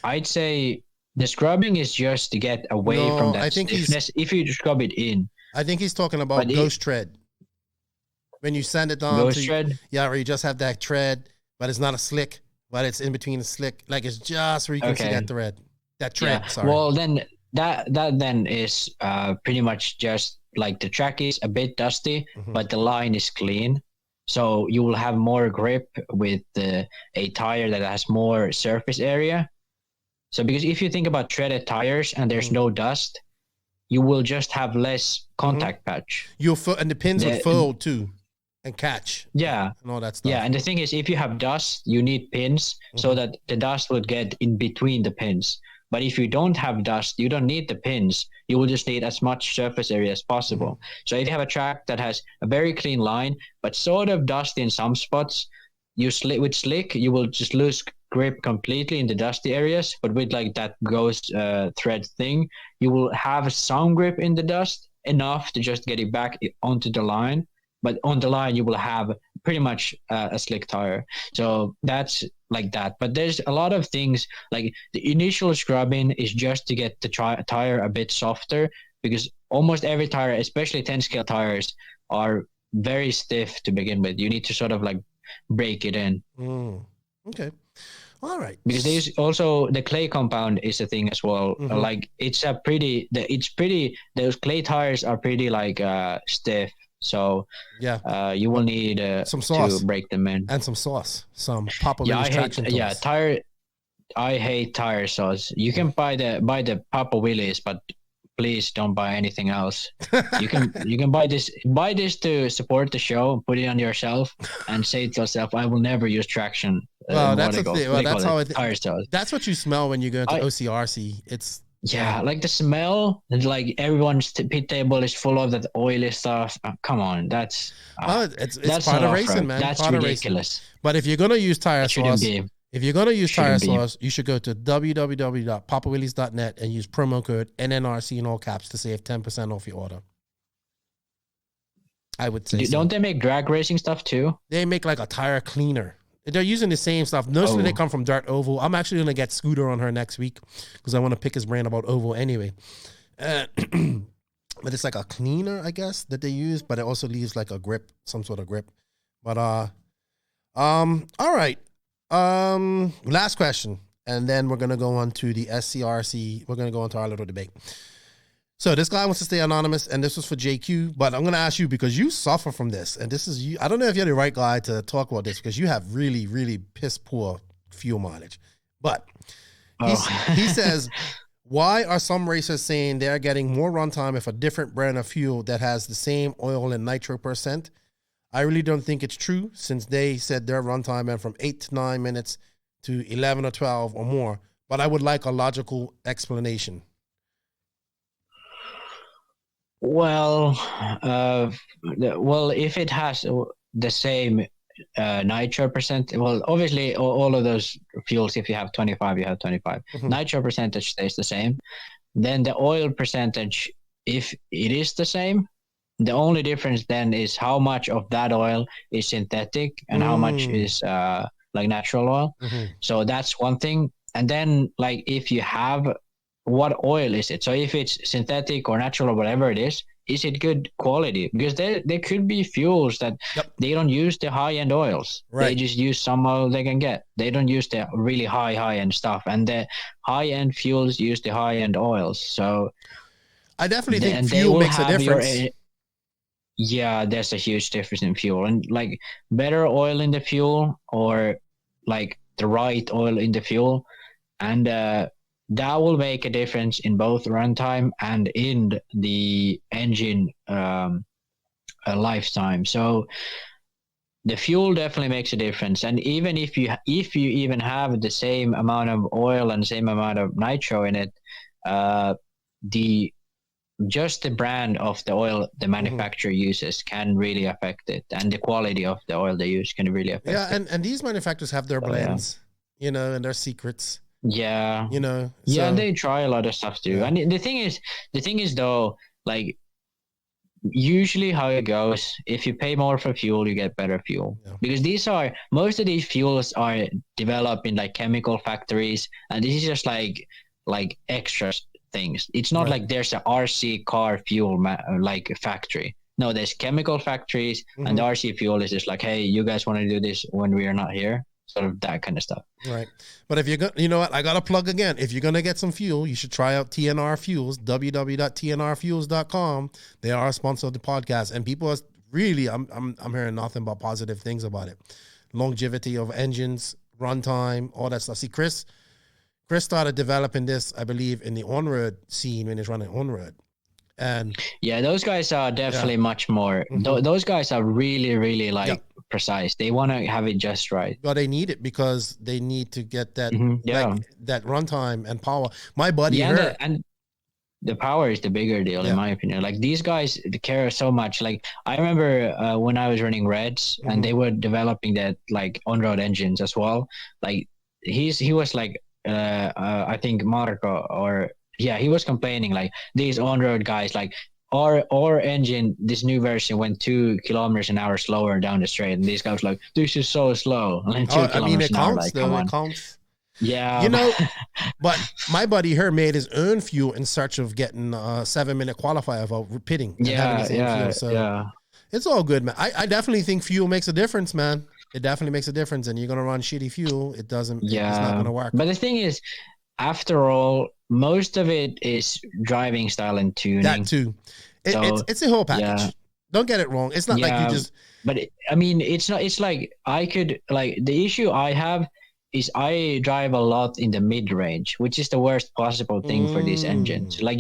Speaker 2: I'd say the scrubbing is just to get away from that stiffness. If you scrub it in,
Speaker 1: I think he's talking about ghost tread. When you sand it down,
Speaker 2: tread?
Speaker 1: Yeah, or you just have that tread, but it's not a slick, but it's in between the slick. Like it's just where you can see that tread. Sorry.
Speaker 2: Well, then that then is pretty much just like the track is a bit dusty, but the line is clean. So you will have more grip with a tire that has more surface area. So because if you think about treaded tires and there's no dust, you will just have less contact patch.
Speaker 1: And the pins will fold too and catch.
Speaker 2: Yeah.
Speaker 1: And all that stuff.
Speaker 2: Yeah, and the thing is, if you have dust, you need pins so that the dust would get in between the pins. But if you don't have dust, you don't need the pins. You will just need as much surface area as possible. So if you have a track that has a very clean line, but sort of dusty in some spots, with slick, you will just lose grip completely in the dusty areas. But with like that ghost thread thing, you will have some grip in the dust, enough to just get it back onto the line. But on the line, you will have pretty much a slick tire. So that's like that. But there's a lot of things, like the initial scrubbing is just to get the tire a bit softer, because almost every tire, especially 10 scale tires, are very stiff to begin with. You need to sort of like break it in.
Speaker 1: Okay. All right.
Speaker 2: Because there's also the clay compound is a thing as well. Like those clay tires are pretty like stiff. So you will need
Speaker 1: some sauce
Speaker 2: to break them in,
Speaker 1: and some sauce, some Papa Willie's traction sauce.
Speaker 2: I hate tire sauce. You can buy the Papa Willie's, but please don't buy anything else. You can buy this to support the show, put it on yourself, and say to yourself, I will never use traction.
Speaker 1: Well, that's the thing. Well, that's how
Speaker 2: tire cells.
Speaker 1: That's what you smell when you go into OCRC. It's
Speaker 2: like the smell, and like everyone's pit table is full of that oily stuff. Come on, that's
Speaker 1: part of racing, man.
Speaker 2: That's
Speaker 1: part
Speaker 2: ridiculous.
Speaker 1: But if you're gonna use tire sauce, you should go to www.papawillies.net and use promo code NNRC in all caps to save 10% off your order. I would say.
Speaker 2: Don't they make drag racing stuff too?
Speaker 1: They make like a tire cleaner. They're using the same stuff. Mostly they come from Dirt Oval. I'm actually going to get Scooter on her next week because I want to pick his brain about Oval anyway. But it's like a cleaner, I guess, that they use, but it also leaves like a grip, some sort of grip. But all right. Last question, and then we're going to go on to the SCRC. We're going to go into our little debate. So this guy wants to stay anonymous, and this was for JQ, but I'm going to ask you because you suffer from this, and this is you. I don't know if you're the right guy to talk about this because you have really, really piss poor fuel mileage. But he says, why are some racers saying they're getting more runtime if a different brand of fuel that has the same oil and nitro percent? I really don't think it's true since they said their runtime went from 8 to 9 minutes to 11 or 12 or more, but I would like a logical explanation.
Speaker 2: Well, if it has the same nitro percent, well, obviously all of those fuels, if you have 25, you have 25. Mm-hmm. Nitro percentage stays the same. Then the oil percentage, if it is the same, the only difference then is how much of that oil is synthetic and how much is like natural oil. Mm-hmm. So that's one thing. And then like if you have, what oil is it? So if it's synthetic or natural or whatever it is it good quality? Because there could be fuels that they don't use the high-end oils. Right. They just use some oil they can get. They don't use the really high-end stuff. And the high-end fuels use the high-end oils. So
Speaker 1: I definitely think fuel makes a difference.
Speaker 2: There's a huge difference in fuel. And like better oil in the fuel or like the right oil in the fuel. And that will make a difference in both runtime and in the engine lifetime. So the fuel definitely makes a difference. And even if you even have the same amount of oil and same amount of nitro in it, the brand of the oil the manufacturer uses can really affect it, and the quality of the oil they use can really affect it.
Speaker 1: Yeah, and these manufacturers have their blends, and their secrets.
Speaker 2: Yeah,
Speaker 1: and
Speaker 2: they try a lot of stuff too. And the thing is though, like usually how it goes, if you pay more for fuel, you get better fuel, because most of these fuels are developed in like chemical factories, and this is just like extra things. It's not like there's a RC car fuel like factory. No, there's chemical factories, and the RC fuel is just like, hey, you guys want to do this when we are not here. Sort of that kind of stuff.
Speaker 1: Right. But if you're going to, you know what, I got to plug again. If you're going to get some fuel, you should try out TNR Fuels, www.tnrfuels.com. They are a sponsor of the podcast, and people are really, I'm hearing nothing but positive things about it. Longevity of engines, runtime, all that stuff. See, Chris started developing this, I believe, in the on-road scene when he's running on-road. And
Speaker 2: those guys are definitely much more. Those guys are really, really precise. They want to have it just right.
Speaker 1: Well, they need it because they need to get that that runtime and power. My buddy,
Speaker 2: and the power is the bigger deal in my opinion. Like these guys care so much. Like I remember when I was running Reds and they were developing that like on-road engines as well. Like he was like I think Marco he was complaining like these on-road guys, like our engine, this new version went 2 kilometers an hour slower down the straight, and these guys were like, this is so slow. And 2 kilometers
Speaker 1: it
Speaker 2: an hour,
Speaker 1: counts,
Speaker 2: like,
Speaker 1: though. It counts.
Speaker 2: Yeah.
Speaker 1: But my buddy here made his own fuel in search of getting a 7-minute qualifier of pitting. Fuel. So it's all good, man. I definitely think fuel makes a difference, man. It definitely makes a difference. And you're going to run shitty fuel, it's not going to work.
Speaker 2: But the thing is, after all, most of it is driving style and tuning.
Speaker 1: That too. It's a whole package. Yeah. Don't get it wrong. It's not like you just.
Speaker 2: But it's not. It's like I could like the issue I have is I drive a lot in the mid range, which is the worst possible thing for these engines. Like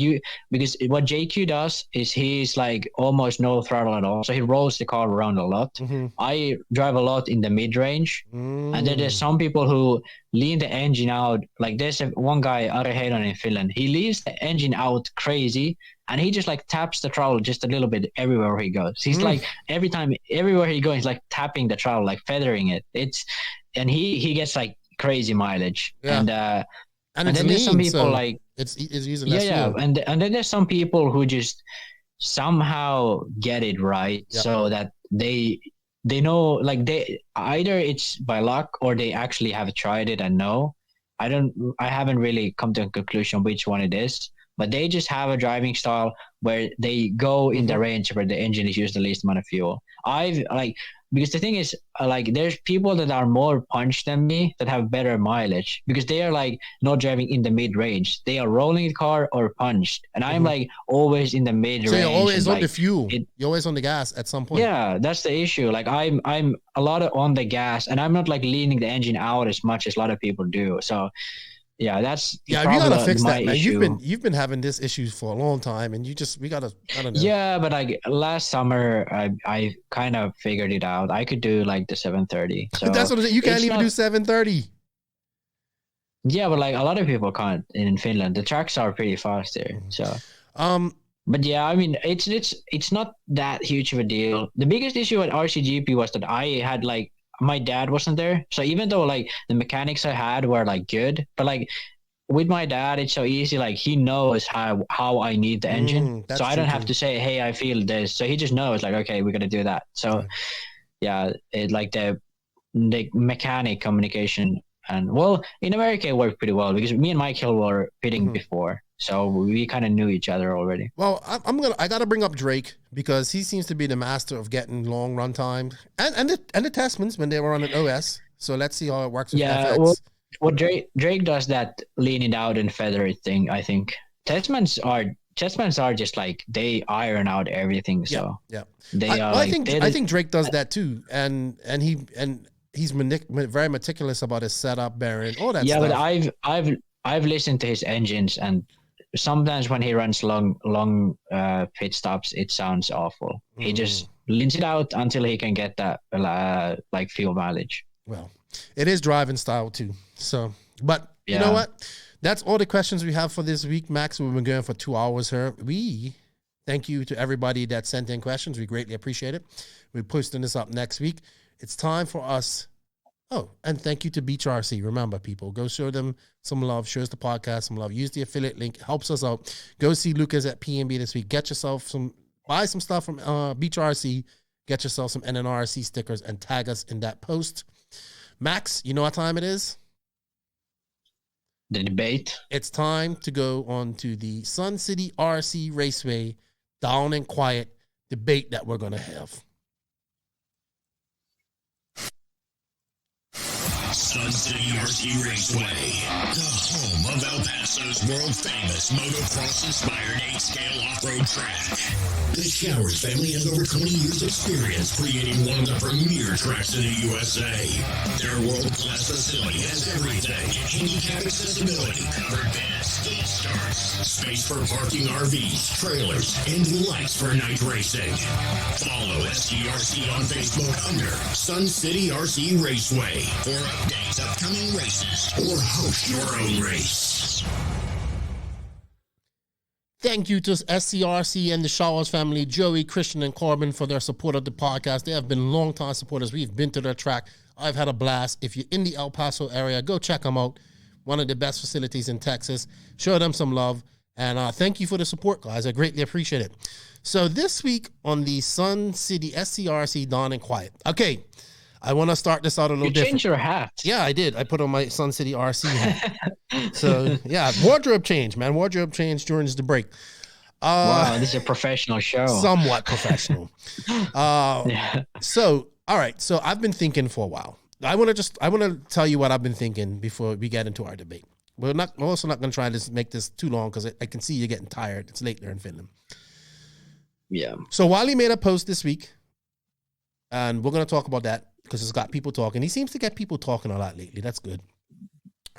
Speaker 2: because what JQ does is he's like almost no throttle at all, so he rolls the car around a lot. I drive a lot in the mid range, and then there's some people who lean the engine out. Like there's one guy, Ari Heinon in Finland. He leaves the engine out crazy, and he just like taps the throttle just a little bit everywhere he goes. He's like everywhere he goes, he's like tapping the throttle, like feathering it. And he gets like crazy mileage. And then there's some people like
Speaker 1: it's using less
Speaker 2: fuel. And then there's some people who just somehow get it right, so that they know, like they either it's by luck or they actually have tried it and know. I haven't really come to a conclusion which one it is, but they just have a driving style where they go in the range where the engine is used the least amount of fuel. Because the thing is, like, there's people that are more punched than me that have better mileage because they are like not driving in the mid range. They are rolling the car or punched, and I'm like always in the mid range.
Speaker 1: So you're always on
Speaker 2: like,
Speaker 1: the fuel. You're always on the gas at some point.
Speaker 2: Yeah, that's the issue. Like I'm a lot on the gas, and I'm not like leaning the engine out as much as a lot of people do. So. Yeah, that's
Speaker 1: you gotta fix that, man. You've been having this issue for a long time, and we gotta. I don't know.
Speaker 2: Yeah, but like last summer, I kind of figured it out. I could do like the 730. So
Speaker 1: that's what I'm saying. You can't even do 730.
Speaker 2: Yeah, but like a lot of people can't in Finland. The tracks are pretty fast there. So but yeah, I mean it's not that huge of a deal. The biggest issue at RCGP was that I had like. My dad wasn't there, so even though like the mechanics I had were like good, but like with my dad it's so easy. Like he knows how I need the engine, so I don't have to say, hey, I feel this. So he just knows like, okay, we're gonna do that. So yeah, it like the mechanic communication, and well, in America it worked pretty well because me and Michael were pitting before. So we kind of knew each other already.
Speaker 1: Well, I gotta bring up Drake because he seems to be the master of getting long run times and the Testmans when they were on an OS. So let's see how it works with FX.
Speaker 2: Well, Drake does that lean it out and feather it thing. I think Testmans are just like they iron out everything. So
Speaker 1: I think Drake does that too, and he's very meticulous about his setup, bearing all that.
Speaker 2: Yeah,
Speaker 1: stuff.
Speaker 2: but I've listened to his engines, and sometimes when he runs long pit stops, it sounds awful. He just leans it out until he can get that like fuel mileage.
Speaker 1: Well, it is driving style too. So, but you know what? That's all the questions we have for this week, Max. We've been going for 2 hours here. We thank you to everybody that sent in questions. We greatly appreciate it. We're posting this up next week. It's time for us. Oh, and thank you to Beach RC. Remember, people, go show them some love. Show us the podcast some love. Use the affiliate link. It helps us out. Go see Lucas at PNB this week. Get yourself buy some stuff from Beach RC. Get yourself some NNRC stickers and tag us in that post. Max, you know what time it is?
Speaker 2: The debate.
Speaker 1: It's time to go on to the Sun City RC Raceway down and quiet debate that we're going to have.
Speaker 5: Sun City RC Raceway, the home of El Paso's world-famous motocross-inspired 8-scale off-road track. The Showers family has over 20 years' experience creating one of the premier tracks in the USA. Their world-class facility has everything: handicap accessibility, covered beds, gate starts, space for parking RVs, trailers, and lights for night racing. Follow SCRC on Facebook under Sun City RC Raceway for updates, upcoming races, or host your own race.
Speaker 1: Thank you to SCRC and the Showers family, Joey, Christian, and Corbin, for their support of the podcast. They have been longtime supporters. We've been to their track. I've had a blast. If you're in the El Paso area, go check them out. One of the best facilities in Texas. Show them some love. And thank you for the support, guys. I greatly appreciate it. So this week on the Sun City SCRC Dawn and Quiet. Okay, I want to start this out a little different.
Speaker 2: You changed your hat.
Speaker 1: Yeah, I did. I put on my Sun City RC hat. So, yeah, wardrobe change, man. Wardrobe change during the break.
Speaker 2: Wow, this is a professional show.
Speaker 1: Somewhat professional. So, all right. So I've been thinking for a while. I want to tell you what I've been thinking before we get into our debate. We're also not going to try to make this too long because I can see you're getting tired. It's late there in Finland.
Speaker 2: Yeah.
Speaker 1: So Wally made a post this week, and we're going to talk about that because it's got people talking. He seems to get people talking a lot lately. That's good.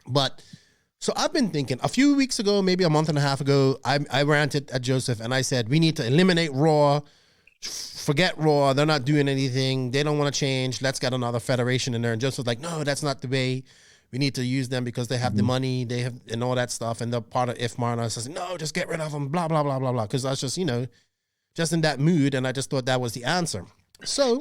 Speaker 1: But so I've been thinking a few weeks ago, maybe a month and a half ago, I ranted at Joseph and I said, we need to eliminate ROAR, forget ROAR. They're not doing anything. They don't want to change. Let's get another federation in there. And Joseph was like, no, that's not the way. We need to use them because they have the money, they have, and all that stuff. And they're part of IFMAR. And I said, no, just get rid of them, blah, blah, blah, blah, blah. Because I was just, you know, just in that mood. And I just thought that was the answer. So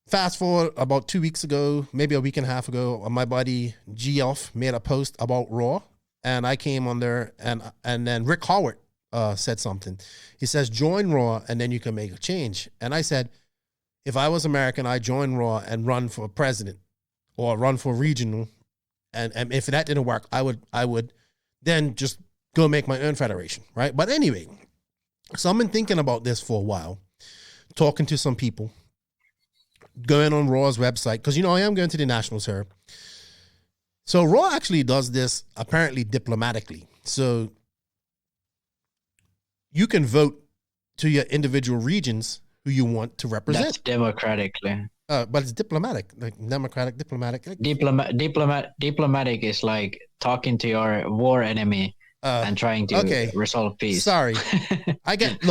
Speaker 1: fast forward about 2 weeks ago, maybe a week and a half ago, my buddy Geoff made a post about ROAR, and I came on there, and then Rick Howard said something. He says, join ROAR, and then you can make a change. And I said, if I was American, I'd join ROAR and run for president or run for regional. And if that didn't work, I would then just go make my own federation, right? But anyway, so I've been thinking about this for a while, talking to some people, going on ROAR's website, because, you know, I am going to the nationals here. So ROAR actually does this apparently diplomatically. So you can vote to your individual regions who you want to represent.
Speaker 2: That's democratically.
Speaker 1: But it's diplomatic, like democratic, diplomatic.
Speaker 2: Diplomatic is like talking to your war enemy and trying to resolve peace.
Speaker 1: Sorry. I don't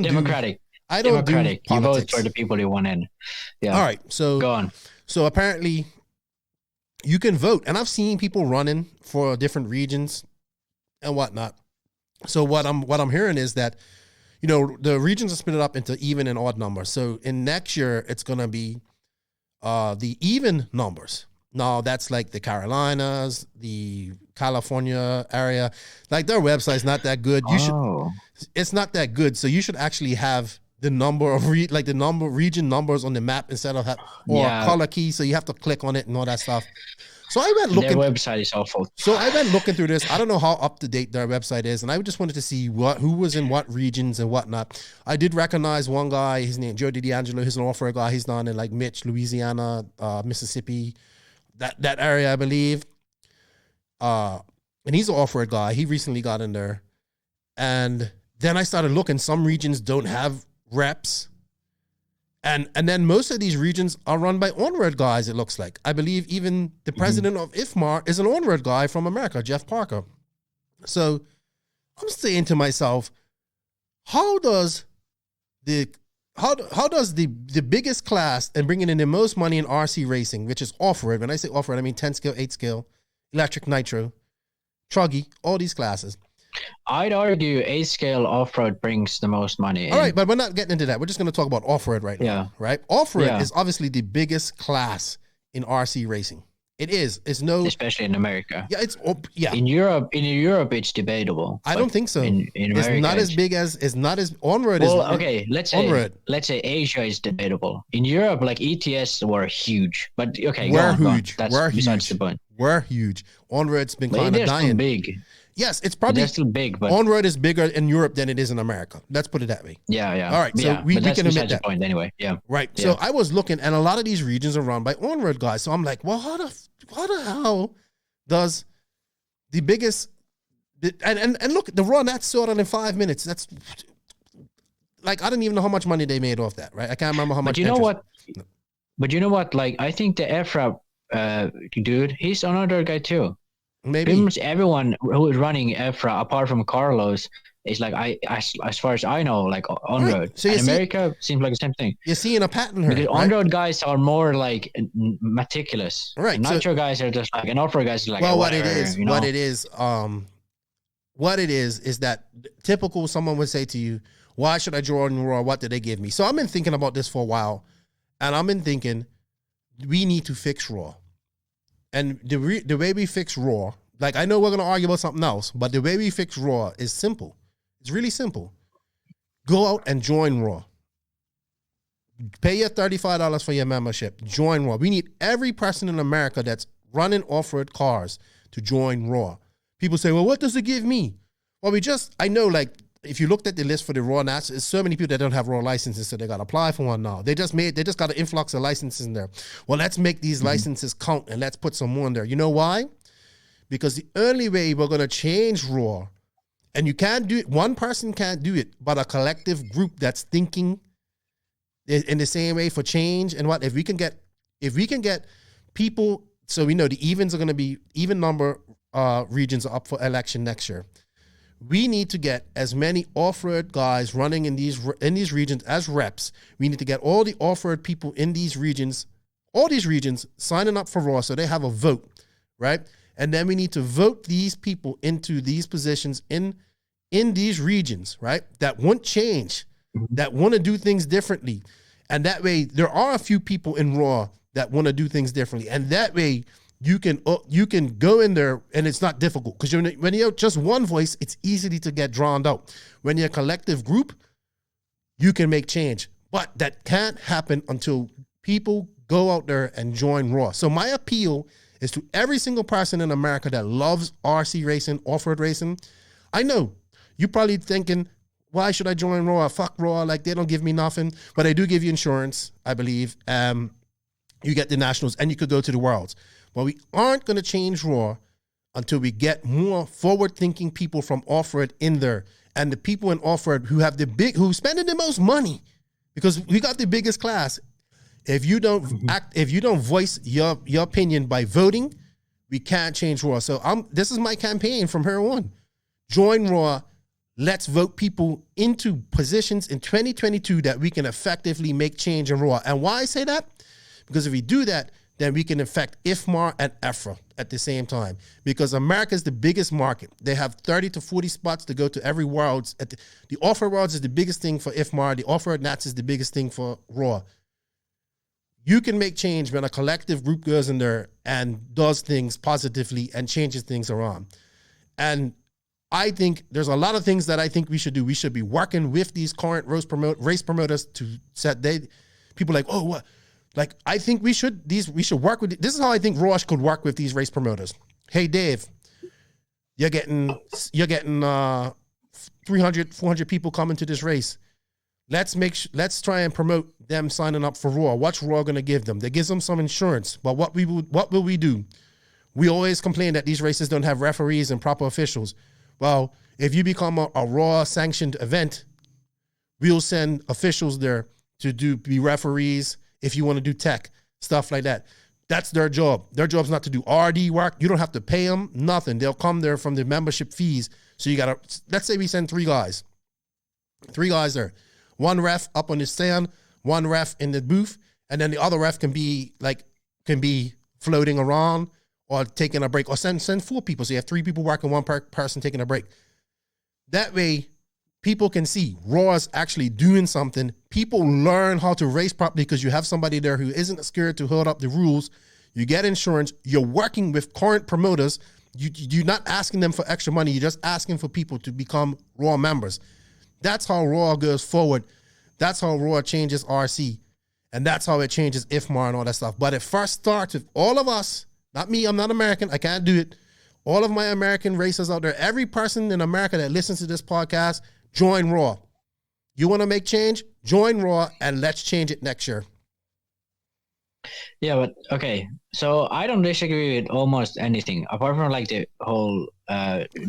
Speaker 2: democratic.
Speaker 1: I don't
Speaker 2: democratic.
Speaker 1: do
Speaker 2: You
Speaker 1: politics.
Speaker 2: vote for the people you want in. Yeah.
Speaker 1: All right. So
Speaker 2: go on.
Speaker 1: So apparently you can vote, and I've seen people running for different regions and whatnot. So what I'm hearing is that, you know, the regions are split up into even and odd numbers. So in next year, it's going to be the even numbers. Now that's like the Carolinas, the California area. Like their website's not that good. It's not that good. So you should actually have the number of region numbers on the map instead of color key. So you have to click on it and all that stuff. So I went looking.
Speaker 2: Their website is awful.
Speaker 1: So I went looking through this. I don't know how up to date their website is, and I just wanted to see who was in what regions and whatnot. I did recognize one guy. His name Joe DiDiangelo. He's an offer guy. He's down in like Mitch, Louisiana, Mississippi, that area, I believe. And he's an offer guy. He recently got in there, and then I started looking. Some regions don't have reps. And then most of these regions are run by on-road guys, it looks like. I believe even the president of IFMAR is an on-road guy from America, Jeff Parker. So I'm saying to myself, how does the biggest class and bringing in the most money in RC racing, which is off-road, when I say off-road, I mean 10 scale, 8 scale, electric nitro, truggy, all these classes.
Speaker 2: I'd argue 8-scale off-road brings the most money.
Speaker 1: All right, but we're not getting into that. We're just going to talk about off-road right now. Right? Off-road is obviously the biggest class in RC racing. It is. It's no,
Speaker 2: especially in America.
Speaker 1: Yeah,
Speaker 2: In Europe, it's debatable.
Speaker 1: I don't think so.
Speaker 2: In America,
Speaker 1: it's not as big as. It's not as on-road.
Speaker 2: Well, okay. Let's say Asia is debatable. In Europe, like ETS were huge, but okay,
Speaker 1: we're huge.
Speaker 2: That's
Speaker 1: we're
Speaker 2: besides
Speaker 1: huge.
Speaker 2: the point.
Speaker 1: We're huge. On-road's been kind of dying.
Speaker 2: Big.
Speaker 1: Yes, it's probably
Speaker 2: they're still big, but
Speaker 1: on-road is bigger in Europe than it is in America. Let's put it that way.
Speaker 2: Yeah.
Speaker 1: All right, so we can admit that.
Speaker 2: Point anyway. Yeah.
Speaker 1: Right.
Speaker 2: Yeah.
Speaker 1: So I was looking, and a lot of these regions are run by on-road guys. So I'm like, well, how the hell does the biggest and look, the run that's sorted in 5 minutes. That's like I don't even know how much money they made off that. Right. I can't remember how much.
Speaker 2: But you know what? Like I think the EFRA dude, he's another guy too.
Speaker 1: Maybe
Speaker 2: pretty much everyone who is running EFRA, apart from Carlos, is like as far as I know, like on road. Right. So in America, seems like the same thing.
Speaker 1: You're seeing a pattern here.
Speaker 2: Because on road guys are more like meticulous.
Speaker 1: Right.
Speaker 2: Nitro guys are just like, and off road guys are like.
Speaker 1: Well,
Speaker 2: what it
Speaker 1: is that typical. Someone would say to you, "Why should I join ROAR? What did they give me?" So I've been thinking about this for a while, and I've been thinking we need to fix ROAR. And the way we fix ROAR, like I know we're going to argue about something else, but the way we fix ROAR is simple. It's really simple. Go out and join ROAR. Pay your $35 for your membership. Join ROAR. We need every person in America that's running off-road cars to join ROAR. People say, well, what does it give me? Well, I know like if you looked at the list for the ROAR Nats, there's so many people that don't have ROAR licenses, so they got to apply for one now. They just got an influx of licenses in there. Well, let's make these licenses count and let's put some more in there. You know why? Because the only way we're going to change ROAR, and you can't do it, one person can't do it, but a collective group that's thinking in the same way for change. And what if we can get people So we know the evens are going to be even number regions are up for election next year. We need to get as many off-road guys running in these regions as reps. We need to get all the off-road people in these regions, all these regions signing up for ROAR so they have a vote, right? And then we need to vote these people into these positions in these regions, right? That won't change, that want to do things differently. And that way, there are a few people in ROAR that want to do things differently. And that way, you can go in there and it's not difficult. Because when you're just one voice, it's easy to get drowned out. When you're a collective group, you can make change. But that can't happen until people go out there and join ROAR. So my appeal is to every single person in America that loves RC racing, off-road racing. I know you're probably thinking, why should I join ROAR? Fuck ROAR, like they don't give me nothing. But they do give you insurance, I believe. You get the nationals and you could go to the worlds. But we aren't going to change ROAR until we get more forward-thinking people from off-road in there. And the people in off-road who's spending the most money, because we got the biggest class. If you don't voice your opinion by voting, we can't change ROAR. So this is my campaign from here on. Join ROAR. Let's vote people into positions in 2022 that we can effectively make change in ROAR. And why I say that? Because if we do that, then we can affect IFMAR and EFRA at the same time. Because America is the biggest market. They have 30 to 40 spots to go to every worlds. The off-road worlds is the biggest thing for IFMAR. The off-road Nats is the biggest thing for ROAR. You can make change when a collective group goes in there and does things positively and changes things around. And I think there's a lot of things that I think we should do. We should be working with these current race promoters to set people like, oh, what? Like, I think we should work with, this is how I think ROAR could work with these race promoters. Hey, Dave, you're getting 300, 400 people coming to this race. Let's try and promote them signing up for ROAR. What's ROAR going to give them? They give them some insurance. But what will we do? We always complain that these races don't have referees and proper officials. Well, if you become a ROAR sanctioned event, we'll send officials there to be referees. If you want to do tech, stuff like that. That's their job. Their job's not to do RD work. You don't have to pay them, nothing. They'll come there from the membership fees. So let's say we send 3 guys. 3 guys there. 1 ref up on the stand, 1 ref in the booth, and then the other ref can be floating around or taking a break, or send 4 people. So you have 3 people working, 1 person taking a break. That way, people can see ROAR's actually doing something. People learn how to race properly because you have somebody there who isn't scared to hold up the rules. You get insurance. You're working with current promoters. You're not asking them for extra money. You're just asking for people to become ROAR members. That's how ROAR goes forward. That's how ROAR changes RC. And that's how it changes IFMAR and all that stuff. But it first starts with all of us. Not me. I'm not American. I can't do it. All of my American racers out there, every person in America that listens to this podcast, join ROAR. You want to make change? Join ROAR and let's change it next year.
Speaker 2: Yeah, but okay. So I don't disagree with almost anything apart from like the whole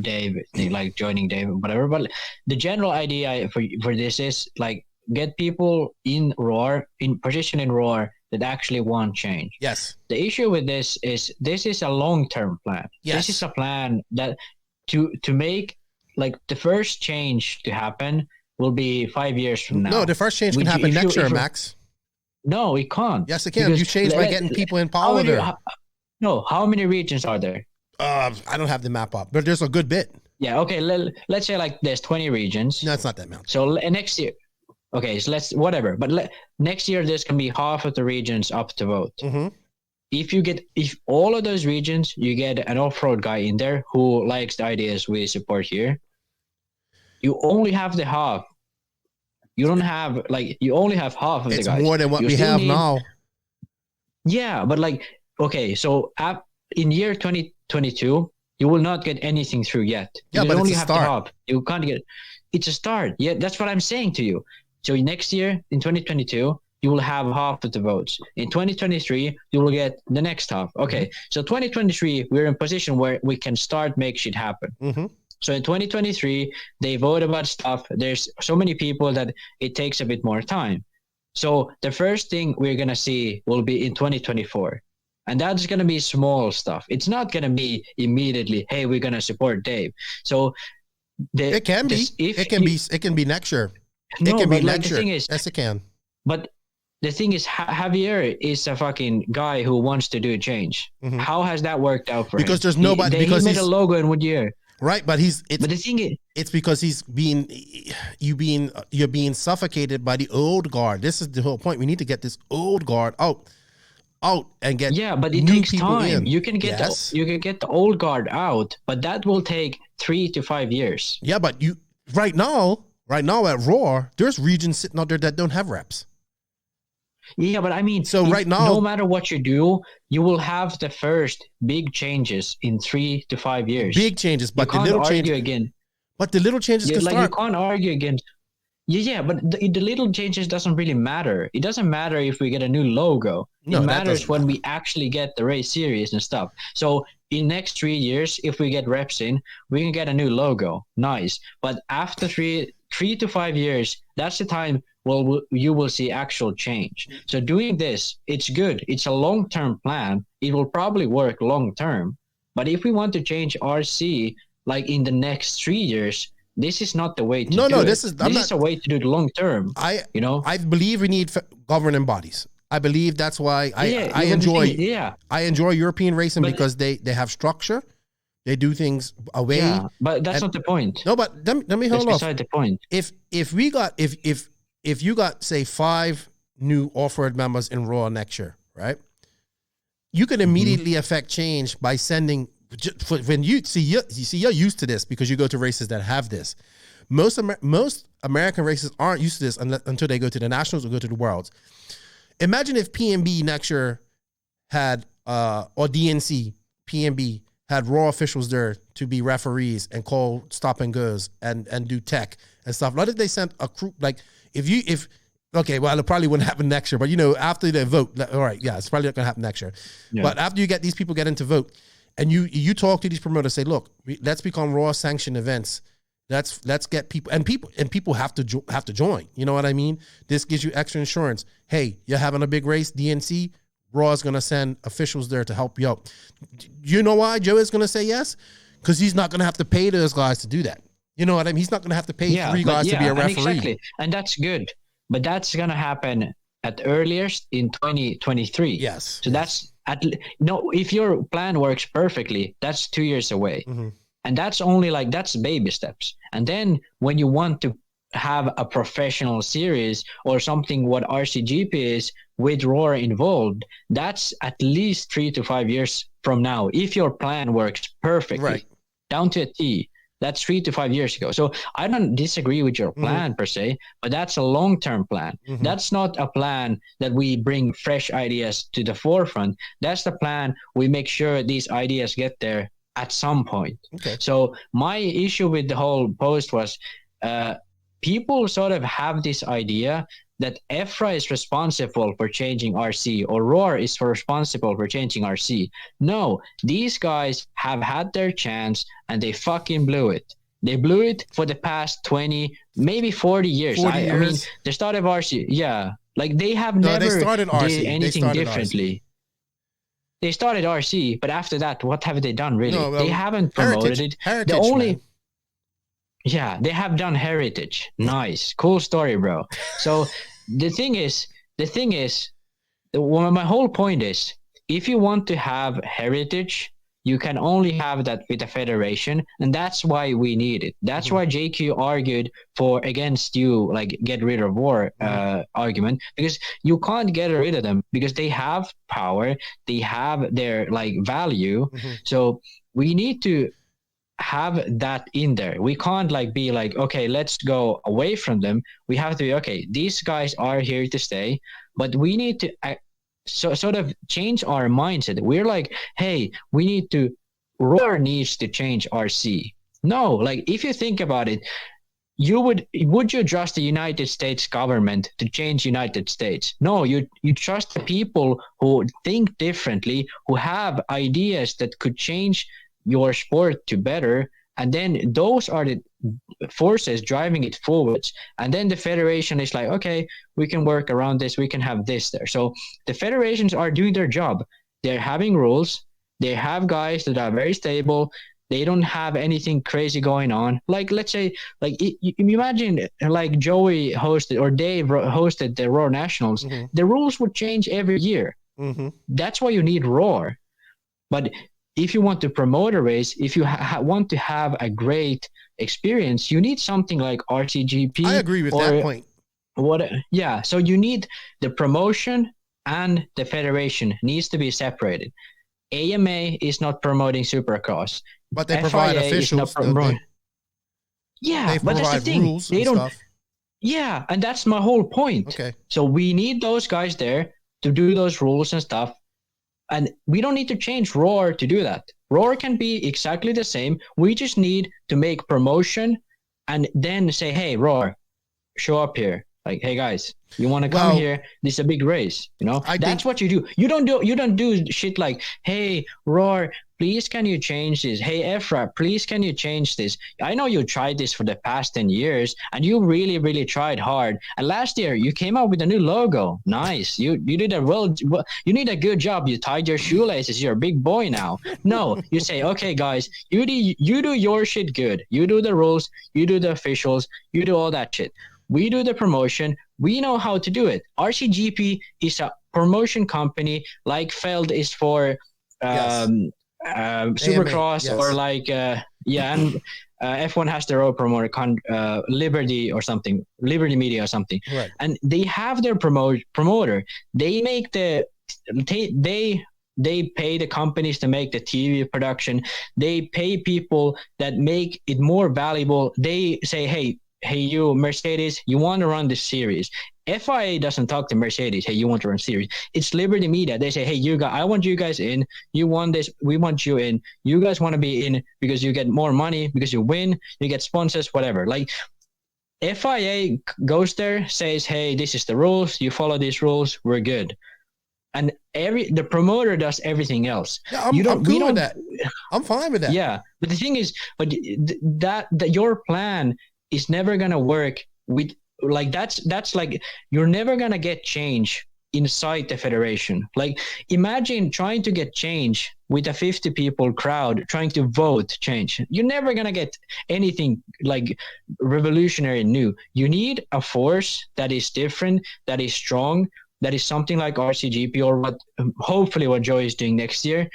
Speaker 2: Dave, like joining Dave, whatever. But the general idea for this is like get people in ROAR, in position in ROAR that actually want change.
Speaker 1: Yes.
Speaker 2: The issue with this is a long-term plan.
Speaker 1: Yes.
Speaker 2: This is a plan that to make like the first change to happen will be 5 years from now.
Speaker 1: No, the first change can happen next year, Max.
Speaker 2: No, it can't.
Speaker 1: Yes, it can. You change by getting people in power there.
Speaker 2: How many regions are there?
Speaker 1: I don't have the map up, but there's a good bit.
Speaker 2: Yeah, okay. Let's say like there's 20 regions.
Speaker 1: No, it's not that many.
Speaker 2: So next year, okay, so let's, whatever. But next year, there's going to be half of the regions up to vote. Mm-hmm. If all of those regions, you get an off-road guy in there who likes the ideas we support here, you only have the half. You don't have, like, you only have half of the guys.
Speaker 1: It's more than what we have now.
Speaker 2: Yeah, but like, okay, so in year 2022, you will not get anything through yet.
Speaker 1: Yeah, but
Speaker 2: only
Speaker 1: it's a
Speaker 2: have
Speaker 1: start.
Speaker 2: the half. You can't get, it's a start. Yeah, that's what I'm saying to you. So next year, in 2022, you will have half of the votes. In 2023, you will get the next half. Okay, mm-hmm. So 2023, we're in a position where we can start make shit happen. Mm-hmm. So in 2023, they vote about stuff. There's so many people that it takes a bit more time. So the first thing we're going to see will be in 2024. And that's going to be small stuff. It's not going to be immediately, hey, we're going to support Dave. So
Speaker 1: it can be. It can be next year.
Speaker 2: No,
Speaker 1: it can be
Speaker 2: like
Speaker 1: next year. Yes, it can.
Speaker 2: But the thing is, Javier is a fucking guy who wants to do change. How has that worked out for him?
Speaker 1: Because there's nobody. Because
Speaker 2: he made a logo in what year?
Speaker 1: Right, but
Speaker 2: the thing is,
Speaker 1: it's because you're being suffocated by the old guard. This is the whole point. We need to get this old guard out and get
Speaker 2: but it takes time. You can get the old guard out, but that will take 3 to 5 years.
Speaker 1: Yeah, but right now at ROAR, there's regions sitting out there that don't have reps.
Speaker 2: Yeah, but I mean,
Speaker 1: so right now,
Speaker 2: no matter what you do, you will have the first big changes in 3 to 5 years.
Speaker 1: Big changes, but the little changes
Speaker 2: again.
Speaker 1: But the little changes can start.
Speaker 2: You can't argue against. Yeah, but the little changes doesn't really matter. It doesn't matter if we get a new logo. It matters when we actually get the race series and stuff. So in next 3 years, if we get reps in, we can get a new logo. Nice. But after 3 to 5 years, that's the time you will see actual change. So doing this, it's good. It's a long-term plan. It will probably work long-term. But if we want to change RC like in the next 3 years, this is not the way to do it. This is a way to do it long-term. I
Speaker 1: believe we need governing bodies. I believe that's why I enjoy European racing, because they have structure. They do things away.
Speaker 2: Yeah, but that's not the point.
Speaker 1: No, but let me hold off.
Speaker 2: Beside the point.
Speaker 1: If you got say 5 new off-road members in ROAR next year, right? You can immediately affect change by sending. When you're used to this because you go to races that have this. Most American races aren't used to this until they go to the nationals or go to the worlds. Imagine if PNB next year had or DNC PNB had ROAR officials there to be referees and call stop and goes and do tech and stuff. What if they sent a crew it probably wouldn't happen next year, but after they vote, all right, yeah, it's probably not gonna happen next year. Yeah. But after you get these people get into vote, and you talk to these promoters, say, look, let's become ROAR sanctioned events. Let's get people and people have to join. You know what I mean? This gives you extra insurance. Hey, you're having a big race, DNC. ROAR is gonna send officials there to help you out. You know why Joe is gonna say yes? Because he's not gonna have to pay those guys to do that. You know what I mean? He's not gonna have to pay 3 guys to be a referee.
Speaker 2: Exactly, and that's good. But that's gonna happen at earliest in 2023.
Speaker 1: Yes.
Speaker 2: So that's if your plan works perfectly, that's 2 years away. And that's only that's baby steps. And then when you want to have a professional series or something what RCGP is with ROAR involved, that's at least 3 to 5 years from now. If your plan works perfectly, down to a T, that's 3 to 5 years ago. So I don't disagree with your plan per se, but that's a long-term plan. That's not a plan that we bring fresh ideas to the forefront. That's the plan. We make sure these ideas get there at some point.
Speaker 1: Okay.
Speaker 2: So my issue with the whole post was people sort of have this idea that EFRA is responsible for changing RC or ROAR is responsible for changing RC. No, these guys have had their chance and they fucking blew it. They blew it for the past 20, maybe 40 years. I mean, the start of RC, they have never did anything differently. RC. They started RC, but after that, what have they done really? They haven't promoted it.
Speaker 1: Heritage,
Speaker 2: they have done heritage. Nice. Cool story, bro. So the thing is, my whole point is, if you want to have heritage, you can only have that with a federation. And that's why we need it. That's why JQ argued against you, get rid of ROAR argument, because you can't get rid of them because they have power. They have their value. So we need to have that in there. We can't be okay, let's go away from them. We have to be, okay, these guys are here to stay, but we need to sort of change our mindset. We're hey, ROAR needs to change RC. No, if you think about it, would you trust the United States government to change United States? No, you trust the people who think differently, who have ideas that could change your sport to better, and then those are the forces driving it forwards. And then the federation is okay, we can work around this, we can have this there. So the federations are doing their job. they're having rules. They have guys that are very stable. They don't have anything crazy going on. Like, let's say, like, you imagine, like, Joey hosted or Dave hosted the ROAR Nationals.
Speaker 1: Mm-hmm.
Speaker 2: The rules would change every year.
Speaker 1: Mm-hmm.
Speaker 2: That's why you need ROAR. But if you want to promote a race, if you want to have a great experience, you need something like RCGP.
Speaker 1: I agree with that point.
Speaker 2: Yeah. So you need the promotion and the federation needs to be separated. AMA is not promoting Supercross.
Speaker 1: But they provide
Speaker 2: FIA
Speaker 1: officials.
Speaker 2: Yeah,
Speaker 1: they
Speaker 2: but that's the thing.
Speaker 1: Rules
Speaker 2: they don't.
Speaker 1: Stuff.
Speaker 2: Yeah, and that's my whole point.
Speaker 1: Okay.
Speaker 2: So we need those guys there to do those rules and stuff. And we don't need to change ROAR to do that. ROAR can be exactly the same. We just need to make promotion and then say, hey, ROAR, show up here. Like, hey guys, you want to come here? This is a big race. You know, that's what you do. You don't do shit like, hey, ROAR, please can you change this? Hey, Efra, please can you change this? I know you tried this for the past 10 years and you really, really tried hard. And last year you came out with a new logo. Nice. You did you did a good job. You tied your shoelaces. You're a big boy now. No, you say, okay, guys, you do your shit good. You do the rules. You do the officials. You do all that shit. We do the promotion. We know how to do it. RCGP is a promotion company, like Feld is for Supercross,
Speaker 1: yes.
Speaker 2: or like and F1 has their own promoter, Liberty or something, Liberty Media or something.
Speaker 1: Right.
Speaker 2: And they have their promoter. They make they pay the companies to make the TV production. They pay people that make it more valuable. They say, hey, you, Mercedes, you want to run this series. FIA doesn't talk to Mercedes, hey, you want to run series. It's Liberty Media. They say, hey, you guys, I want you guys in. You want this, we want you in. You guys want to be in because you get more money, because you win, you get sponsors, whatever. Like, FIA goes there, says, hey, this is the rules. You follow these rules, we're good. And the promoter does everything else.
Speaker 1: Yeah, I'm cool with that. I'm fine with that.
Speaker 2: Yeah, but the thing is, but that your plan is never gonna work with, like, that's like, you're never gonna get change inside the federation. Like, imagine trying to get change with a 50 people crowd trying to vote change. You're never gonna get anything like revolutionary new. You need a force that is different, that is strong, that is something like RCGP or hopefully what Joey is doing next year.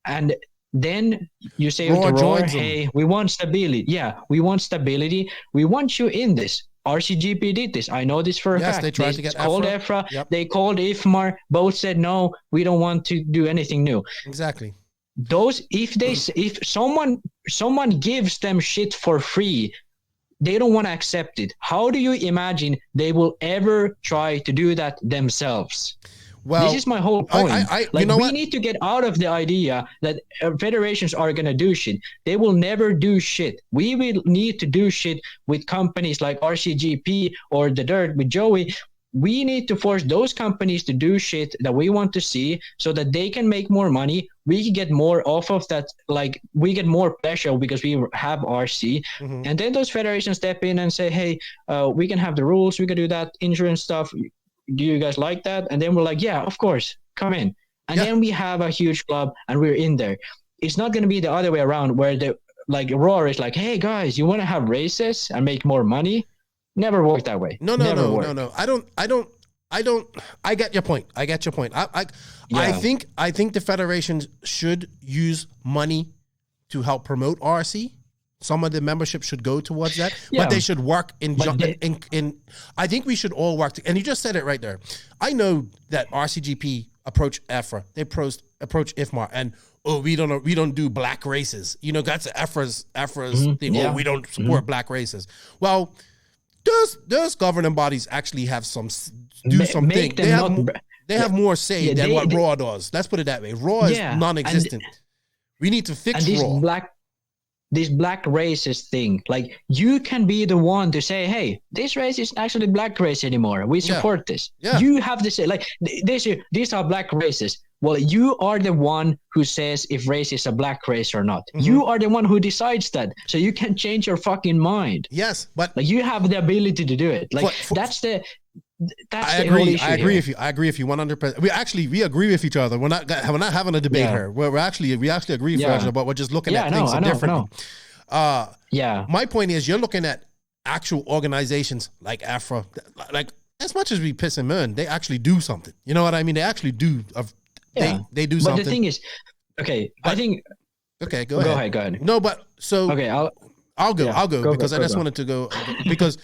Speaker 2: And then you say to ROAR, hey, we want stability. Yeah, we want stability. We want you in this. RCGP did this. I know this for a fact.
Speaker 1: They tried to get
Speaker 2: called EFRA.
Speaker 1: Yep.
Speaker 2: They called IFMAR. Both said, no, we don't want to do anything new.
Speaker 1: Exactly.
Speaker 2: If someone gives them shit for free, they don't want to accept it. How do you imagine they will ever try to do that themselves? Well, this is my whole point. We need to get out of the idea that federations are going to do shit. They will never do shit. We will need to do shit with companies like RCGP or The Dirt with Joey. We need to force those companies to do shit that we want to see so that they can make more money. We can get more off of that. Like, we get more pleasure because we have RC. Mm-hmm. And then those federations step in and say, hey, we can have the rules. We can do that insurance stuff. Do you guys like that? And then we're like, yeah, of course, come in. And then we have a huge club and we're in there. It's not going to be the other way around where ROAR is like, hey guys, you want to have races and make more money? Never worked that way.
Speaker 1: No. I get your point. I think the federations should use money to help promote RC. Some of the membership should go towards that, but they should work in. I think we should all work. And you just said it right there. I know that RCGP approach EFRA, they approach IFMAR, and we don't do black races. You know, that's EFRA's thing. Yeah. We don't support black races. Well, does governing bodies actually have something? They have more say than what ROAR does. Let's put it that way. ROAR is non-existent. We need to fix ROAR.
Speaker 2: This black races thing, like, you can be the one to say, hey, this race is actually black race anymore. We support this. Yeah. You have to say, like, these are black races. Well, you are the one who says if race is a black race or not. Mm-hmm. You are the one who decides that. So you can change your fucking mind.
Speaker 1: Yes, but
Speaker 2: like, you have the ability to do it. Like, That's
Speaker 1: I
Speaker 2: the whole
Speaker 1: agree.
Speaker 2: issue
Speaker 1: I agree
Speaker 2: here.
Speaker 1: with you. I agree with you 100%. We agree with each other. We're not having a debate here. We actually agree with each other, but we're just looking at things differently. My point is, you're looking at actual organizations like AFRA, like as much as we piss and moan, they actually do something. You know what I mean? They actually do. They do something.
Speaker 2: But the thing is, I think.
Speaker 1: Okay, go ahead.
Speaker 2: Go ahead.
Speaker 1: No, but so
Speaker 2: okay,
Speaker 1: I'll go because I just wanted to go because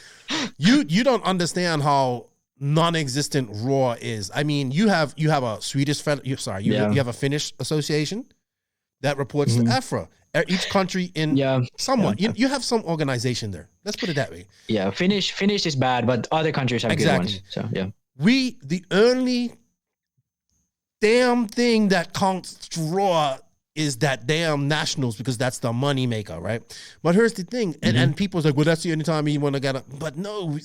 Speaker 1: you don't understand how non-existent ROAR is. I mean, you have a Swedish you have a Finnish association that reports to AFRA. Each country somewhat. You have some organization there. Let's put it that way.
Speaker 2: Yeah, Finnish is bad, but other countries have good ones. So
Speaker 1: the only damn thing that counts ROAR is that damn nationals, because that's the money maker, right? But here's the thing, and people's like, well, that's the only time you want to get but no,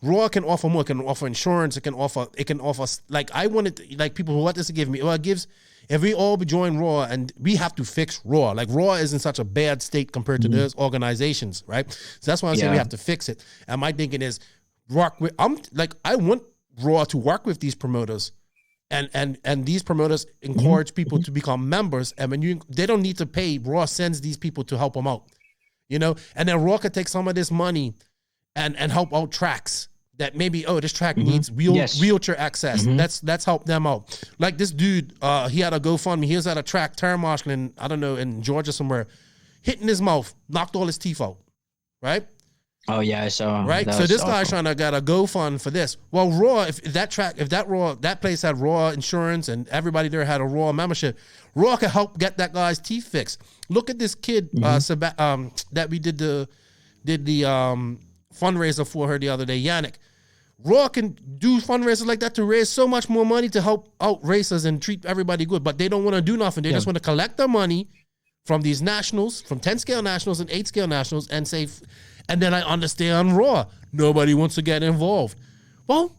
Speaker 1: ROAR can offer more. It can offer insurance. It can offer like I wanted, like people, what does it give me? Well, it gives, if we all join ROAR, and we have to fix ROAR. Like ROAR is in such a bad state compared to those organizations, right? So that's why I'm saying we have to fix it. And my thinking is, I want ROAR to work with these promoters. And these promoters encourage people to become members. And when they don't need to pay, ROAR sends these people to help them out, you know? And then ROAR could take some of this money and help out tracks that maybe, this track needs wheelchair access. Let's help them out. Like this dude, he had a GoFundMe. He was at a track, tire marshalling, I don't know, in Georgia somewhere, hitting his mouth, knocked all his teeth out, right?
Speaker 2: Oh yeah, so
Speaker 1: right. So this guy's trying to get a GoFund for this. Well, ROAR, if that place had ROAR insurance and everybody there had a ROAR membership, ROAR could help get that guy's teeth fixed. Look at this kid that we did the fundraiser for her the other day, Yannick. ROAR can do fundraisers like that to raise so much more money to help out racers and treat everybody good, but they don't want to do nothing. They just want to collect their money from these nationals, from 10-scale nationals and 8-scale nationals, and say. And then I understand ROAR. Nobody wants to get involved. Well,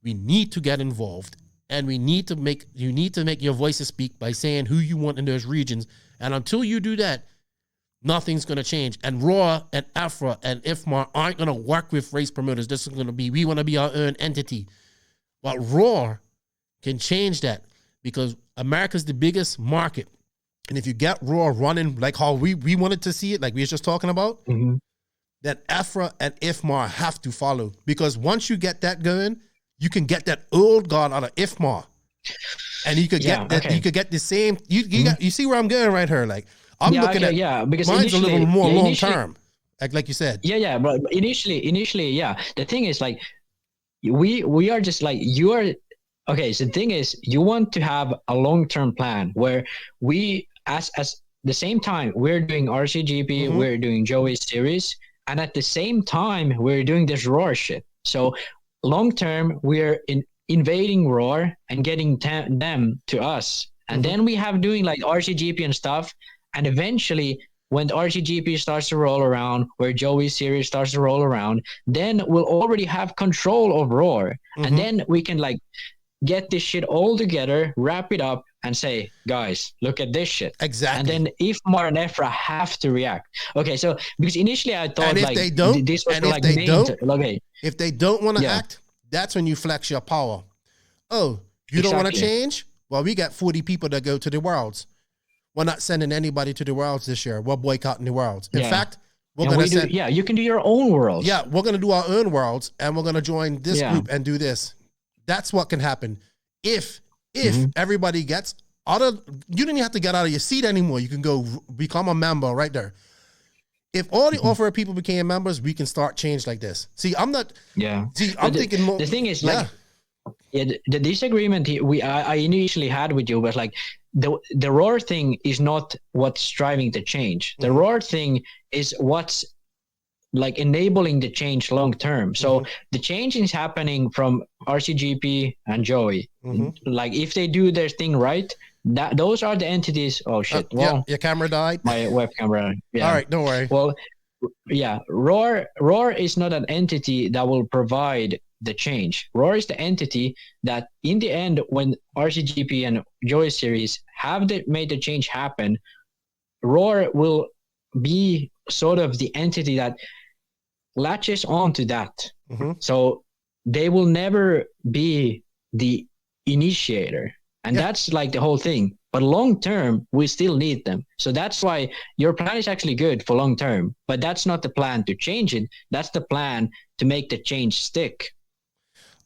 Speaker 1: we need to get involved, and you need to make your voices speak by saying who you want in those regions. And until you do that, nothing's going to change. And ROAR and AFRA and IFMAR aren't going to work with race promoters. This is going to be, we want to be our own entity. But ROAR can change that, because America's the biggest market. And if you get ROAR running like how we wanted to see it, like we were just talking about, that AFRA and IFMAR have to follow, because once you get that going, you can get that old guard out of IFMAR, and you could get that. You could get the same. You see where I'm going right here? Like I'm looking at
Speaker 2: because
Speaker 1: mine's a little more long term, like you said.
Speaker 2: But initially, the thing is like we are just like you are. Okay, so the thing is, you want to have a long term plan where we as the same time we're doing RCGP, we're doing Joey's series. And at the same time, we're doing this ROAR shit. So long term, we're invading ROAR and getting them to us. And then we have doing like RCGP and stuff. And eventually, when the RCGP starts to roll around, where Joey's series starts to roll around, then we'll already have control of ROAR. And then we can like get this shit all together, wrap it up, and say, guys, look at this shit.
Speaker 1: Exactly.
Speaker 2: And then IFMAR and EFRA have to react. Okay, so because initially I thought
Speaker 1: and if
Speaker 2: like
Speaker 1: they don't,
Speaker 2: this was
Speaker 1: and
Speaker 2: like
Speaker 1: if they don't want to act, that's when you flex your power. Oh, you don't want to change? Well, we got 40 people that go to the Worlds. We're not sending anybody to the Worlds this year. We're boycotting the Worlds. In fact, we're going to send.
Speaker 2: Yeah, you can do your own Worlds.
Speaker 1: Yeah, we're going to do our own Worlds, and we're going to join this group and do this. That's what can happen. If everybody gets out of, you don't even have to get out of your seat anymore. You can go become a member right there. If all the offer people became members, we can start change like this. See, I'm not.
Speaker 2: Yeah.
Speaker 1: See, I'm thinking more.
Speaker 2: The thing is, like, the disagreement I initially had with you was like the ROAR thing is not what's driving the change. The ROAR thing is what's like enabling the change long term. So the change is happening from RCGP and Joey. Like if they do their thing right, those are the entities. Oh shit! Well,
Speaker 1: your camera died.
Speaker 2: My webcam. Yeah.
Speaker 1: All right, don't worry.
Speaker 2: Well, yeah, ROAR is not an entity that will provide the change. ROAR is the entity that, in the end, when RCGP and Joey series have made the change happen, ROAR will be sort of the entity that latches onto that. So they will never be the initiator. And that's like the whole thing. But long term, we still need them. So that's why your plan is actually good for long term. But that's not the plan to change it. That's the plan to make the change stick.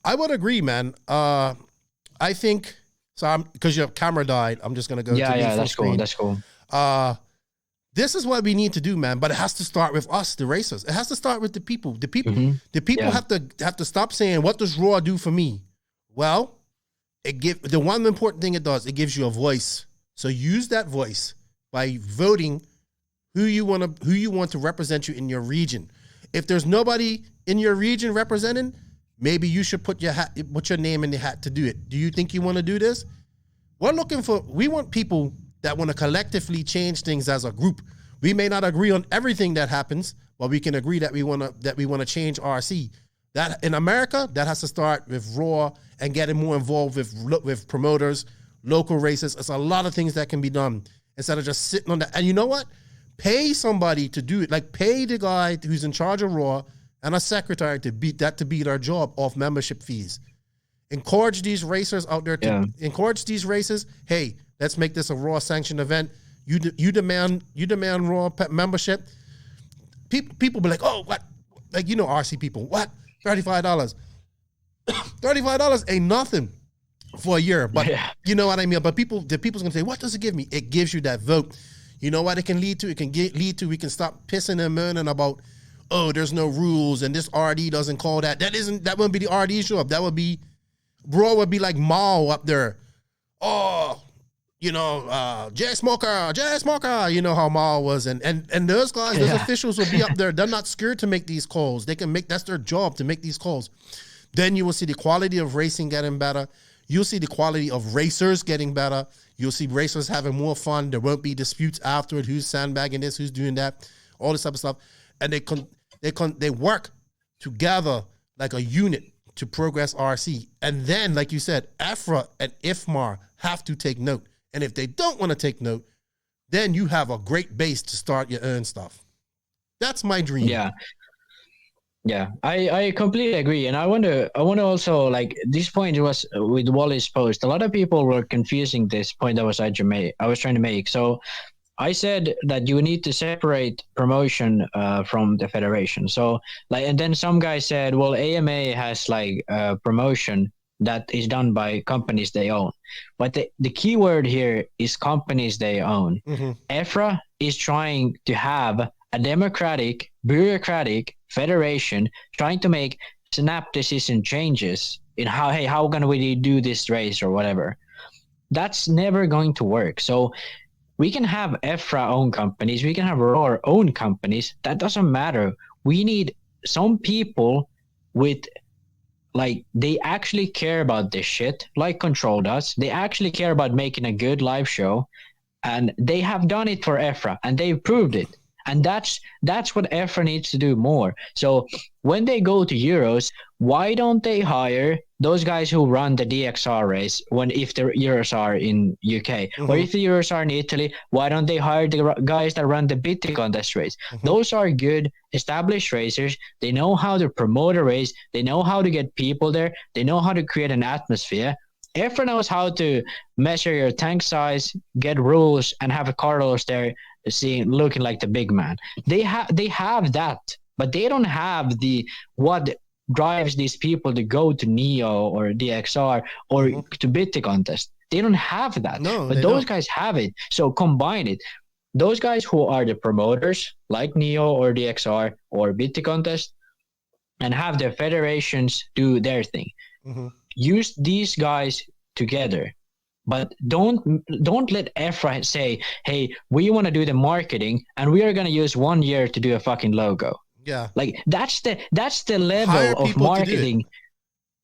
Speaker 1: I would agree, man. I think so. Because your camera died, I'm just gonna go.
Speaker 2: Yeah, that's cool. That's cool.
Speaker 1: This is what we need to do, man. But it has to start with us, the racers. It has to start with the people. The people have to stop saying, "What does ROAR do for me?" Well, the one important thing it does, it gives you a voice. So use that voice by voting who you want to represent you in your region. If there's nobody in your region representing, maybe you should put your name in the hat to do it. Do you think you want to do this? We want people that want to collectively change things as a group. We may not agree on everything that happens, but we can agree that we want to change RC. That in America, that has to start with ROAR and getting more involved with promoters, local races. It's a lot of things that can be done instead of just sitting on that. And you know what? Pay somebody to do it. Like pay the guy who's in charge of ROAR and a secretary to be their job off membership fees. Encourage these racers out there encourage these races. Hey, let's make this a ROAR sanctioned event. You demand ROAR membership. People be like, oh, what? Like, RC people, what? $35. $35 ain't nothing for a year, but you know what I mean? But the people's gonna say, what does it give me? It gives you that vote. You know what it can lead to? It can lead to we can stop pissing and moaning about, oh, there's no rules and this RD doesn't call that. That wouldn't be the RD show up. That would be, bro, would be like Mao up there. Oh, Jay Smoker, you know how Mao was. And those guys, those officials will be up there. They're not scared to make these calls. That's their job to make these calls. Then you will see the quality of racing getting better. You'll see the quality of racers getting better. You'll see racers having more fun. There won't be disputes afterward. Who's sandbagging this? Who's doing that? All this type of stuff. And they work together like a unit to progress RC. And then, like you said, IFRA and IFMAR have to take note. And if they don't want to take note, then you have a great base to start your own stuff. That's my dream.
Speaker 2: Yeah, I completely agree. And I want to also, like, this point was with Wally's post. A lot of people were confusing this point I was trying to make. So I said that you need to separate promotion from the federation. So, like, and then some guy said, well, AMA has like promotion that is done by companies they own. But the key word here is companies they own. Mm-hmm. EFRA is trying to have a democratic, bureaucratic federation trying to make snap decision changes in how can we do this race or whatever. That's never going to work. So we can have EFRA own companies, we can have ROAR own companies. That doesn't matter. We need some people with, like, they actually care about this shit, like Control does. They actually care about making a good live show, and they have done it for EFRA, and they've proved it. And that's what EFRA needs to do more. So when they go to Euros, why don't they hire those guys who run the DXR race if the Euros are in UK? Mm-hmm. Or if the Euros are in Italy, why don't they hire the guys that run the BT contest race? Mm-hmm. Those are good, established racers. They know how to promote a race. They know how to get people there. They know how to create an atmosphere. EFRA knows how to measure your tank size, get rules, and have a Carlos there looking like the big man. They have that, but they don't have what drives these people to go to Neo or DXR or to BT contest. They don't have that. No, but those guys have it. So combine it. Those guys who are the promoters, like Neo or DXR or BT contest, and have their federations do their thing. Mm-hmm. Use these guys together. But don't let EFRA say, hey, we want to do the marketing and we are going to use 1 year to do a fucking logo. Yeah. Like that's the level of marketing.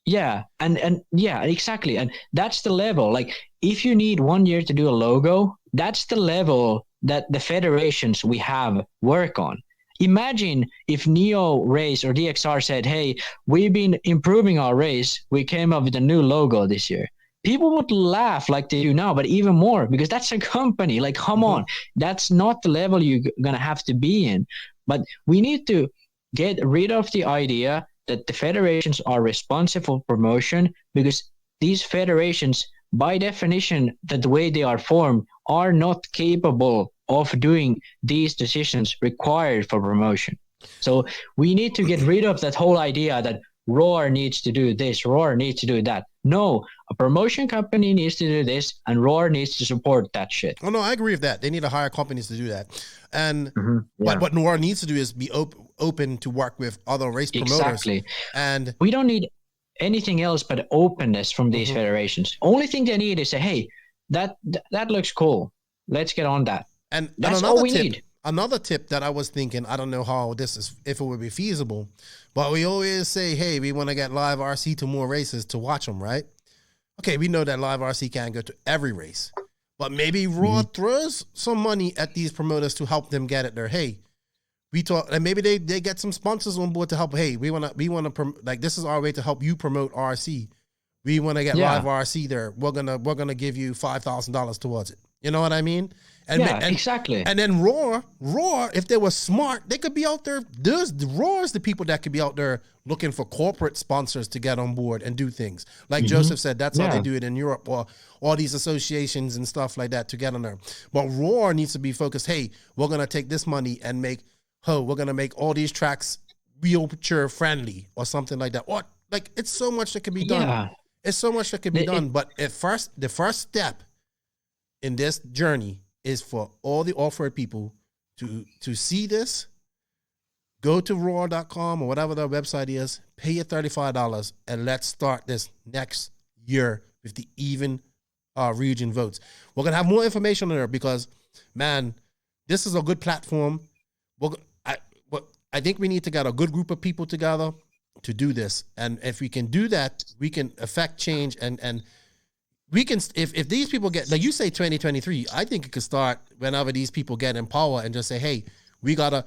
Speaker 2: Yeah. And yeah, exactly. And that's the level. Like if you need 1 year to do a logo, that's the level that the federations we have work on. Imagine if Neo Race or DXR said, hey, we've been improving our race. We came up with a new logo this year. People would laugh like they do now, but even more because that's a company. Like, come on, that's not the level you're going to have to be in. But we need to get rid of the idea that the federations are responsible for promotion, because these federations, by definition, that the way they are formed, are not capable of doing these decisions required for promotion. So we need to get rid of that whole idea that ROAR needs to do this, ROAR needs to do that. No, a promotion company needs to do this, and ROAR needs to support that shit.
Speaker 1: Oh no, I agree with that. They need to hire companies to do that. And what ROAR needs to do is be open to work with other race promoters.
Speaker 2: Exactly.
Speaker 1: And
Speaker 2: we don't need anything else but openness from these federations. Only thing they need is say, hey, that looks cool. Let's get on that.
Speaker 1: And
Speaker 2: that's all we need.
Speaker 1: Another tip that I was thinking, I don't know how this is, if it would be feasible, but we always say, hey, we want to get live RC to more races to watch them, right? Okay, we know that live RC can't go to every race, but maybe ROAR throws some money at these promoters to help them get it there. Hey, we talk, and maybe they get some sponsors on board to help. Hey, we want to like, this is our way to help you promote RC. We want to get live RC there. We're gonna give you $5,000 towards it. You know what I mean? And
Speaker 2: exactly.
Speaker 1: And then ROAR, if they were smart, they could be out there. ROAR's the people that could be out there looking for corporate sponsors to get on board and do things. Like Joseph said, that's how they do it in Europe, or all these associations and stuff like that to get on there. But ROAR needs to be focused. Hey, we're gonna take this money and we're gonna make all these tracks wheelchair friendly or something like that. Or like, it's so much that can be done.
Speaker 2: Yeah.
Speaker 1: It's so much that can be done. But the first step in this journey is for all the off-road people to see this, go to roar.com or whatever their website is, pay your $35, and let's start this next year with the even region votes. We're going to have more information on there because, man, this is a good platform. I think we need to get a good group of people together to do this. And if we can do that, we can affect change and we can, if these people get, like you say 2023, I think it could start whenever these people get in power and just say, hey, we gotta,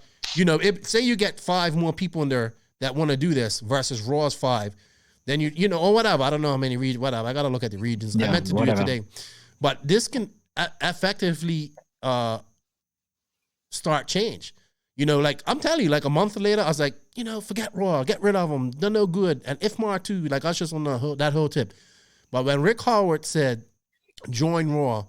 Speaker 1: say you get 5 more people in there that want to do this versus ROAR's 5, then or whatever. I don't know how many regions, whatever. I got to look at the regions. I meant to do it today. But this can effectively start change. Like I'm telling you, like a month later, I was like, forget ROAR, get rid of them. They're no good. And IFMAR too, like I was just on that whole tip. But when Rick Howard said, join ROAR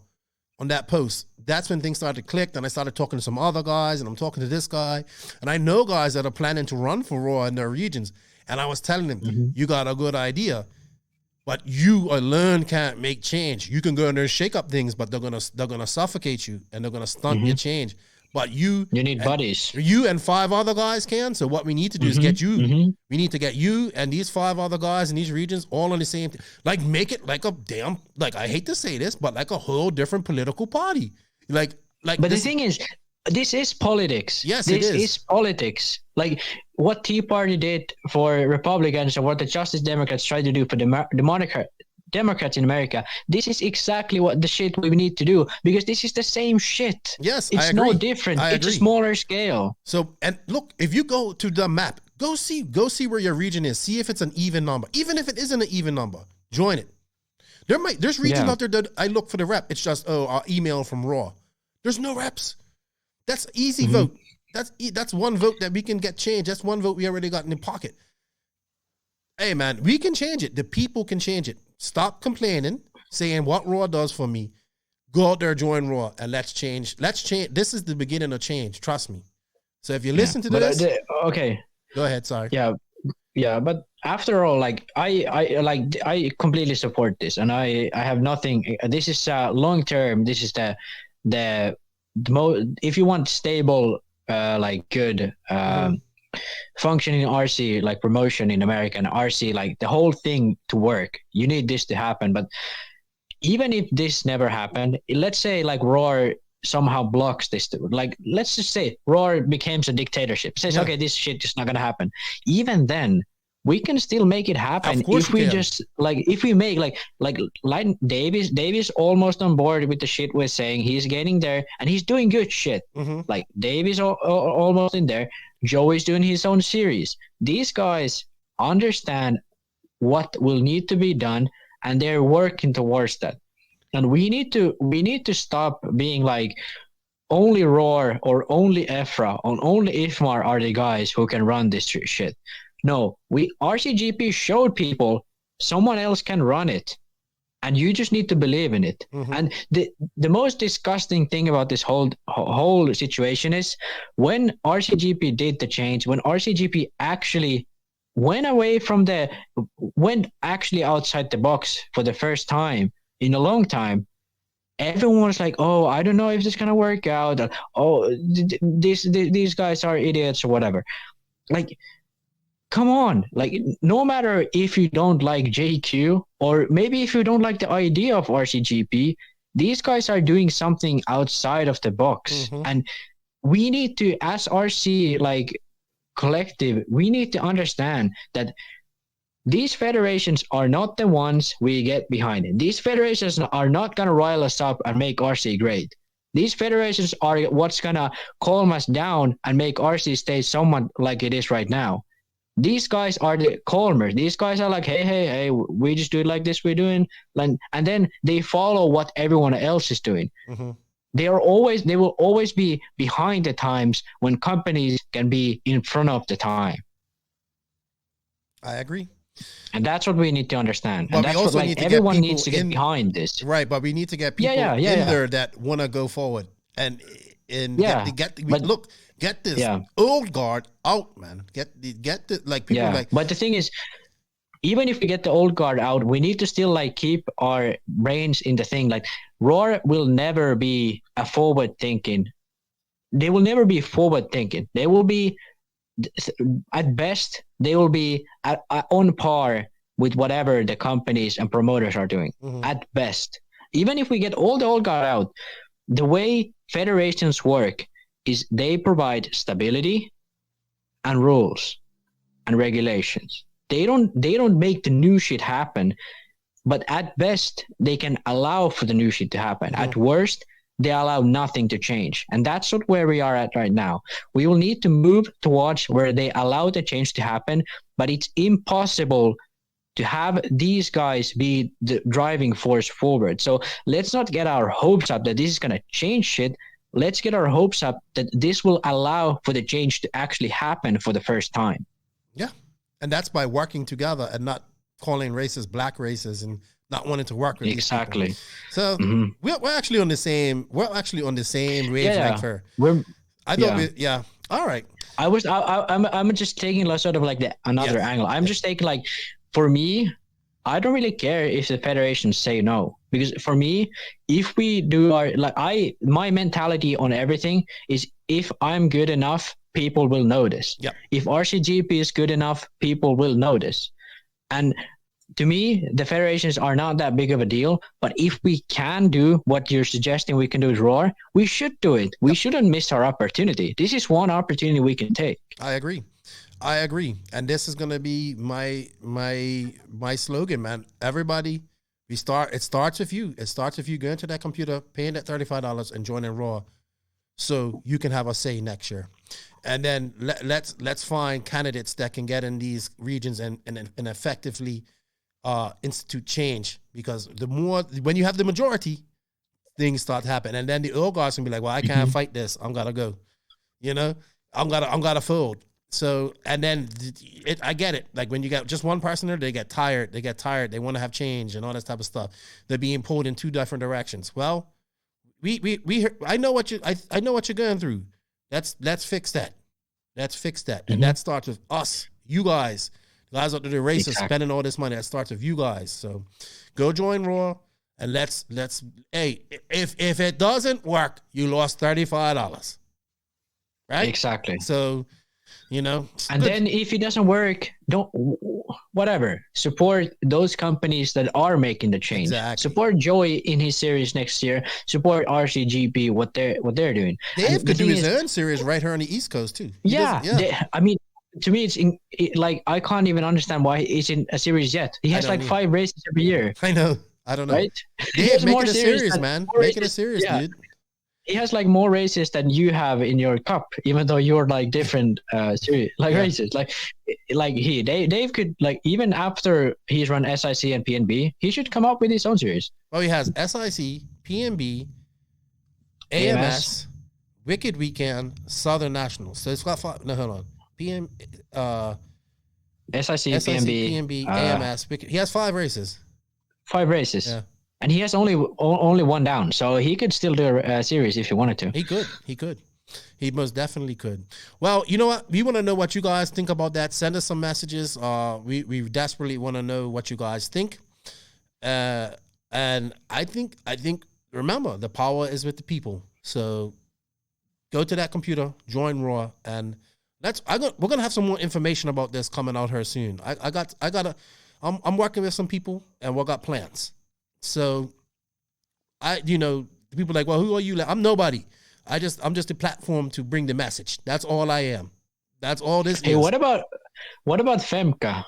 Speaker 1: on that post, that's when things started to click. And I started talking to some other guys, and I'm talking to this guy. And I know guys that are planning to run for ROAR in their regions. And I was telling them, you got a good idea, but you alone can't make change. You can go in there and shake up things, but they're gonna suffocate you, and they're gonna stunt your change. But you
Speaker 2: need buddies.
Speaker 1: You and 5 other guys can. So what we need to do is get you. We need to get you and these 5 other guys in these regions all on the same. Like make it like a damn. Like I hate to say this, but like a whole different political party. Like.
Speaker 2: But the thing is, this is politics.
Speaker 1: Yes,
Speaker 2: this
Speaker 1: it is
Speaker 2: politics. Like what Tea Party did for Republicans and what the Justice Democrats tried to do for the Democrats in America. This is exactly what the shit we need to do, because this is the same shit.
Speaker 1: Yes,
Speaker 2: it's no different. It's a smaller scale.
Speaker 1: So, and look, if you go to the map, go see where your region is. See if it's an even number. Even if it isn't an even number, join it. There's regions out there that I look for the rep. It's just our email from ROAR. There's no reps. That's easy vote. That's one vote that we can get changed. That's one vote we already got in the pocket. Hey man, we can change it. The people can change it. Stop complaining, saying what ROAR does for me. Go out there, join ROAR, and let's change. Let's change. This is the beginning of change. Trust me. So if you listen to this,
Speaker 2: okay,
Speaker 1: go ahead. Sorry.
Speaker 2: Yeah. But after all, like I completely support this, and I have nothing. This is long term. This is the most. If you want stable, like good. Functioning RC, like promotion in American RC, like the whole thing to work, you need this to happen. But even if this never happened, let's say like ROAR somehow blocks this, like let's just say ROAR becomes a dictatorship, says okay, this shit is not gonna happen. Even then we can still make it happen if we just like, if we make like Davis almost on board with the shit we're saying. He's getting there and he's doing good shit. Like Davis almost in there. Joey's doing his own series. These guys understand what will need to be done, and they're working towards that. And we need to stop being like only ROAR or only EFRA or only IFMAR are the guys who can run this shit. No, RCGP showed people someone else can run it, and you just need to believe in it. And the most disgusting thing about this whole situation is when RCGP did the change, when RCGP actually went actually outside the box for the first time in a long time, everyone was like, oh, I don't know if this is going to work out. Oh, these guys are idiots or whatever. Like, come on. Like, no matter if you don't like JQ or maybe if you don't like the idea of RCGP, these guys are doing something outside of the box. And we need to, as RC, like, collective, we need to understand that these federations are not the ones we get behind. These federations are not going to rile us up and make RC great. These federations are what's going to calm us down and make RC stay somewhat like it is right now. These guys are the calmers. These guys are like, hey, we just do it like this, we're doing. And then they follow what everyone else is doing. They will always be behind the times when companies can be in front of the time.
Speaker 1: I agree.
Speaker 2: And that's what we need to understand.
Speaker 1: But
Speaker 2: and that's what, like, everyone needs to get behind this.
Speaker 1: Right, but we need to get people in there that want to go forward and get this old guard out, man. Get the like people like.
Speaker 2: But the thing is, even if we get the old guard out, we need to still like keep our brains in the thing. Like, ROAR will never be a forward thinking. They will never be forward thinking. They will be, at best, they will be on par with whatever the companies and promoters are doing. At best, even if we get all the old guard out, the way federations work is they provide stability and rules and regulations. They don't make the new shit happen, but at best they can allow for the new shit to happen. At worst, they allow nothing to change. And that's where we are at right now. We will need to move towards where they allow the change to happen, but it's impossible to have these guys be the driving force forward. So let's not get our hopes up that this is going to change shit. Let's get our hopes up that this will allow for the change to actually happen for the first time.
Speaker 1: Yeah. And that's by working together and not calling races black races and not wanting to work with
Speaker 2: exactly.
Speaker 1: these people. So we're actually on the same wavelength here. All right.
Speaker 2: I'm just taking like sort of like another angle. I'm just taking like, for me, I don't really care if the federations say no, because for me, if we do my mentality on everything is, if I'm good enough, people will notice.
Speaker 1: Yep.
Speaker 2: If RCGP is good enough, people will notice. And to me, the federations are not that big of a deal. But if we can do what you're suggesting we can do with ROAR, we should do it. We shouldn't miss our opportunity. This is one opportunity we can take.
Speaker 1: I agree. And this is going to be my slogan, man. Everybody, it starts with you. It starts with you going to that computer, paying that $35 and joining ROAR so you can have a say next year. And then let's find candidates that can get in these regions and effectively institute change, because the more, when you have the majority, things start happening. And then the old guys can be like, well, I can't fight this. I'm gotta go. You know, I'm gotta fold. So, and then I get it. Like, when you got just one person there, they get tired. They want to have change and all this type of stuff. They're being pulled in two different directions. Well, I know what you're going through. Let's fix that. And that starts with us, you guys out there, the racers spending all this money. That starts with you guys. So go join ROAR and let's, hey, if it doesn't work, you lost $35. Right?
Speaker 2: Exactly.
Speaker 1: So, you know,
Speaker 2: and then if it doesn't work, support those companies that are making the change.
Speaker 1: Exactly.
Speaker 2: Support Joey in his series next year. Support RCGP, what they're doing.
Speaker 1: Dave could do his own series right here on the East Coast too.
Speaker 2: I mean, to me, like, I can't even understand why he's in a series yet. He has like 5 races every year.
Speaker 1: I know. I don't know.
Speaker 2: Right?
Speaker 1: Dave, make it a series, man. Make it a series, dude.
Speaker 2: He has like more races than you have in your cup, even though you're like different series, like races. Like Dave could, like, even after he's run SIC and PNB, he should come up with his own series.
Speaker 1: Well, he has SIC, PNB, AMS, Wicked Weekend, Southern Nationals. So it's got 5. No, hold on.
Speaker 2: SIC, PMB,
Speaker 1: AMS. He has 5 races.
Speaker 2: 5 races.
Speaker 1: Yeah.
Speaker 2: And he has only one down, so he could still do a series if he wanted to.
Speaker 1: He could. He most definitely could. Well, you know what? We want to know what you guys think about that. Send us some messages. We desperately want to know what you guys think. And I think remember, the power is with the people. So go to that computer, join ROAR, and we're gonna have some more information about this coming out here soon. I'm working with some people, and we got plans. So the people are like, well, who are you? I'm nobody. I'm just a platform to bring the message. That's all I am. That's all this is.
Speaker 2: Hey, what about Femke?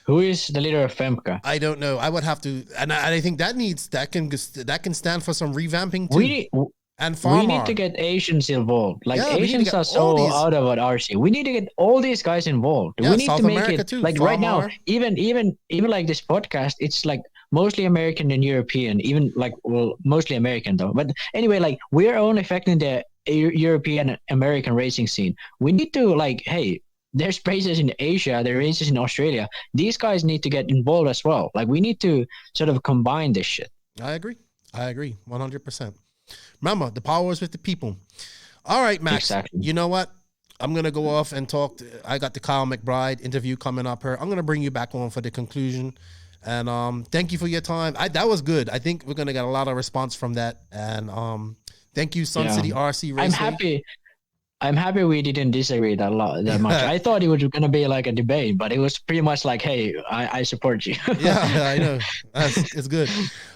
Speaker 2: Who is the leader of Femke?
Speaker 1: I don't know. I would have to, and I think that can stand for some revamping too.
Speaker 2: We need to get Asians involved. Asians are so out of RC. We need to get all these guys involved. We need
Speaker 1: South
Speaker 2: to make
Speaker 1: America
Speaker 2: it
Speaker 1: too,
Speaker 2: like right now. Even like this podcast, it's like mostly American and European. Mostly American though. But anyway, like we're only affecting the European American racing scene. We need to hey, there's races in Asia, there are races in Australia. These guys need to get involved as well. Like we need to sort of combine this shit.
Speaker 1: I agree 100%. Remember, the power is with the people. All right, Max.
Speaker 2: Exactly.
Speaker 1: You know what? I'm going to go off and talk. I got the Kyle McBride interview coming up here. I'm going to bring you back on for the conclusion. And thank you for your time. That was good. I think we're going to get a lot of response from that. And thank you, Sun City RC Racing.
Speaker 2: I'm happy we didn't disagree that much. I thought it was going to be like a debate, but it was pretty much like, hey, I support you.
Speaker 1: Yeah, I know. It's good.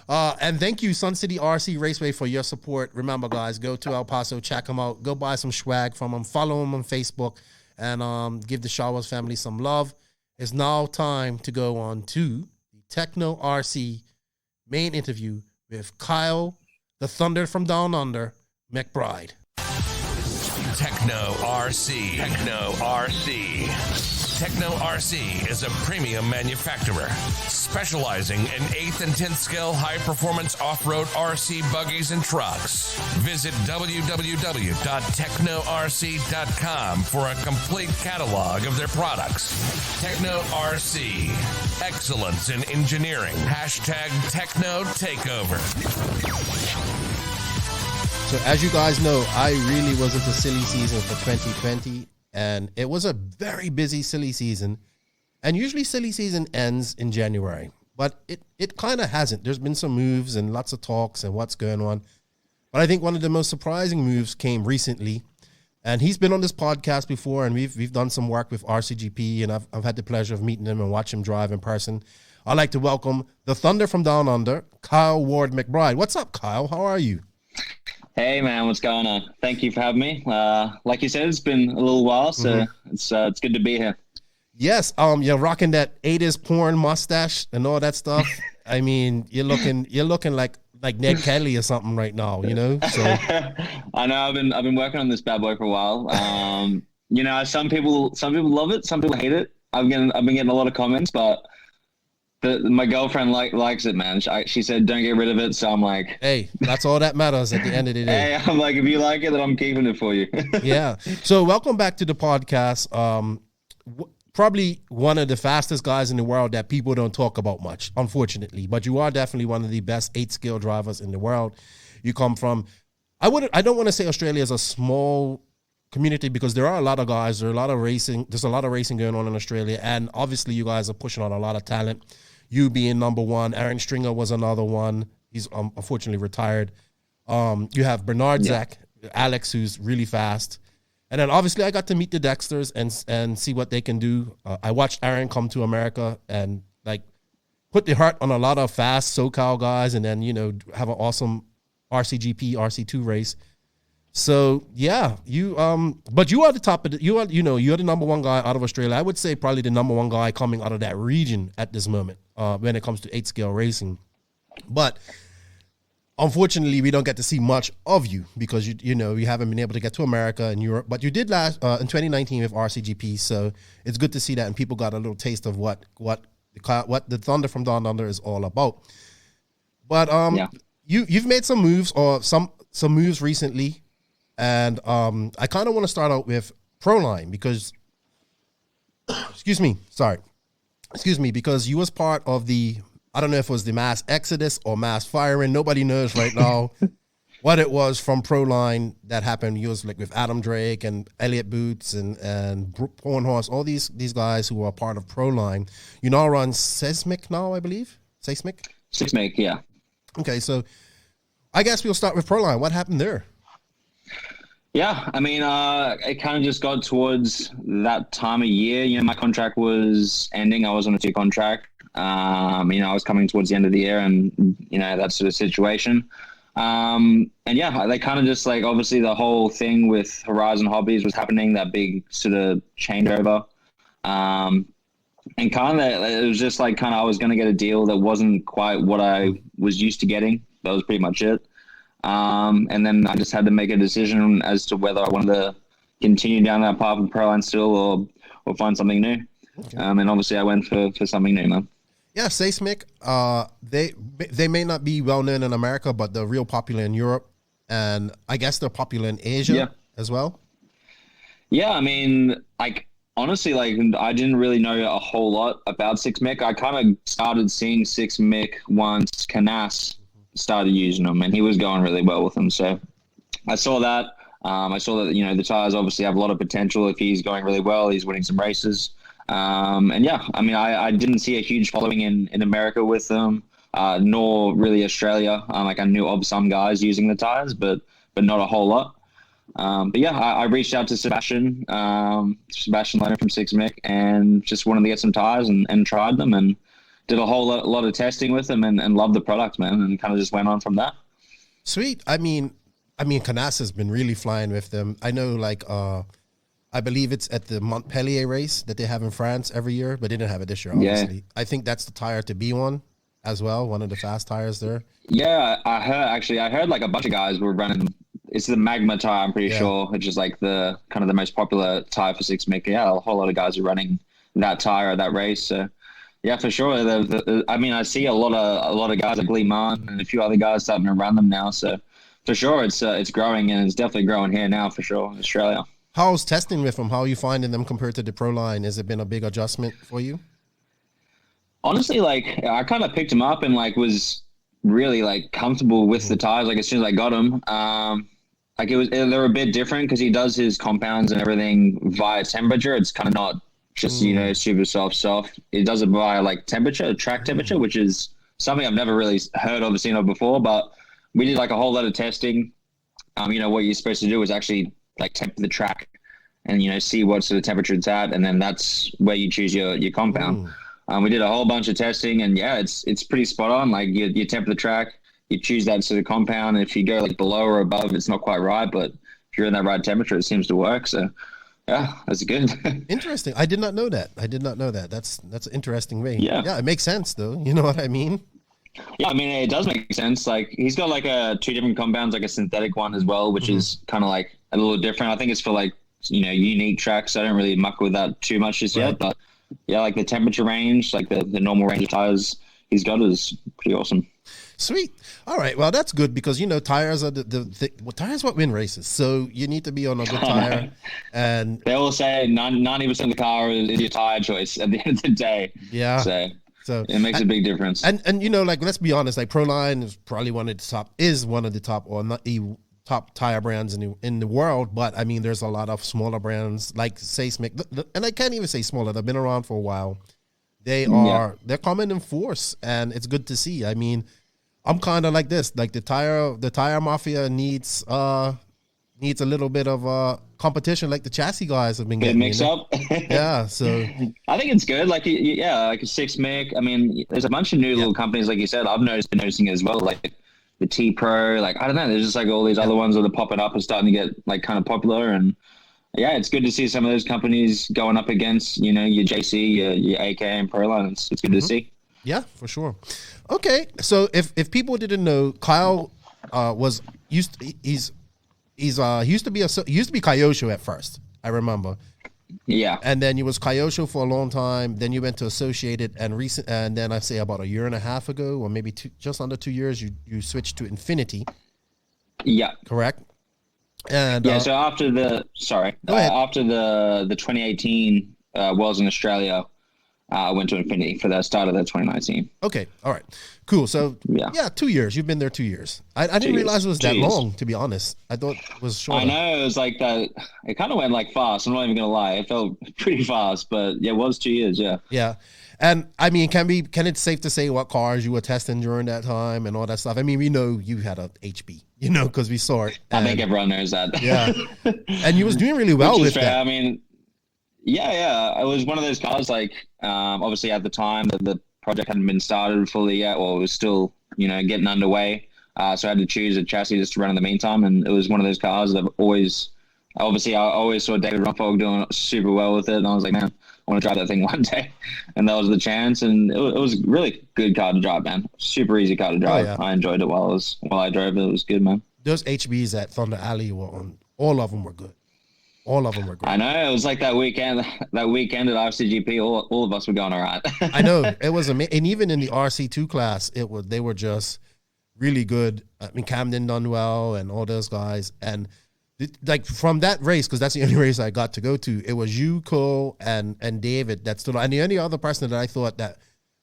Speaker 1: And thank you, Sun City RC Raceway, for your support. Remember, guys, go to El Paso, check them out. Go buy some swag from them. Follow them on Facebook, and give the Showers family some love. It's now time to go on to the Tekno RC main interview with Kyle, the Thunder from Down Under, McBride.
Speaker 6: Tekno RC. Tekno RC. Tekno RC is a premium manufacturer specializing in 8th and 10th scale high-performance off-road RC buggies and trucks. Visit www.teknorc.com for a complete catalog of their products. Tekno RC. Excellence in engineering. #Tekno Takeover.
Speaker 1: So as you guys know, I really was into silly season for 2020, and it was a very busy silly season. And usually silly season ends in January, but it kind of hasn't. There's been some moves and lots of talks and what's going on. But I think one of the most surprising moves came recently, and he's been on this podcast before, and we've done some work with RCGP, and I've had the pleasure of meeting him and watch him drive in person. I'd like to welcome the Thunder from Down Under, Kyle Ward-Mcbride. What's up, Kyle? How are you?
Speaker 7: Hey man, what's going on? Thank you for having me. Like you said, it's been a little while, so it's good to be here.
Speaker 1: Yes, you're rocking that 80s porn mustache and all that stuff. I mean, you're looking like Ned Kelly or something right now, you know. So
Speaker 7: I know I've been working on this bad boy for a while. Some people love it, some people hate it. I've been getting a lot of comments, but my girlfriend likes it, man. She said, don't get rid of it. So I'm like,
Speaker 1: hey, that's all that matters at the end of the day.
Speaker 7: Hey, I'm like, if you like it, then I'm keeping it for you.
Speaker 1: Yeah. So welcome back to the podcast. Probably one of the fastest guys in the world that people don't talk about much, unfortunately. But you are definitely one of the best 8-scale drivers in the world. You come from, I don't want to say Australia is a small community, because there are a lot of guys, there's a lot of racing going on in Australia, and obviously you guys are pushing on a lot of talent. You being number one, Aaron Stringer was another one. He's unfortunately retired. You have Bernard Zach, Alex, who's really fast. And then obviously I got to meet the Dexters and see what they can do. I watched Aaron come to America and put the heart on a lot of fast SoCal guys, and then, have an awesome RCGP, RC2 race. So yeah, but you are the top of you're the number one guy out of Australia. I would say probably the number one guy coming out of that region at this moment when it comes to 8-scale racing. But unfortunately, we don't get to see much of you because you haven't been able to get to America and Europe. But you did last in 2019 with RCGP, so it's good to see that, and people got a little taste of what the Thunder from Down Under is all about. But you've made some moves or some moves recently. And I kind of want to start out with Proline, because excuse me, because you was part of the, I don't know if it was the mass exodus or mass firing. Nobody knows right now what it was from Proline that happened. You was like with Adam Drake and Elliot Boots and Pornhorse, all these guys who are part of Proline. You now run Seismic now, I believe. Seismic,
Speaker 7: yeah.
Speaker 1: Okay, so I guess we'll start with Proline. What happened there?
Speaker 7: Yeah, I mean, it kind of just got towards that time of year. You know, my contract was ending. I was on a 2 contract. You know, I was coming towards the end of the year, and you know, that sort of situation. And yeah, they kind of just like, obviously the whole thing with Horizon Hobbies was happening, that big sort of changeover. And kind of it was just like I was going to get a deal that wasn't quite what I was used to getting. That was pretty much it. And then I just had to make a decision as to whether I wanted to continue down that path of Proline still or find something new. Okay. And obviously I went for something new, man.
Speaker 1: Yeah, Seismic, they may not be well known in America, but they're real popular in Europe, and I guess they're popular in Asia as well. Yeah,
Speaker 7: I mean, like honestly, like I didn't really know a whole lot about Seismic. I kind of started seeing Seismic once Canas started using them, and he was going really well with them. So I saw that. I saw that, you know, the tires obviously have a lot of potential. If he's going really well, he's winning some races. And yeah, I mean, I didn't see a huge following in America with them, nor really Australia. Like I knew of some guys using the tires, but not a whole lot. But yeah, I reached out to Sebastian Leonard from Seismic, and just wanted to get some tires and tried them, and did a whole lot of testing with them, and loved the product, man, and kind of just went on from that.
Speaker 1: Sweet. I mean, Canas has been really flying with them. I know, like, I believe it's at the Montpellier race that they have in France every year, but they didn't have it this year, obviously. Yeah. I think that's the tire to be on as well, one of the fast tires there.
Speaker 7: Yeah, I heard like a bunch of guys were running. It's the Magma tire, I'm pretty sure, which is like the kind of the most popular tire for Seismic. Yeah, a whole lot of guys are running that tire at that race. So yeah, for sure. I mean, I see a lot of guys like Lee Mann and a few other guys starting to run them now. So for sure, it's growing, and it's definitely growing here now for sure in Australia.
Speaker 1: How's testing with them? How are you finding them compared to the Proline? Has it been a big adjustment for you?
Speaker 7: Honestly, like I kind of picked them up and like was really like comfortable with the tires. Like as soon as I got them, like they're a bit different because he does his compounds and everything via temperature. It's kind of not just, you know, super soft. It does it via like temperature, track temperature, which is something I've never really heard of or seen of before. But we did like a whole lot of testing. You know, what you're supposed to do is actually like temp the track and, you know, see what sort of temperature it's at. And then that's where you choose your compound. We did a whole bunch of testing, and yeah, it's pretty spot on. Like you temp the track, you choose that sort of compound. And if you go like below or above, it's not quite right. But if you're in that right temperature, it seems to work. So yeah, that's good.
Speaker 1: Interesting. I did not know that. That's an interesting way. Yeah, it makes sense though. You know what I mean?
Speaker 7: Yeah, I mean, it does make sense. Like he's got like two different compounds, like a synthetic one as well, which is kind of like a little different. I think it's for like, you know, unique tracks. I don't really muck with that too much just yet, but yeah, like the temperature range, like the normal range of tires he's got is pretty awesome.
Speaker 1: Sweet. All right. Well, that's good because, you know, tires are tires what win races. So you need to be on a good tire. And
Speaker 7: they all say 90% of the car is your tire choice at the end of the day.
Speaker 1: Yeah.
Speaker 7: So it makes a big difference.
Speaker 1: And you know, like, let's be honest, like Proline is probably one of the top or not the top tire brands in the world. But I mean, there's a lot of smaller brands like Seismic, and I can't even say smaller. They've been around for a while. They're coming in force, and it's good to see. I mean, I'm kind of like this. Like the tire mafia needs a little bit of competition, like the chassis guys have been getting.
Speaker 7: Mix up.
Speaker 1: Yeah, so
Speaker 7: I think it's good. Like like a Seismic. I mean, there's a bunch of new little companies, like you said. I've been noticing it as well. Like the T Pro. Like I don't know. There's just like all these other ones that are popping up and starting to get like kind of popular. And yeah, it's good to see some of those companies going up against, you know, your JC, your AK and Proline. It's good to see.
Speaker 1: Yeah, for sure. Okay, so if people didn't know, Kyle used to be Kyosho at first. I remember.
Speaker 7: Yeah.
Speaker 1: And then you was Kyosho for a long time. Then you went to Associated, and then I say about a year and a half ago, or maybe just under 2 years, you switched to Infinity.
Speaker 7: Yeah.
Speaker 1: Correct. And
Speaker 7: so after the 2018 Worlds in Australia, I went to Infinity for the start of the 2019.
Speaker 1: Okay, all right, cool. So yeah, 2 years. You've been there 2 years. I didn't realize it was that long, to be honest. I thought it was short.
Speaker 7: I know, it was like that. It kind of went like fast. I'm not even gonna lie. It felt pretty fast, but yeah, it was 2 years. Yeah.
Speaker 1: Yeah. And I mean, can it safe to say what cars you were testing during that time and all that stuff? I mean, we know you had a HB, because we saw it.
Speaker 7: I think everyone knows that.
Speaker 1: Yeah. And you was doing really well with that.
Speaker 7: I mean, yeah. It was one of those cars, like, obviously at the time that the project hadn't been started fully yet, or it was still, getting underway. So I had to choose a chassis just to run in the meantime. And it was one of those cars that I always saw David Rumpog doing super well with it. And I was like, man, I want to drive that thing one day. And that was the chance. And it was a really good car to drive, man. Super easy car to drive. Oh, yeah. I enjoyed it while I drove it. It was good, man.
Speaker 1: Those HBs at Thunder Alley all of them were good. All of them were great.
Speaker 7: I know. It was like that weekend at RCGP, all of us were going all right.
Speaker 1: I know. It was amazing. And even in the RC2 class, they were just really good. I mean, Camden done well and all those guys. And like from that race, because that's the only race I got to go to, it was you, Cole, and David that stood on. And the only other person that I thought that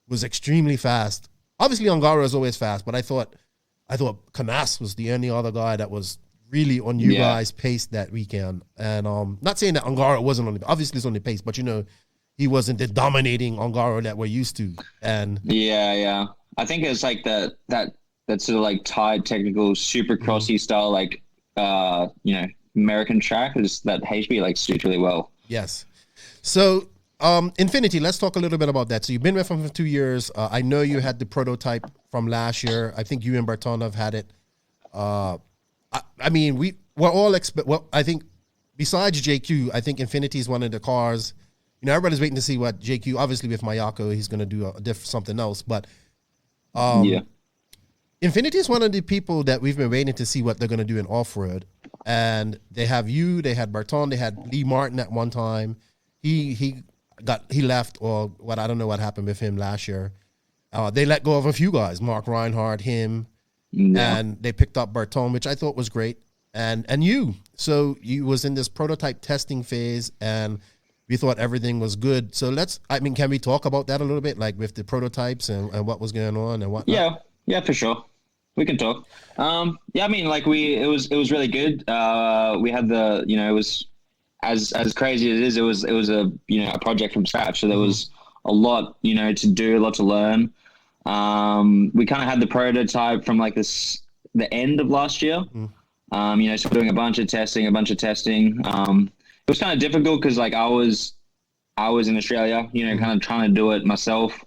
Speaker 1: was extremely fast, obviously Ongaro is always fast, but I thought Canas was the only other guy that was really on you guys' pace that weekend. And not saying that Ongaro wasn't on the, obviously it's on the pace, but he wasn't the dominating Ongaro that we're used to. And
Speaker 7: yeah. I think it's like that sort of like tied technical super crossy style, like American track is that HB like suits really well.
Speaker 1: Yes. So Infinity, let's talk a little bit about that. So you've been with them for 2 years. I know you had the prototype from last year. I think you and Berton have had it. I mean, we're all I think besides JQ, I think Infinity is one of the cars. Everybody's waiting to see what JQ. Obviously, with Mayako, he's going to do something else. But Infinity is one of the people that we've been waiting to see what they're going to do in off-road. And they have you. They had Berton. They had Lee Martin at one time. He left, or what, I don't know what happened with him last year. They let go of a few guys, Mark Reinhardt, him. Yeah. And they picked up Berton, which I thought was great. And you. So you was in this prototype testing phase, and we thought everything was good. So can we talk about that a little bit, like with the prototypes and what was going on and whatnot?
Speaker 7: Yeah, for sure. We can talk. I mean, like it was really good. We had it was as crazy as it is. It was a project from scratch. So there was a lot, to do, a lot to learn. We kind of had the prototype from like the end of last year. So we're doing a bunch of testing. It was kind of difficult because like I was in Australia, kind of trying to do it myself.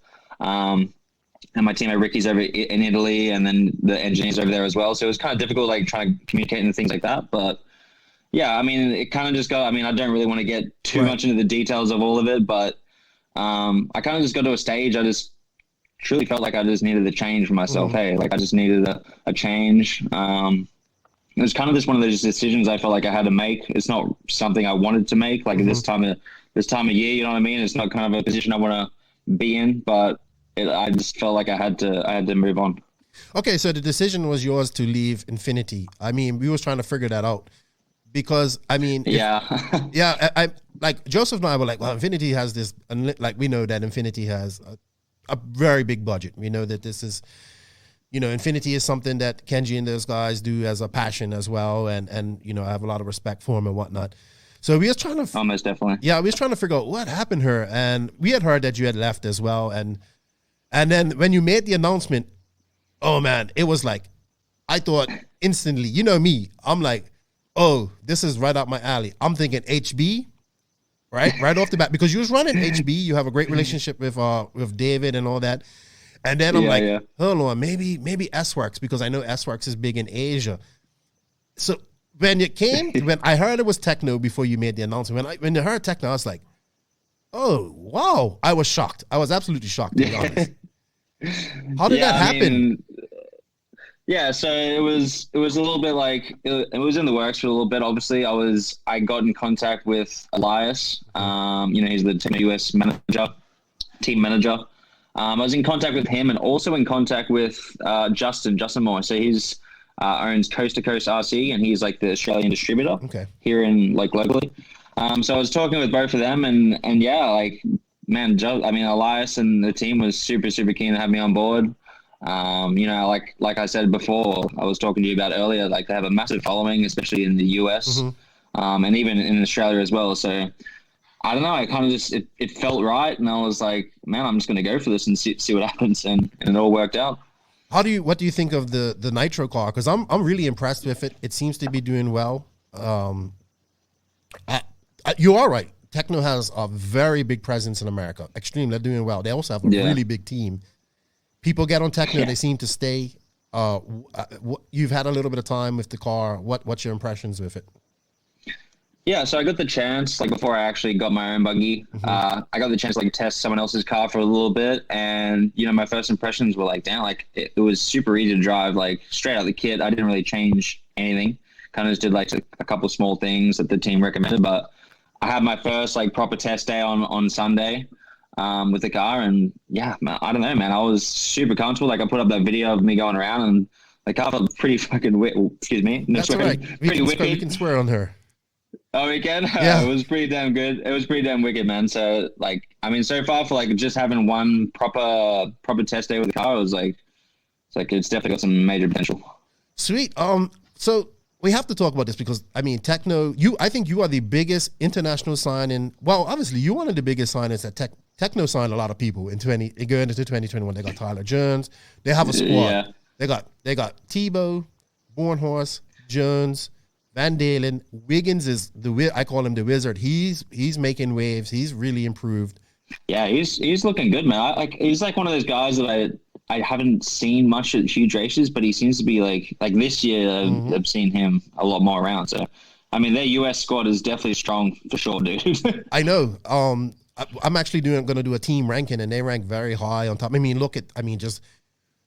Speaker 7: And my teammate Ricky's over in Italy, and then the engineers over there as well. So it was kind of difficult, like trying to communicate and things like that. But yeah, I mean, it kind of just got, I mean, I don't really want to get too much into the details of all of it, but I kind of just got to a stage. I just truly felt like I just needed a change for myself. Hey, like I just needed a change. It was kind of just one of those decisions I felt like I had to make. It's not something I wanted to make, like this time of year, you know what I mean? It's not kind of a position I want to be in, but I just felt like I had to move on.
Speaker 1: Okay, so the decision was yours to leave Infinity. I mean, we was trying to figure that out because, I mean, I like Joseph and I were like, well, Infinity has this, like we know that Infinity has a very big budget. We know that this is, Infinity is something that Kenji and those guys do as a passion as well, and I have a lot of respect for him and whatnot. So we was trying to,
Speaker 7: almost definitely,
Speaker 1: we was trying to figure out what happened here, and we had heard that you had left as well, and then when you made the announcement, oh man, it was like, I thought instantly, me, I'm like, oh, this is right up my alley. I'm thinking HB, right off the bat, because you was running HB. You have a great relationship with David and all that. And then I'm hold on, maybe S-Works, because I know S-Works is big in Asia. So when I heard it was Tekno before you made the announcement, when I heard Tekno, I was like, oh, wow. I was shocked. I was absolutely shocked, to be honest. How did that happen?
Speaker 7: So it was a little bit like, it was in the works for a little bit. Obviously, I got in contact with Elias. He's the Tekno US team manager. I was in contact with him and also in contact with Justin Moore. So he's owns Coast to Coast RC, and he's like the Australian distributor here in like locally. So I was talking with both of them, and yeah, like, man, Elias and the team was super, super keen to have me on board. Like I said before, I was talking to you about earlier, like they have a massive following, especially in the US, and even in Australia as well. So I don't know, I kind of just, it felt right. And I was like, man, I'm just going to go for this and see what happens. And it all worked out.
Speaker 1: What do you think of the Nitro car? Cause I'm really impressed with it. It seems to be doing well. You are right. Tekno has a very big presence in America. Extreme, they're doing well. They also have a really big team. People get on Tekno, they seem to stay. You've had a little bit of time with the car. What's your impressions with it?
Speaker 7: Yeah, so I got the chance, like before I actually got my own buggy, I got the chance to like test someone else's car for a little bit. And, my first impressions were like, damn, like it was super easy to drive, like straight out the kit. I didn't really change anything. Kind of just did like a couple of small things that the team recommended. But I had my first like proper test day on Sunday with the car. And yeah, man, I don't know, man. I was super comfortable. Like I put up that video of me going around and the car felt pretty fucking excuse me.
Speaker 1: That's all right.
Speaker 7: Pretty wicked.
Speaker 1: We can swear on her.
Speaker 7: Oh, we can?
Speaker 1: Yeah.
Speaker 7: It was pretty damn good. It was pretty damn wicked, man. So, like, I mean, so far for, like, just having one proper test day with the car, it's definitely got some major potential.
Speaker 1: Sweet. So we have to talk about this because, I mean, Tekno, I think you are the biggest international sign-in. Well, obviously, you're one of the biggest signers that Tekno signed a lot of people in going into 2021. They got Tyler Jones. They have a squad. Yeah. They got Tebow, Bornhorst, Jones, Van Dalen. Wiggins is I call him the wizard. He's making waves. He's really improved.
Speaker 7: Yeah, he's looking good, man. He's like one of those guys that I haven't seen much at huge races, but he seems to be like this year I've seen him a lot more around. So, I mean, their US squad is definitely strong for sure, dude.
Speaker 1: I know. I'm actually going to do a team ranking, and they rank very high on top. I mean, just.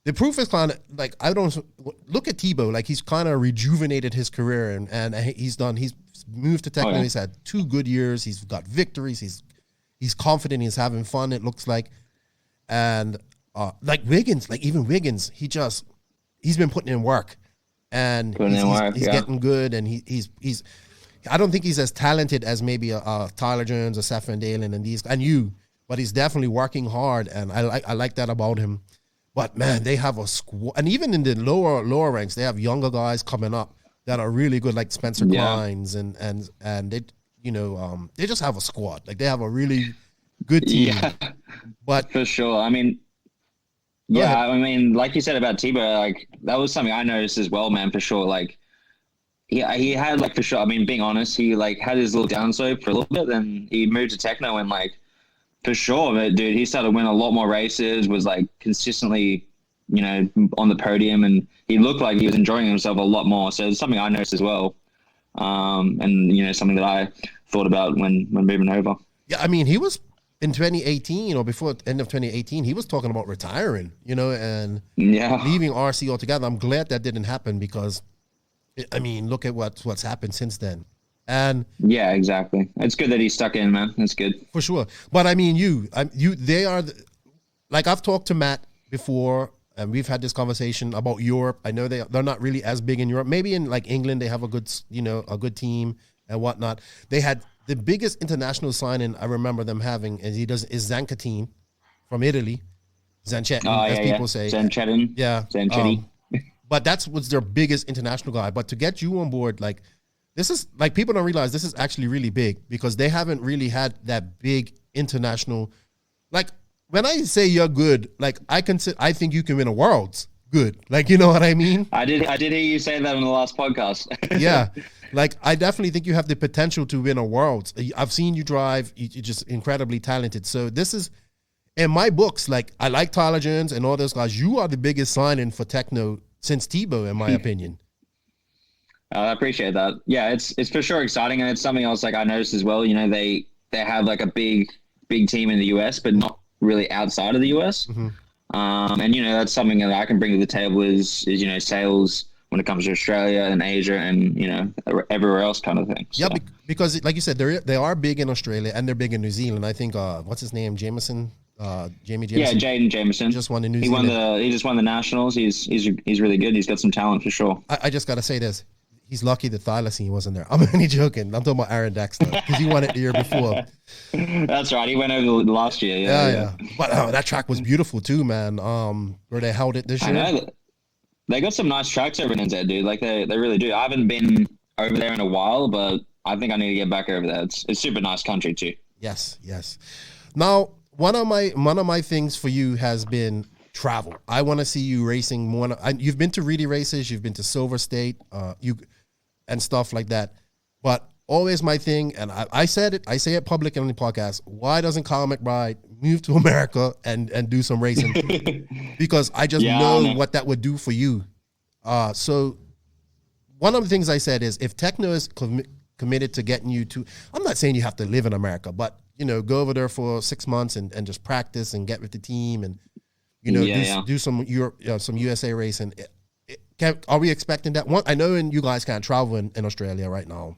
Speaker 1: The proof is kind of like look at Tebow. Like he's kind of rejuvenated his career and he's moved to Tekno. Oh, yeah. He's had 2 good years. He's got victories. He's confident. He's having fun. It looks like, and like Wiggins, he's been putting in work, and he's getting good. And he's I don't think he's as talented as maybe a Tyler Jones or Seth Van Dalen but he's definitely working hard, and I like that about him. But man, they have a squad, and even in the lower ranks, they have younger guys coming up that are really good, like Spencer Kleins, and they they just have a squad. Like they have a really good team. Yeah, but
Speaker 7: for sure. I mean, I mean, like you said about Tebow, like that was something I noticed as well, man. For sure, like he had like for sure. I mean, being honest, he like had his little down slope for a little bit, then he moved to Tekno and like. For sure, but dude, he started winning a lot more races, was like consistently, on the podium, and he looked like he was enjoying himself a lot more. So it's something I noticed as well. And something that I thought about when moving over.
Speaker 1: Yeah, I mean, he was in 2018 or before the end of 2018, he was talking about retiring, and leaving RC altogether. I'm glad that didn't happen because, I mean, look at what's happened since then. And
Speaker 7: yeah, exactly. It's good that he's stuck in, man. It's good
Speaker 1: for sure. But I mean, they are like I've talked to Matt before, and we've had this conversation about Europe. I know they're not really as big in Europe. Maybe in like England, they have a good team and whatnot. They had the biggest international signing I remember them having, is Zancatin from Italy, Zanchetin, as people say.
Speaker 7: Zanchetin.
Speaker 1: Yeah,
Speaker 7: Zanchetti.
Speaker 1: But that's what's their biggest international guy. But to get you on board, like. This is like people don't realize this is actually really big because they haven't really had that big international. Like when I say you're good, like I think you can win a Worlds. Good, like you know what I mean.
Speaker 7: I did hear you say that on the last podcast.
Speaker 1: Yeah, like I definitely think you have the potential to win a Worlds. I've seen you drive. You're just incredibly talented. So this is in my books. Like I like Tyler Jones and all those guys. You are the biggest signing for Tekno since Tebow, in my opinion.
Speaker 7: I appreciate that. Yeah, it's for sure exciting, and it's something else like I noticed as well. They have like a big team in the US, but not really outside of the US. Mm-hmm. And that's something that I can bring to the table is sales when it comes to Australia and Asia and everywhere else kind of thing. So.
Speaker 1: Yeah, because like you said, they are big in Australia and they're big in New Zealand. I think what's his name, Jamie Jameson.
Speaker 7: Yeah, Jaden Jameson.
Speaker 1: Just won the New Zealand.
Speaker 7: He just won the nationals. He's really good. He's got some talent for sure.
Speaker 1: I just got to say this. He's lucky the thylacine wasn't there. I'm only joking. I'm talking about Aaron Dexter because he won it the year before.
Speaker 7: That's right. He went over last year.
Speaker 1: Yeah. But that track was beautiful too, man. Where they held it this year.
Speaker 7: I know. They got some nice tracks over in NZ, dude. Like they really do. I haven't been over there in a while, but I think I need to get back over there. It's super nice country too.
Speaker 1: Yes. Now, one of my things for you has been travel. I want to see you racing more. You've been to Reedy races, you've been to Silver State, and stuff like that. But always my thing, and I said it, I say it public on the podcast. Why doesn't Kyle McBride move to America and do some racing? Because I just know what that would do for you. So one of the things I said is if Tekno is committed to getting you to, I'm not saying you have to live in America, but go over there for 6 months and just practice and get with the team and do some Europe, some USA racing. Are we expecting that? I know you guys can't travel in Australia right now.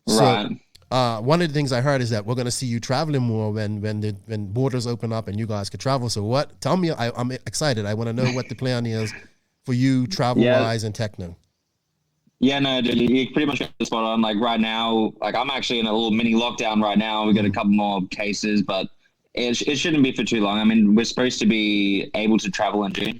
Speaker 7: Right.
Speaker 1: So one of the things I heard is that we're going to see you traveling more when borders open up and you guys could travel. So what? Tell me, I'm excited. I want to know what the plan is for you travel-wise and Tekno.
Speaker 7: Yeah, no, dude, you pretty much got the spot on. Like right now, like I'm actually in a little mini lockdown right now. We got a couple more cases, but it shouldn't be for too long. I mean, we're supposed to be able to travel in June.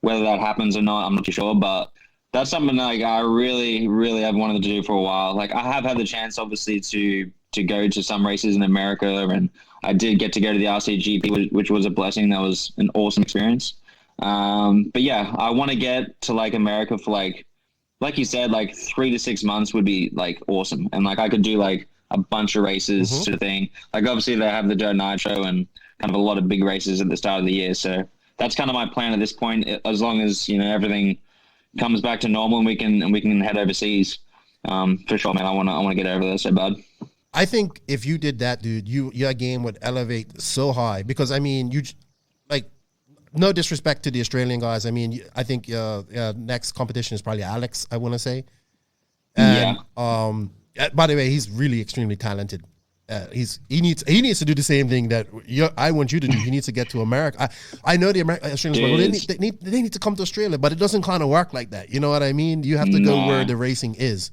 Speaker 7: Whether that happens or not, I'm not too sure, but that's something like I really, really have wanted to do for a while. Like I have had the chance, obviously, to go to some races in America, and I did get to go to the RCGP, which was a blessing. That was an awesome experience. But yeah, I want to get to like America for like you said, like 3 to 6 months would be like awesome, and like I could do like a bunch of races sort of thing. Like obviously they have the Dirt Nitro and kind of a lot of big races at the start of the year, so that's kind of my plan at this point. As long as everything comes back to normal and we can head overseas, for sure, man. I want to get over there so bad.
Speaker 1: I think if you did that, dude, your game would elevate so high because I mean, no disrespect to the Australian guys. I mean, I think next competition is probably Alex, I want to say. And, by the way, he's really extremely talented. He needs to do the same thing that I want you to do. He needs to get to America. I know the Australians, they need to come to Australia, but it doesn't kind of work like that. You know what I mean? You have to go where the racing is.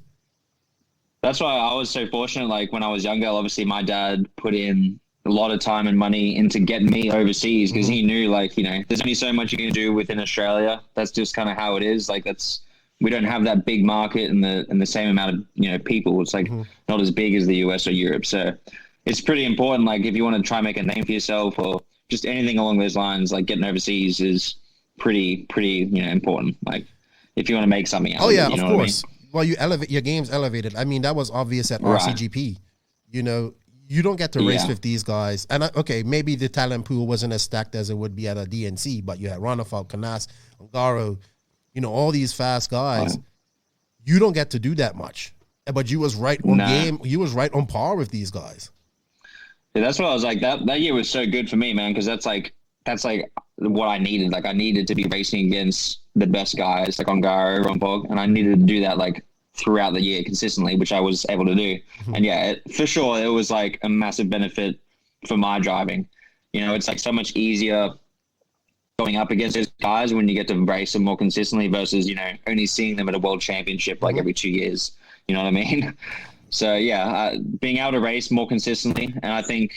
Speaker 7: That's why I was so fortunate. Like when I was younger, obviously my dad put in a lot of time and money into getting me overseas because he knew there's only so much you can do within Australia. That's just kind of how it is. Like we don't have that big market and the same amount of people. It's like not as big as the US or Europe. So it's pretty important. Like if you want to try and make a name for yourself or just anything along those lines, like getting overseas is pretty important. Like if you want to make something out of it.
Speaker 1: Oh yeah, of course. I mean? Well, you elevate your game's elevated. I mean, that was obvious at RCGP. You don't get to race with these guys. And maybe the talent pool wasn't as stacked as it would be at a DNC, but you had Ronafal, Canas, Ongaro, all these fast guys. You don't get to do that much. But you was right on game. You was right on par with these guys.
Speaker 7: Yeah, that's what I was like. That year was so good for me, man, because that's like what I needed. Like I needed to be racing against the best guys, like Ongaro, Ronpog, and I needed to do that throughout the year consistently, which I was able to do. And for sure, it was like a massive benefit for my driving. It's like so much easier going up against those guys when you get to race them more consistently versus, only seeing them at a world championship like every 2 years. You know what I mean? So being able to race more consistently. And I think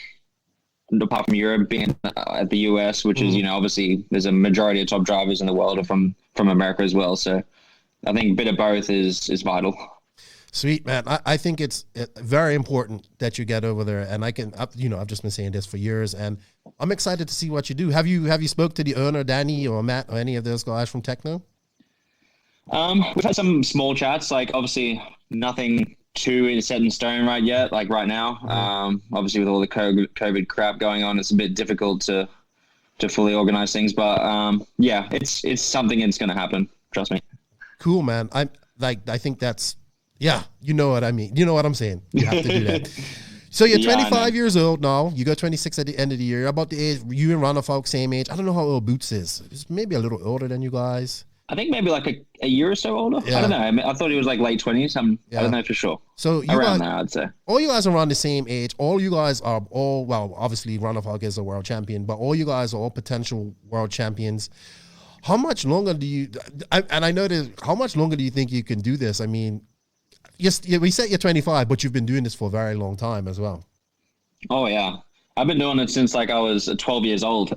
Speaker 7: apart from Europe, being at the US, which is, obviously there's a majority of top drivers in the world are from America as well. So I think a bit of both is vital.
Speaker 1: Sweet, man. I think it's very important that you get over there. And I've just been saying this for years, and I'm excited to see what you do. Have you spoke to the owner, Danny or Matt or any of those guys from Tekno?
Speaker 7: We've had some small chats, like obviously nothing too set in stone right yet, like right now. Obviously with all the COVID crap going on, it's a bit difficult to fully organize things, but it's something that's going to happen. Trust me.
Speaker 1: Cool, man. I think that's, you know what I mean. You know what I'm saying. You have to do that. So you're 25 years old now. You go 26 at the end of the year. About the age, you and Ronald Falk, same age. I don't know how old Boots is. He's maybe a little older than you guys.
Speaker 7: I think maybe like a year or so older. Yeah. I don't know. I thought he was like late 20s. I don't know for sure.
Speaker 1: So
Speaker 7: around there, I'd say.
Speaker 1: All you guys are around the same age. All you guys are obviously Ronald Falk is a world champion, but all you guys are all potential world champions. How much longer do you, and I know this, how much longer do you think you can do this? I mean, yes, we said you're 25, but you've been doing this for a very long time as well.
Speaker 7: Oh yeah, I've been doing it since like I was 12 years old.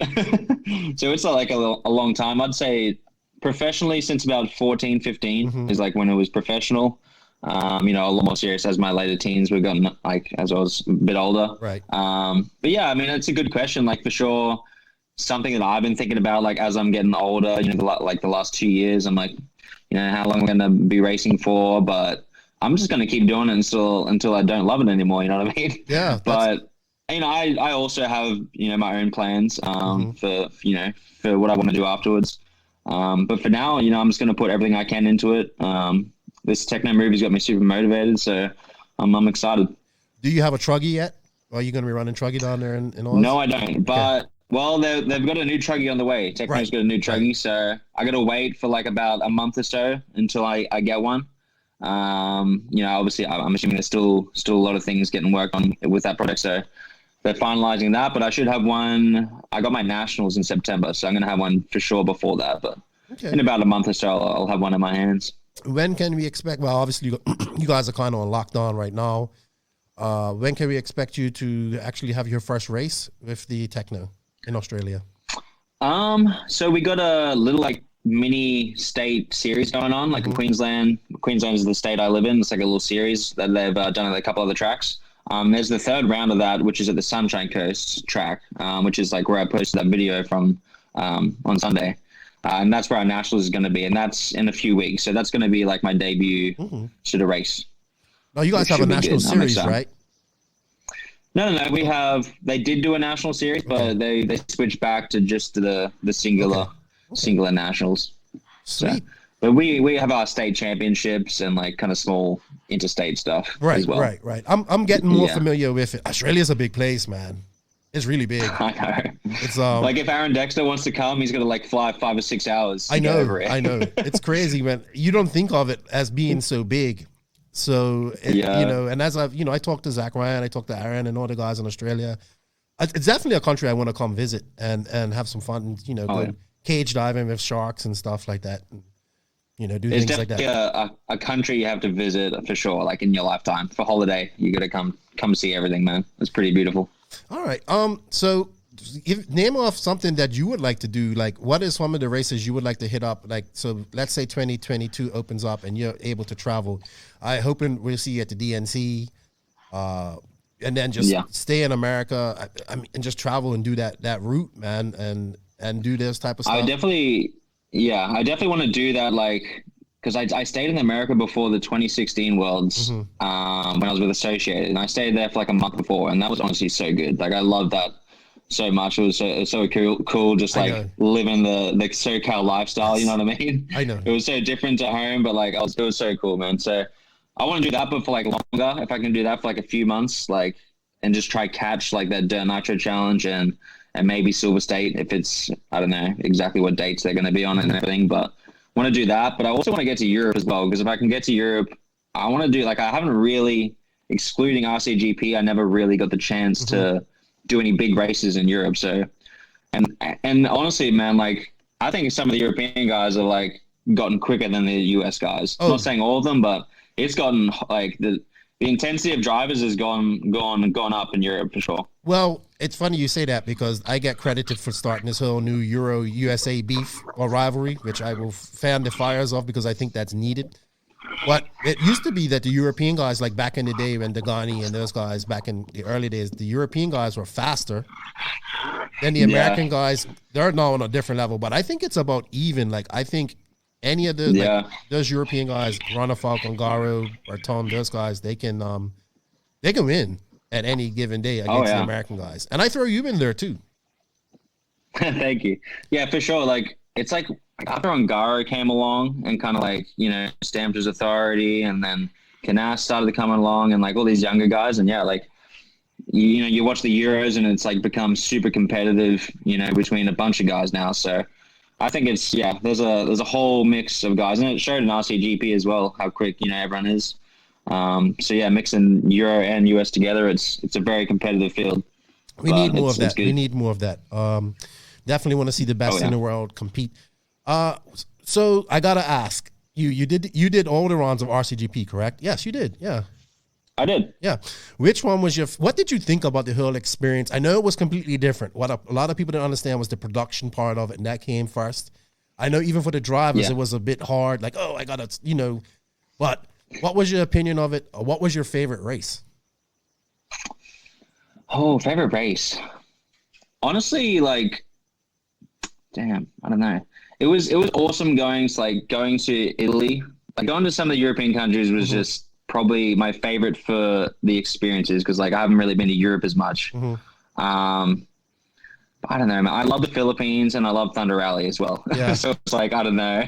Speaker 7: So it's like a long time. I'd say professionally since about 14, 15 is like when it was professional. You know, a lot more serious as my later teens were gotten, like as I was a bit older.
Speaker 1: Right.
Speaker 7: But yeah, I mean, it's a good question. Like for sure, something that I've been thinking about, like as I'm getting older, you know, the last 2 years, I'm like, you know, how long I'm going to be racing for, but I'm just going to keep doing it until I don't love it anymore. You know what I mean?
Speaker 1: Yeah.
Speaker 7: But you know, I also have, you know, my own plans, for, you know, for what I want to do afterwards. But for now, you know, I'm just going to put everything I can into it. This Tekno movie's got me super motivated, so I'm excited.
Speaker 1: Do you have a truggy yet? Or are you going to be running truggy down there in Oz?
Speaker 7: No, I don't. But well, they've got a new truggy on the way. Tekno's got a new truggy, so I got to wait for like about a month or so until I get one. You know, obviously, I'm assuming there's still a lot of things getting worked on with that product, so they're finalizing that. But I should have one. I got my nationals in September, so I'm going to have one for sure before that. But in about a month or so, I'll have one in my hands.
Speaker 1: When can we expect? Well, obviously, you guys are kind of on lockdown right now. When can we expect you to actually have your first race with the Tekno in Australia?
Speaker 7: So we got a little like mini state series going on, like in Queensland. Queensland is the state I live in. It's like a little series that they've done at a couple other tracks. There's the third round of that, which is at the Sunshine Coast track, which is like where I posted that video from on Sunday. And that's where our nationals is going to be, and that's in a few weeks. So that's going to be like my debut sort of race.
Speaker 1: Oh, you guys have a national series, right?
Speaker 7: No. They did do a national series, but they switched back to just the singular nationals.
Speaker 1: Sweet.
Speaker 7: So, but we have our state championships and like kind of small interstate stuff as well.
Speaker 1: Right. I'm getting more familiar with it. Australia's a big place, man. It's really big.
Speaker 7: I know.
Speaker 1: It's
Speaker 7: like if Aaron Dexter wants to come, he's gonna like fly 5 or 6 hours.
Speaker 1: I know. It's crazy, man. You don't think of it as being so big. So you know, and as I've, you know, I talked to Zach Ryan, I talked to Aaron and all the guys in Australia. It's definitely a country I want to come visit and have some fun. And, you know, go cage diving with sharks and stuff like that. And, you know, do things like that. It's
Speaker 7: definitely a country you have to visit for sure. Like in your lifetime for holiday, you got to come see everything, man. It's pretty beautiful.
Speaker 1: All right. So name off something that you would like to do. Like, what is some of the races you would like to hit up? Like, so let's say 2022 opens up and you're able to travel. I hoping we'll see you at the DNC, and then just stay in America. I mean, and just travel and do that route, man, and do this type of stuff.
Speaker 7: I definitely want to do that. Like, because I stayed in America before the 2016 Worlds when I was with Associated, and I stayed there for like a month before, and that was honestly so good. Like, I loved that so much. It was so cool just like living the SoCal lifestyle, you know what I mean?
Speaker 1: I know.
Speaker 7: It was so different at home, but like it was so cool, man. So I want to do that, but for like longer, if I can do that for like a few months, like, and just try catch like that Dirt Nitro Challenge and maybe Silver State if it's, I don't know exactly what dates they're going to be on and everything, but want to do that. But I also want to get to Europe as well, because if I can get to Europe, I want to do, like, I haven't really, excluding RCGP, I never really got the chance to do any big races in Europe. So, and honestly, man, like, I think some of the European guys have like gotten quicker than the US guys. I'm not saying all of them, but it's gotten like the intensity of drivers has gone up in Europe for sure.
Speaker 1: Well, it's funny you say that, because I get credited for starting this whole new Euro USA beef or rivalry, which I will fan the fires of because I think that's needed. But it used to be that the European guys, like back in the day when Dagani and those guys back in the early days, the European guys were faster than the American guys. They're now on a different level, but I think it's about even. Like, I think any of the like, those European guys, Rana Falcongaro or Tom, those guys, they can win at any given day against the American guys. And I throw you in there too.
Speaker 7: Thank you. Yeah, for sure. Like, it's like after Ongaro came along and kind of like, you know, stamped his authority, and then Canas started coming along and like all these younger guys. And yeah, like, you know, you watch the Euros and it's like become super competitive, you know, between a bunch of guys now. So I think it's, there's a whole mix of guys, and it showed in RCGP as well how quick, you know, everyone is. So yeah, mixing Euro and US together, it's a very competitive field.
Speaker 1: We need more of that. We need more of that. Definitely want to see the best in the world compete. So I gotta ask, You did all the rounds of RCGP, correct? Yes, you did. Yeah.
Speaker 7: I did.
Speaker 1: Yeah. Which one was what did you think about the whole experience? I know it was completely different. What a lot of people didn't understand was the production part of it, and that came first. I know even for the drivers, it was a bit hard. Like, oh, I got to, but what was your opinion of it? Or what was your favorite race?
Speaker 7: Oh, favorite race. Honestly, like, damn, I don't know. It was awesome going to Italy. Like going to some of the European countries was just probably my favorite for the experiences because like I haven't really been to Europe as much. I don't know, man. I love the Philippines and I love Thunder Rally as well. Yeah. So it's like, I don't know.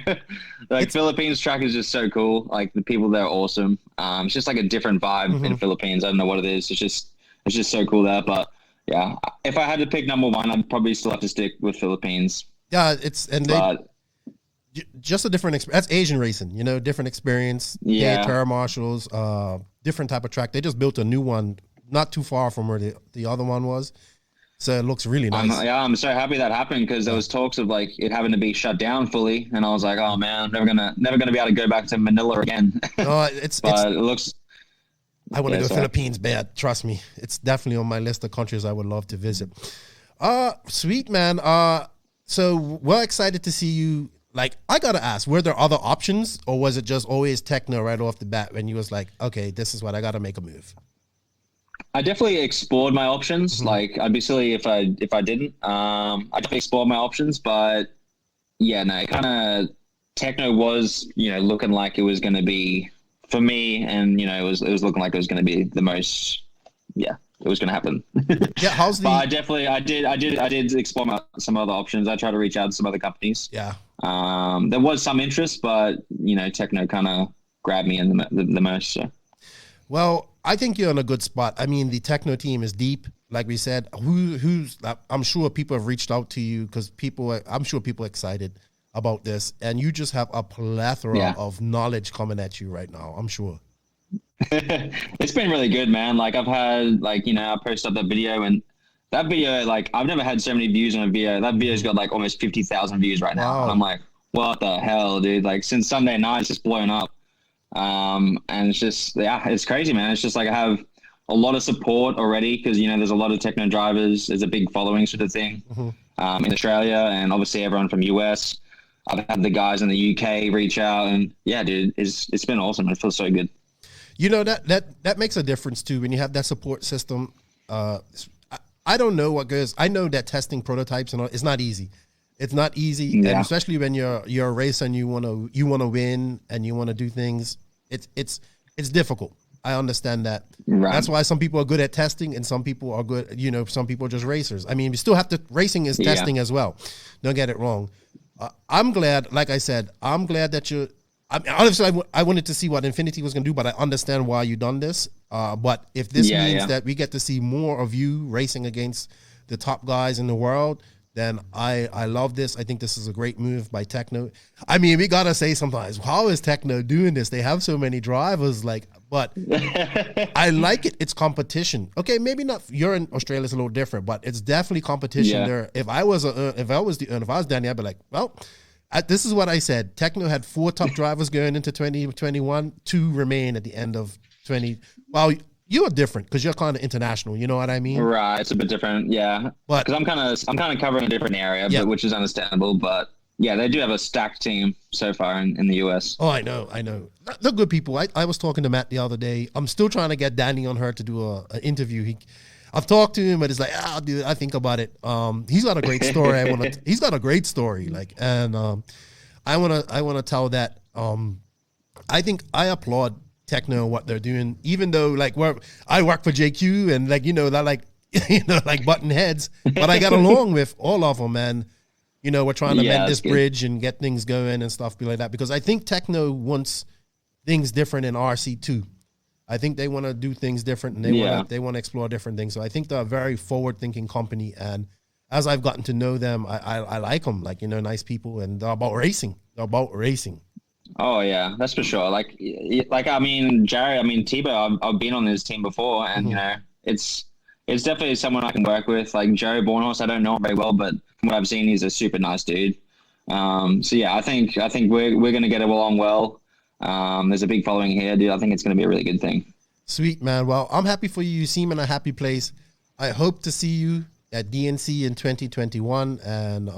Speaker 7: Like Philippines track is just so cool. Like the people there are awesome. It's just like a different vibe in Philippines. I don't know what it is. It's just so cool there. But yeah, if I had to pick number one, I'd probably still have to stick with Philippines.
Speaker 1: Yeah, just a different experience. That's Asian racing, different experience.
Speaker 7: Yeah.
Speaker 1: Terra Marshals, different type of track. They just built a new one not too far from where the other one was. So it looks really nice.
Speaker 7: I'm so happy that happened because there was talks of like it having to be shut down fully, and I was like, oh man, I'm never gonna be able to go back to Manila again.
Speaker 1: No,
Speaker 7: it looks.
Speaker 1: I want to go to the Philippines bad. Trust me, it's definitely on my list of countries I would love to visit. Sweet man. So we're excited to see you. Like, I gotta ask, were there other options, or was it just always Tekno right off the bat when you was like, okay, this is what I gotta make a move?
Speaker 7: I definitely explored my options. Like, I'd be silly if I didn't. I definitely explored my options, but yeah, no, kind of Tekno was, looking like it was going to be for me, and it was looking like it was going to be the most. Yeah, it was going to happen.
Speaker 1: Yeah,
Speaker 7: But I did explore some other options. I tried to reach out to some other companies.
Speaker 1: Yeah.
Speaker 7: There was some interest, but Tekno kind of grabbed me in the most. So.
Speaker 1: Well, I think you're in a good spot. I mean, the Tekno team is deep. Like we said, I'm sure people have reached out to you because I'm sure people are excited about this. And you just have a plethora of knowledge coming at you right now, I'm sure.
Speaker 7: It's been really good, man. Like I've had, I posted up that video, and that video, like I've never had so many views on a video. That video's got like almost 50,000 views right now.
Speaker 1: Wow.
Speaker 7: And I'm like, what the hell, dude? Like since Sunday night, it's just blown up. And it's just, it's crazy, man. It's just like I have a lot of support already because, there's a lot of Tekno drivers. There's a big following sort of thing in Australia, and obviously everyone from US. I've had the guys in the UK reach out, and yeah, dude, it's been awesome. It feels so good.
Speaker 1: That makes a difference too when you have that support system. I don't know what goes. I know that testing prototypes and all, it's not easy. It's not easy, and especially when you're a racer and you want to win and you want to do things. It's difficult. I understand that. Right. That's why some people are good at testing and some people are good. Some people are just racers. I mean, we still have to. Racing is testing as well. Don't get it wrong. I'm glad. Like I said, I'm glad that you. Honestly, I wanted to see what Infinity was going to do, but I understand why you done this. But if this means that we get to see more of you racing against the top guys in the world, then I love this. I think this is a great move by Tekno. I mean, we gotta say sometimes, how is Tekno doing this? They have so many drivers, but I like it. It's competition. Okay, maybe not. You're in Australia, it's a little different, but it's definitely competition there. If I was Danny, I'd be like, well, this is what I said. Tekno had 4 top drivers going into 2021. 2 remain at the end of 20. Well, you are different because you're kind of international. You know what I mean?
Speaker 7: Right. It's a bit different. Yeah. But because I'm kind of covering a different area, but, which is understandable. But yeah, they do have a stacked team so far in the US.
Speaker 1: Oh, I know. They're good people. I was talking to Matt the other day. I'm still trying to get Danny on her to do an interview. I've talked to him, but it's like, dude, I think about it. He's got a great story. He's got a great story. I want to tell that. I think I applaud Tekno what they're doing, even though I work for JQ and they're button heads, but I got along with all of them, and we're trying to mend this bridge and get things going and stuff like that, because I think Tekno wants things different in RC too. I think they want to do things different, and they want to explore different things. So I think they're a very forward-thinking company, and as I've gotten to know them, I like them. Nice people, and they're about racing.
Speaker 7: Oh yeah, that's for sure. I mean, Jerry, Tebow, I've been on his team before, and it's definitely someone I can work with. Like Jerry Bornhorst, I don't know him very well, but from what I've seen, he's a super nice dude. So yeah, I think we're going to get along well. There's a big following here, dude. I think it's going to be a really good thing.
Speaker 1: Sweet, man. Well, I'm happy for you. You seem in a happy place. I hope to see you at DNC in 2021, and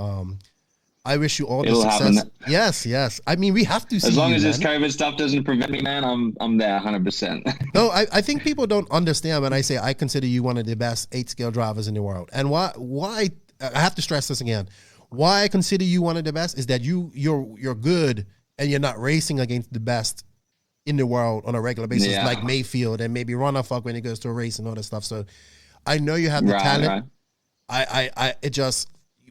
Speaker 1: I wish you all the success. Happen. Yes. I mean, we have to see
Speaker 7: as long
Speaker 1: you,
Speaker 7: as
Speaker 1: man.
Speaker 7: this COVID stuff doesn't prevent me, man. I'm there 100%.
Speaker 1: No, I think people don't understand when I say I consider you one of the best 8-scale drivers in the world. And why I have to stress this again. Why I consider you one of the best is that you're good and you're not racing against the best in the world on a regular basis, like Mayfield and maybe Runnerfuck when he goes to a race and all that stuff. So I know you have the talent. Right.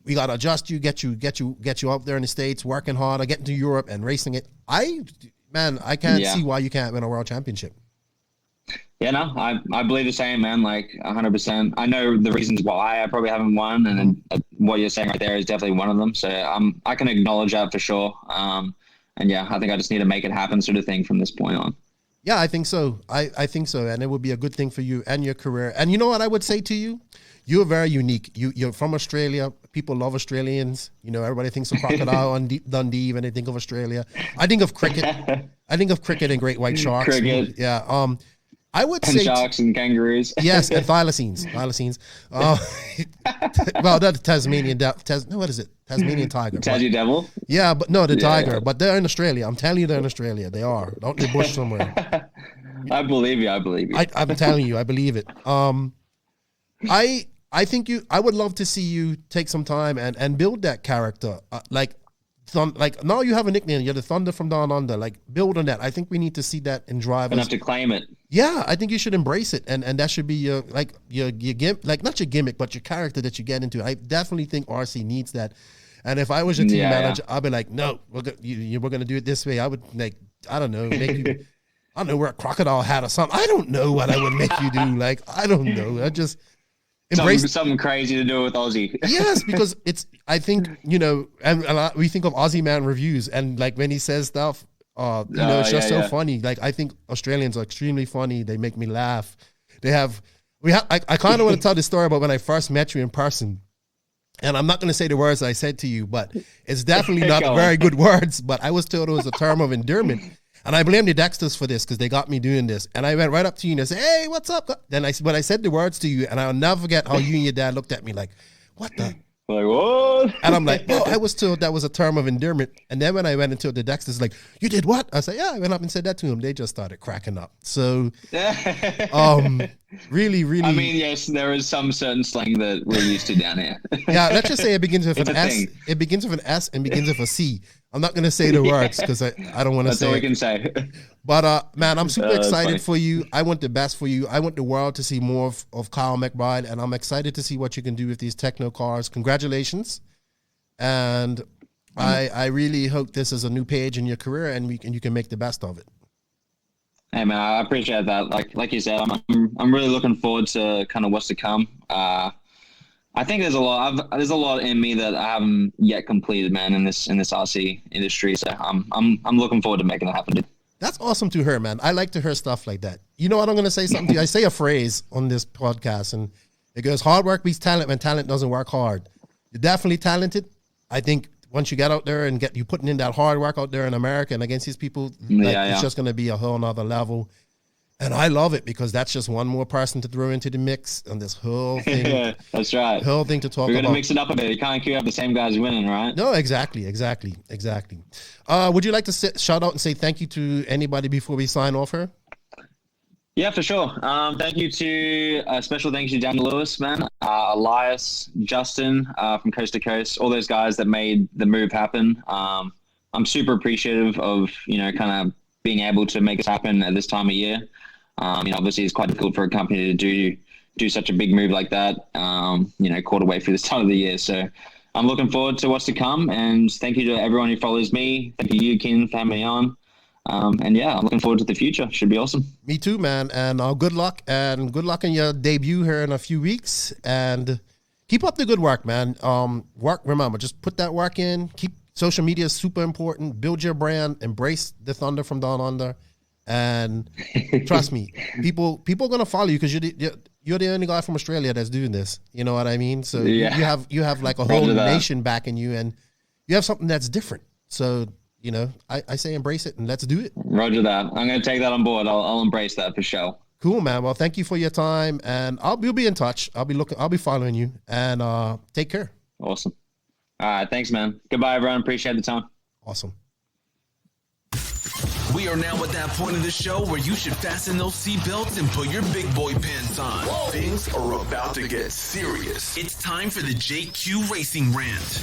Speaker 1: We gotta adjust you, get you up there in the States, working hard, or getting to Europe and racing it. I can't see why you can't win a world championship.
Speaker 7: Yeah, no, I believe the same, man. Like 100%. I know the reasons why I probably haven't won, and what you're saying right there is definitely one of them. So I can acknowledge that for sure. And yeah, I think I just need to make it happen, sort of thing, from this point on.
Speaker 1: Yeah, I think so. I think so, and it would be a good thing for you and your career. And you know what I would say to you? You're very unique. You're from Australia. People love Australians. You know, everybody thinks of Crocodile on Dundee when they think of Australia. I think of cricket. And great white sharks.
Speaker 7: Cricket.
Speaker 1: Yeah. I would say
Speaker 7: sharks and kangaroos.
Speaker 1: Yes, and thylacines. Well, that's Tasmanian. What is it? Tasmanian tiger.
Speaker 7: Tassie devil.
Speaker 1: Yeah, but no, the tiger. But they're in Australia. I'm telling you, they're in Australia. They are. Out in the bush somewhere.
Speaker 7: I believe you.
Speaker 1: I'm telling you, I believe it. I think I would love to see you take some time and build that character. Like now you have a nickname. You're the Thunder from Down Under. Like, build on that. I think we need to see that in drivers.
Speaker 7: And have to claim it.
Speaker 1: Yeah, I think you should embrace it, and that should be your gimmick, like not your gimmick, but your character that you get into. I definitely think RC needs that. And if I was your team manager, I'd be like, no, we're gonna do it this way. I would make wear a crocodile hat or something. I don't know what I would make you do. Like, I don't know. I just embrace
Speaker 7: something crazy to do with Aussie.
Speaker 1: Yes, because I think, and we think of Aussie Man reviews, and like when he says stuff, it's just so funny. Like, I think Australians are extremely funny. They make me laugh. I kind of want to tell this story about when I first met you in person. And I'm not going to say the words I said to you, but it's definitely not very good words. But I was told it was a term of endearment. And I blame the Dexters for this because they got me doing this. And I went right up to you and I said, hey, what's up? Then when I said the words to you, and I'll never forget how you and your dad looked at me like, what the?
Speaker 7: Like, what?
Speaker 1: And I'm like, I was told that was a term of endearment. And then when I went into the Dexters, like, you did what? I said, yeah, I went up and said that to them. They just started cracking up. So, really, really.
Speaker 7: I mean, yes, there is some certain slang that we're used to down here.
Speaker 1: Yeah, let's just say it begins with an S. It begins with an S and begins with a C. I'm not going to say the words because I don't want to say.
Speaker 7: That's all we can say.
Speaker 1: But, man, I'm super excited for you. I want the best for you. I want the world to see more of Kyle McBride, and I'm excited to see what you can do with these techno cars. Congratulations. And I really hope this is a new page in your career, and you can make the best of it.
Speaker 7: Hey, man, I appreciate that. Like you said, I'm really looking forward to kind of what's to come. I think there's a lot in me that I haven't yet completed, man, in this RC industry. So I'm looking forward to making it happen, dude.
Speaker 1: That's awesome to hear, man. I like to hear stuff like that. You know what? I'm going to say something to you. I say a phrase on this podcast, and it goes, hard work beats talent when talent doesn't work hard. You're definitely talented. I think once you get out there and you putting in that hard work out there in America and against these people, it's just going to be a whole nother level. And I love it because that's just one more person to throw into the mix on this whole thing.
Speaker 7: Yeah, that's right.
Speaker 1: Whole thing to talk about.
Speaker 7: We're going to mix it up a bit. You can't keep up the same guys winning, right?
Speaker 1: No, exactly. Would you like to shout out and say thank you to anybody before we sign off here?
Speaker 7: Yeah, for sure. Thank you to special thanks to Daniel Lewis, man, Elias, Justin from Coast to Coast, all those guys that made the move happen. I'm super appreciative of, kind of being able to make this happen at this time of year. Obviously it's quite difficult for a company to do such a big move like that, quarter way through this time of the year. So I'm looking forward to what's to come, and thank you to everyone who follows me. Thank you, Ken, for having me on. And yeah, I'm looking forward to the future. Should be awesome.
Speaker 1: Me too, man. And good luck in your debut here in a few weeks, and keep up the good work, man. Remember, just put that work in. Social media is super important. Build your brand. Embrace the Thunder from Down Under. And trust me, people are gonna follow you because you're the only guy from Australia that's doing this. You know what I mean? So you have like a whole nation backing you, and you have something that's different. So, you know, I say embrace it and let's do it.
Speaker 7: Roger that. I'm going to take that on board. I'll embrace that for sure.
Speaker 1: Cool, man. Well, thank you for your time, and we'll be in touch. I'll be following you, and take care.
Speaker 7: Awesome. All right. Thanks, man. Goodbye, everyone. Appreciate the time.
Speaker 1: Awesome.
Speaker 8: We are now at that point of the show where you should fasten those seatbelts and put your big boy pants on.
Speaker 4: Whoa. Things are about to get serious.
Speaker 8: It's time for the JQ Racing Rant.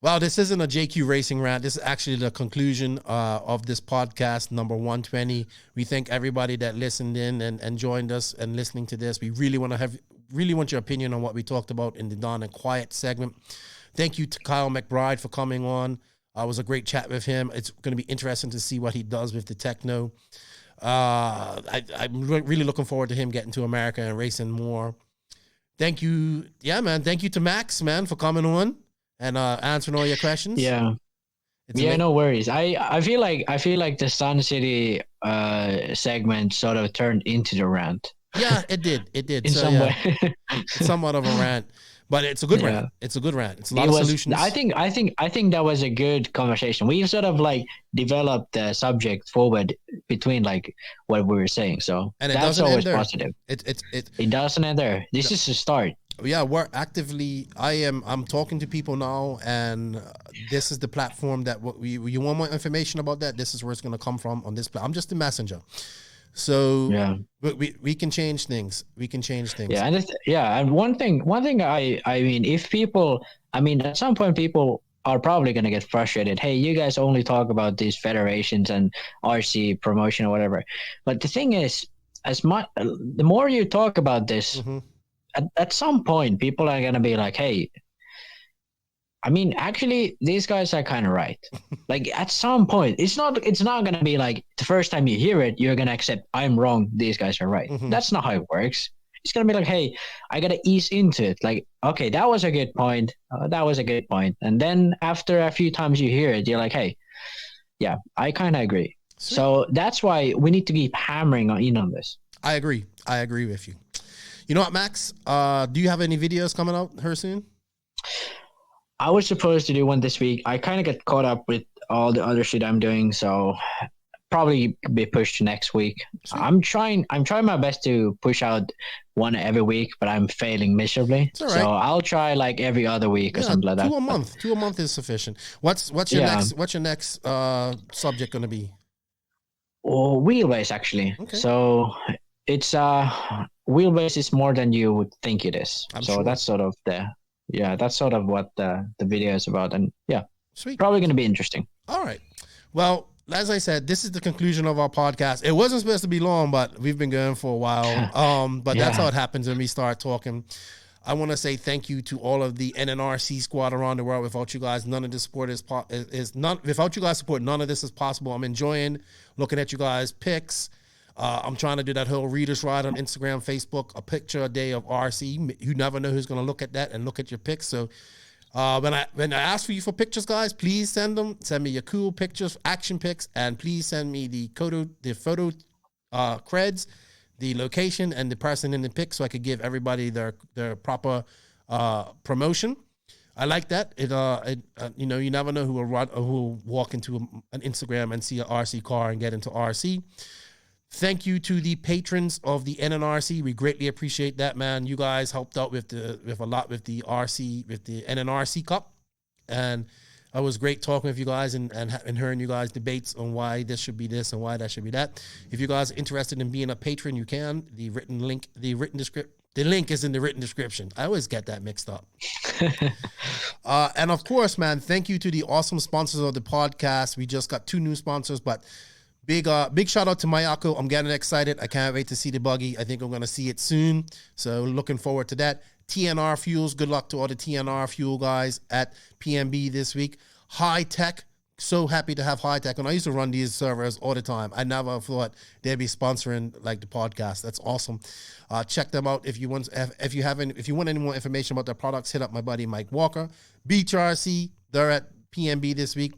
Speaker 1: Well, this isn't a JQ Racing Rant. This is actually the conclusion of this podcast, number 120. We thank everybody that listened in and joined us and listening to this. We really want your opinion on what we talked about in the Don and Quiet segment. Thank you to Kyle McBride for coming on. It was a great chat with him. It's going to be interesting to see what he does with the Tekno. I'm really looking forward to him getting to America and racing more. Thank you. Yeah, man. Thank you to Max, man, for coming on and answering all your questions.
Speaker 2: Yeah. No worries. I feel like the Sun City segment sort of turned into the rant.
Speaker 1: Yeah, it did. It did.
Speaker 2: In some way.
Speaker 1: It's somewhat of a rant. But it's a good rant. It's a good rant. It's a lot of solutions.
Speaker 2: I think that was a good conversation. We sort of like developed the subject forward between like what we were saying. So
Speaker 1: and
Speaker 2: that's always positive. It doesn't end there. This is the start.
Speaker 1: Yeah, we're actively. I'm talking to people now, and this is the platform that you want more information about that. This is where it's going to come from on this. I'm just the messenger. So yeah, we can change things. We can change things.
Speaker 2: Yeah, and one thing. I mean, if people, at some point, people are probably going to get frustrated. Hey, you guys only talk about these federations and RC promotion or whatever. But the thing is, the more you talk about this, at some point, people are going to be like, hey. Actually, these guys are kind of right. Like at some point, it's not going to be like the first time you hear it, you're going to accept I'm wrong. These guys are right. That's not how it works. It's going to be like, hey, I got to ease into it. Like, okay, that was a good point. That was a good point. And then after a few times you hear it, you're like, hey, yeah, I kind of agree. Sweet. So that's why we need to keep hammering on this.
Speaker 1: I agree with you. You know what, Max? Do you have any videos coming out here soon?
Speaker 2: I was supposed to do one this week. I kind of get caught up with all the other shit I'm doing, so probably be pushed to next week. Sweet. I'm trying my best to push out one every week, but I'm failing miserably. It's all right. So I'll try like every other week or something like that.
Speaker 1: 2 a month is sufficient. What's your next subject going to be?
Speaker 2: Oh, wheelbase actually. Okay. So it's wheelbase is more than you would think it is. That's sort of that's sort of what the video is about. And yeah, sweet. Probably going to be interesting.
Speaker 1: All right. Well, as I said, this is the conclusion of our podcast. It wasn't supposed to be long, but we've been going for a while. But that's how it happens when we start talking. I want to say thank you to all of the NNRC squad around the world. Without you guys, none of this support without you guys' support, none of this is possible. I'm enjoying looking at you guys' pics. I'm trying to do that whole readers ride on Instagram, Facebook, a picture a day of RC. You never know who's going to look at that and look at your pics. So when I ask for you for pictures, guys, please send them. Send me your cool pictures, action pics, and please send me the photo creds, the location, and the person in the pic so I could give everybody their proper promotion. I like that. You never know who will walk into an Instagram and see an RC car and get into RC. Thank you to the patrons of the NNRC. We greatly appreciate that, man. You guys helped out with the NNRC Cup, and it was great talking with you guys and hearing you guys debates on why this should be this and why that should be that. If you guys are interested in being a patron, you can. The link is in the written description. I always get that mixed up. And of course, man, thank you to the awesome sponsors of the podcast. We just got 2 new sponsors, but big shout out to Mayako. I'm getting excited. I can't wait to see the buggy. I think I'm going to see it soon. So looking forward to that. TNR Fuels. Good luck to all the TNR Fuel guys at PMB this week. High Tech. So happy to have High Tech. And I used to run these servers all the time. I never thought they'd be sponsoring like the podcast. That's awesome. Check them out if you want any more information about their products. Hit up my buddy Mike Walker. Beach RC. They're at PMB this week.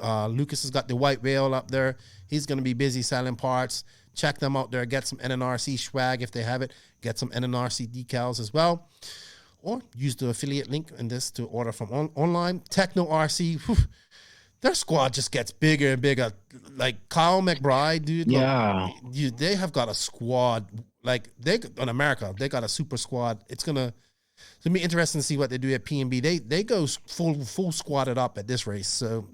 Speaker 1: Lucas has got the white whale up there. He's going to be busy selling parts. Check them out there. Get some NNRC swag if they have it. Get some NNRC decals as well. Or use the affiliate link in this to order from online. Tekno RC, whew, their squad just gets bigger and bigger. Like Kyle McBride, dude.
Speaker 2: Yeah.
Speaker 1: Look, they have got a squad. Like in America, they got a super squad. It's gonna be interesting to see what they do at PNB. They go full squatted up at this race. So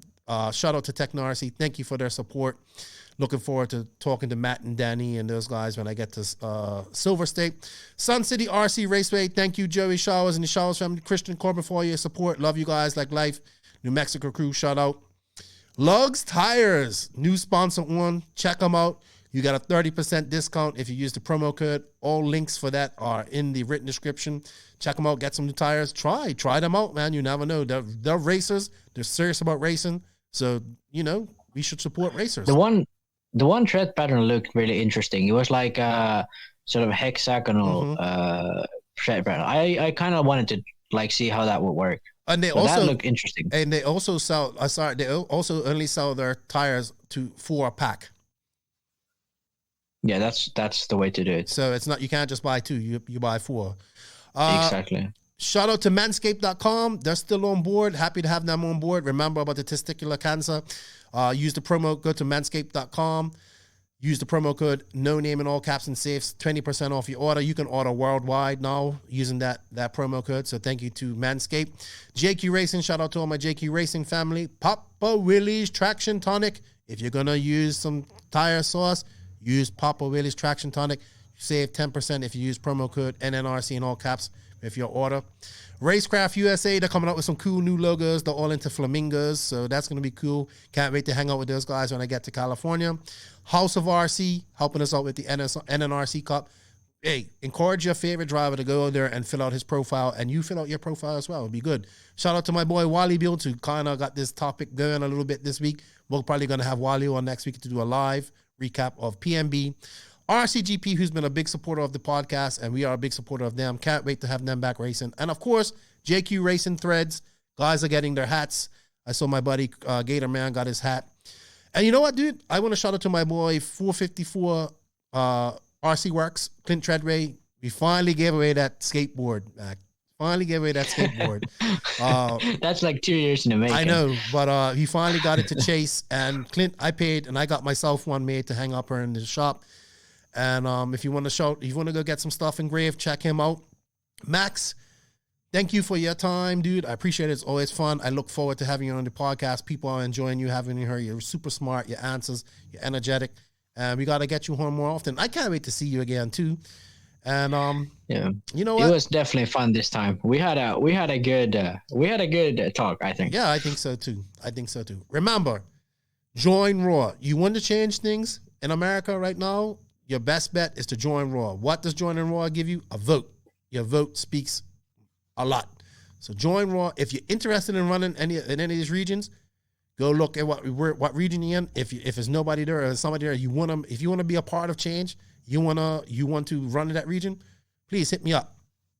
Speaker 1: shout out to Tekno RC. Thank you for their support. Looking forward to talking to Matt and Danny and those guys when I get to Silver State. Sun City RC Raceway. Thank you, Joey Showers and the Showers family. Christian Corbin for all your support. Love you guys like life. New Mexico crew, shout out. Lugs Tires, new sponsor one. Check them out. You got a 30% discount if you use the promo code. All links for that are in the written description. Check them out. Get some new tires. Try them out, man. You never know. They're racers. They're serious about racing. So, we should support racers.
Speaker 2: The one tread pattern looked really interesting. It was like sort of hexagonal tread pattern. I kind of wanted to see how that would work.
Speaker 1: And that
Speaker 2: looked interesting.
Speaker 1: And they also sell. They also only sell their tires for a pack.
Speaker 2: Yeah, that's the way to do it.
Speaker 1: So it's not, you can't just buy 2. You buy 4.
Speaker 2: Exactly.
Speaker 1: Shout out to Manscaped.com. They're still on board. Happy to have them on board. Remember about the testicular cancer. Use the promo, go to manscaped.com. Use the promo code no name in all caps and saves 20% off your order. You can order worldwide now using that promo code. So thank you to Manscaped. JQ Racing, shout out to all my JQ Racing family. Papa Willie's Traction Tonic. If you're going to use some tire sauce, use Papa Willie's Traction Tonic. Save 10% if you use promo code NNRC in all caps if your order. Racecraft USA, they're coming out with some cool new logos. They're all into flamingos, so that's going to be cool. Can't wait to hang out with those guys when I get to California. House of RC, helping us out with the NNRC Cup. Hey, encourage your favorite driver to go there and fill out his profile, and you fill out your profile as well. It'll be good. Shout out to my boy Wally Build, who kind of got this topic going a little bit this week. We're probably going to have Wally on next week to do a live recap of PNB. RCGP, who's been a big supporter of the podcast, and we are a big supporter of them. Can't wait to have them back racing. And, of course, JQ Racing Threads. Guys are getting their hats. I saw my buddy Gator Man got his hat. And you know what, dude? I want to shout out to my boy 454 RC Works, Clint Treadway. We finally gave away that skateboard back.
Speaker 2: That's like 2 years in the making.
Speaker 1: I know, but he finally got it to Chase. And Clint, I paid, and I got myself one made to hang up here in the shop. And if you want to go get some stuff engraved, check him out. Max, thank you for your time, dude. I appreciate it. It's always fun. I look forward to having you on the podcast. People are enjoying you, having you here. You're super smart. Your answers, you're energetic. And we got to get you on more often. I can't wait to see you again, too. And
Speaker 2: yeah,
Speaker 1: you know what?
Speaker 2: It was definitely fun this time. We had a good talk, I think.
Speaker 1: Yeah, I think so too. Remember, join ROAR. You want to change things in America right now? Your best bet is to join ROAR. What does joining ROAR give you? A vote. Your vote speaks a lot. So join ROAR. If you're interested in running in any of these regions, go look at what region you're in. If there's nobody there or somebody there, if you want to be a part of change, you want to run in that region, please hit me up.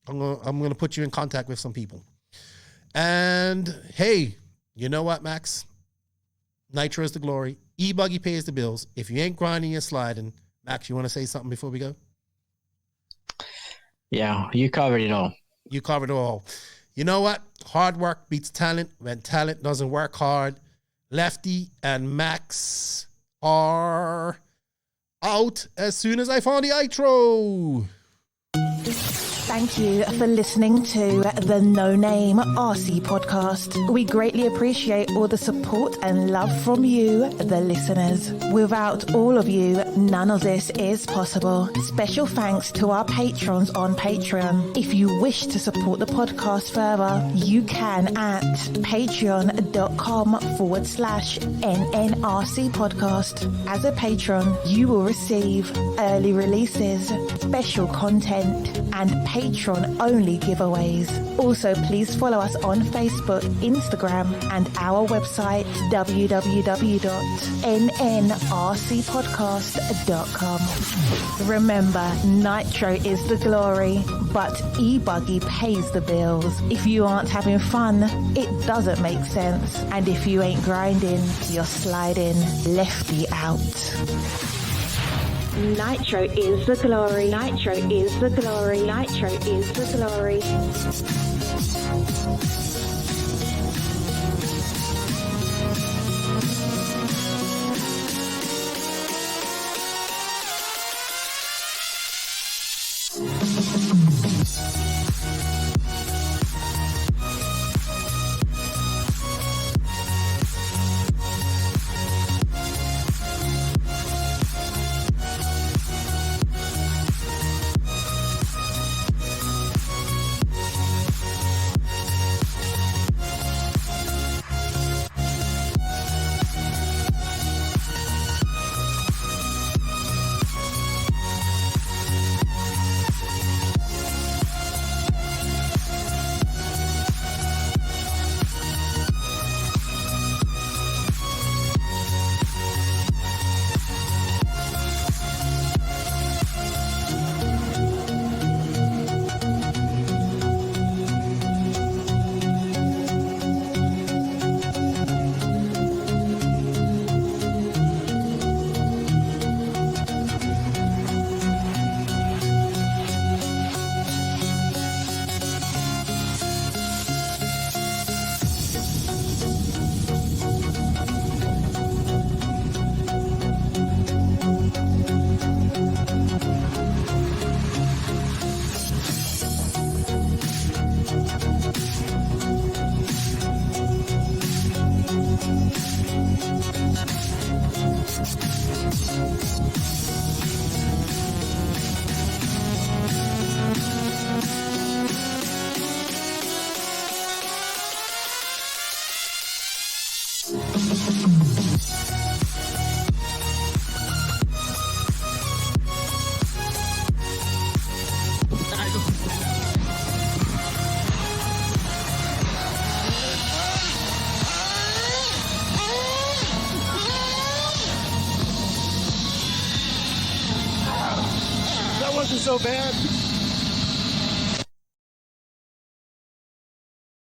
Speaker 1: I'm gonna put you in contact with some people. And hey, you know what, Max? Nitro is the glory. E-Buggy pays the bills. If you ain't grinding and sliding, Max, you want to say something before we go?
Speaker 2: Yeah, you covered it all. You know what? Hard work beats talent when talent doesn't work hard. Lefty and Max are out as soon as I found the outro.
Speaker 3: Thank you for listening to the No Name RC podcast. We greatly appreciate all the support and love from you, the listeners. Without all of you, none of this is possible. Special thanks to our patrons on Patreon. If you wish to support the podcast further, you can at patreon.com/NNRC podcast. As a patron, you will receive early releases, special content, and Patreon-only giveaways. Also, please follow us on Facebook, Instagram, and our website, www.nnrcpodcast.com. Remember, Nitro is the glory, but e-buggy pays the bills. If you aren't having fun, it doesn't make sense. And if you ain't grinding, you're sliding. Lefty out. Nitro is the glory. Nitro is the glory. Nitro is the glory.
Speaker 1: So bad.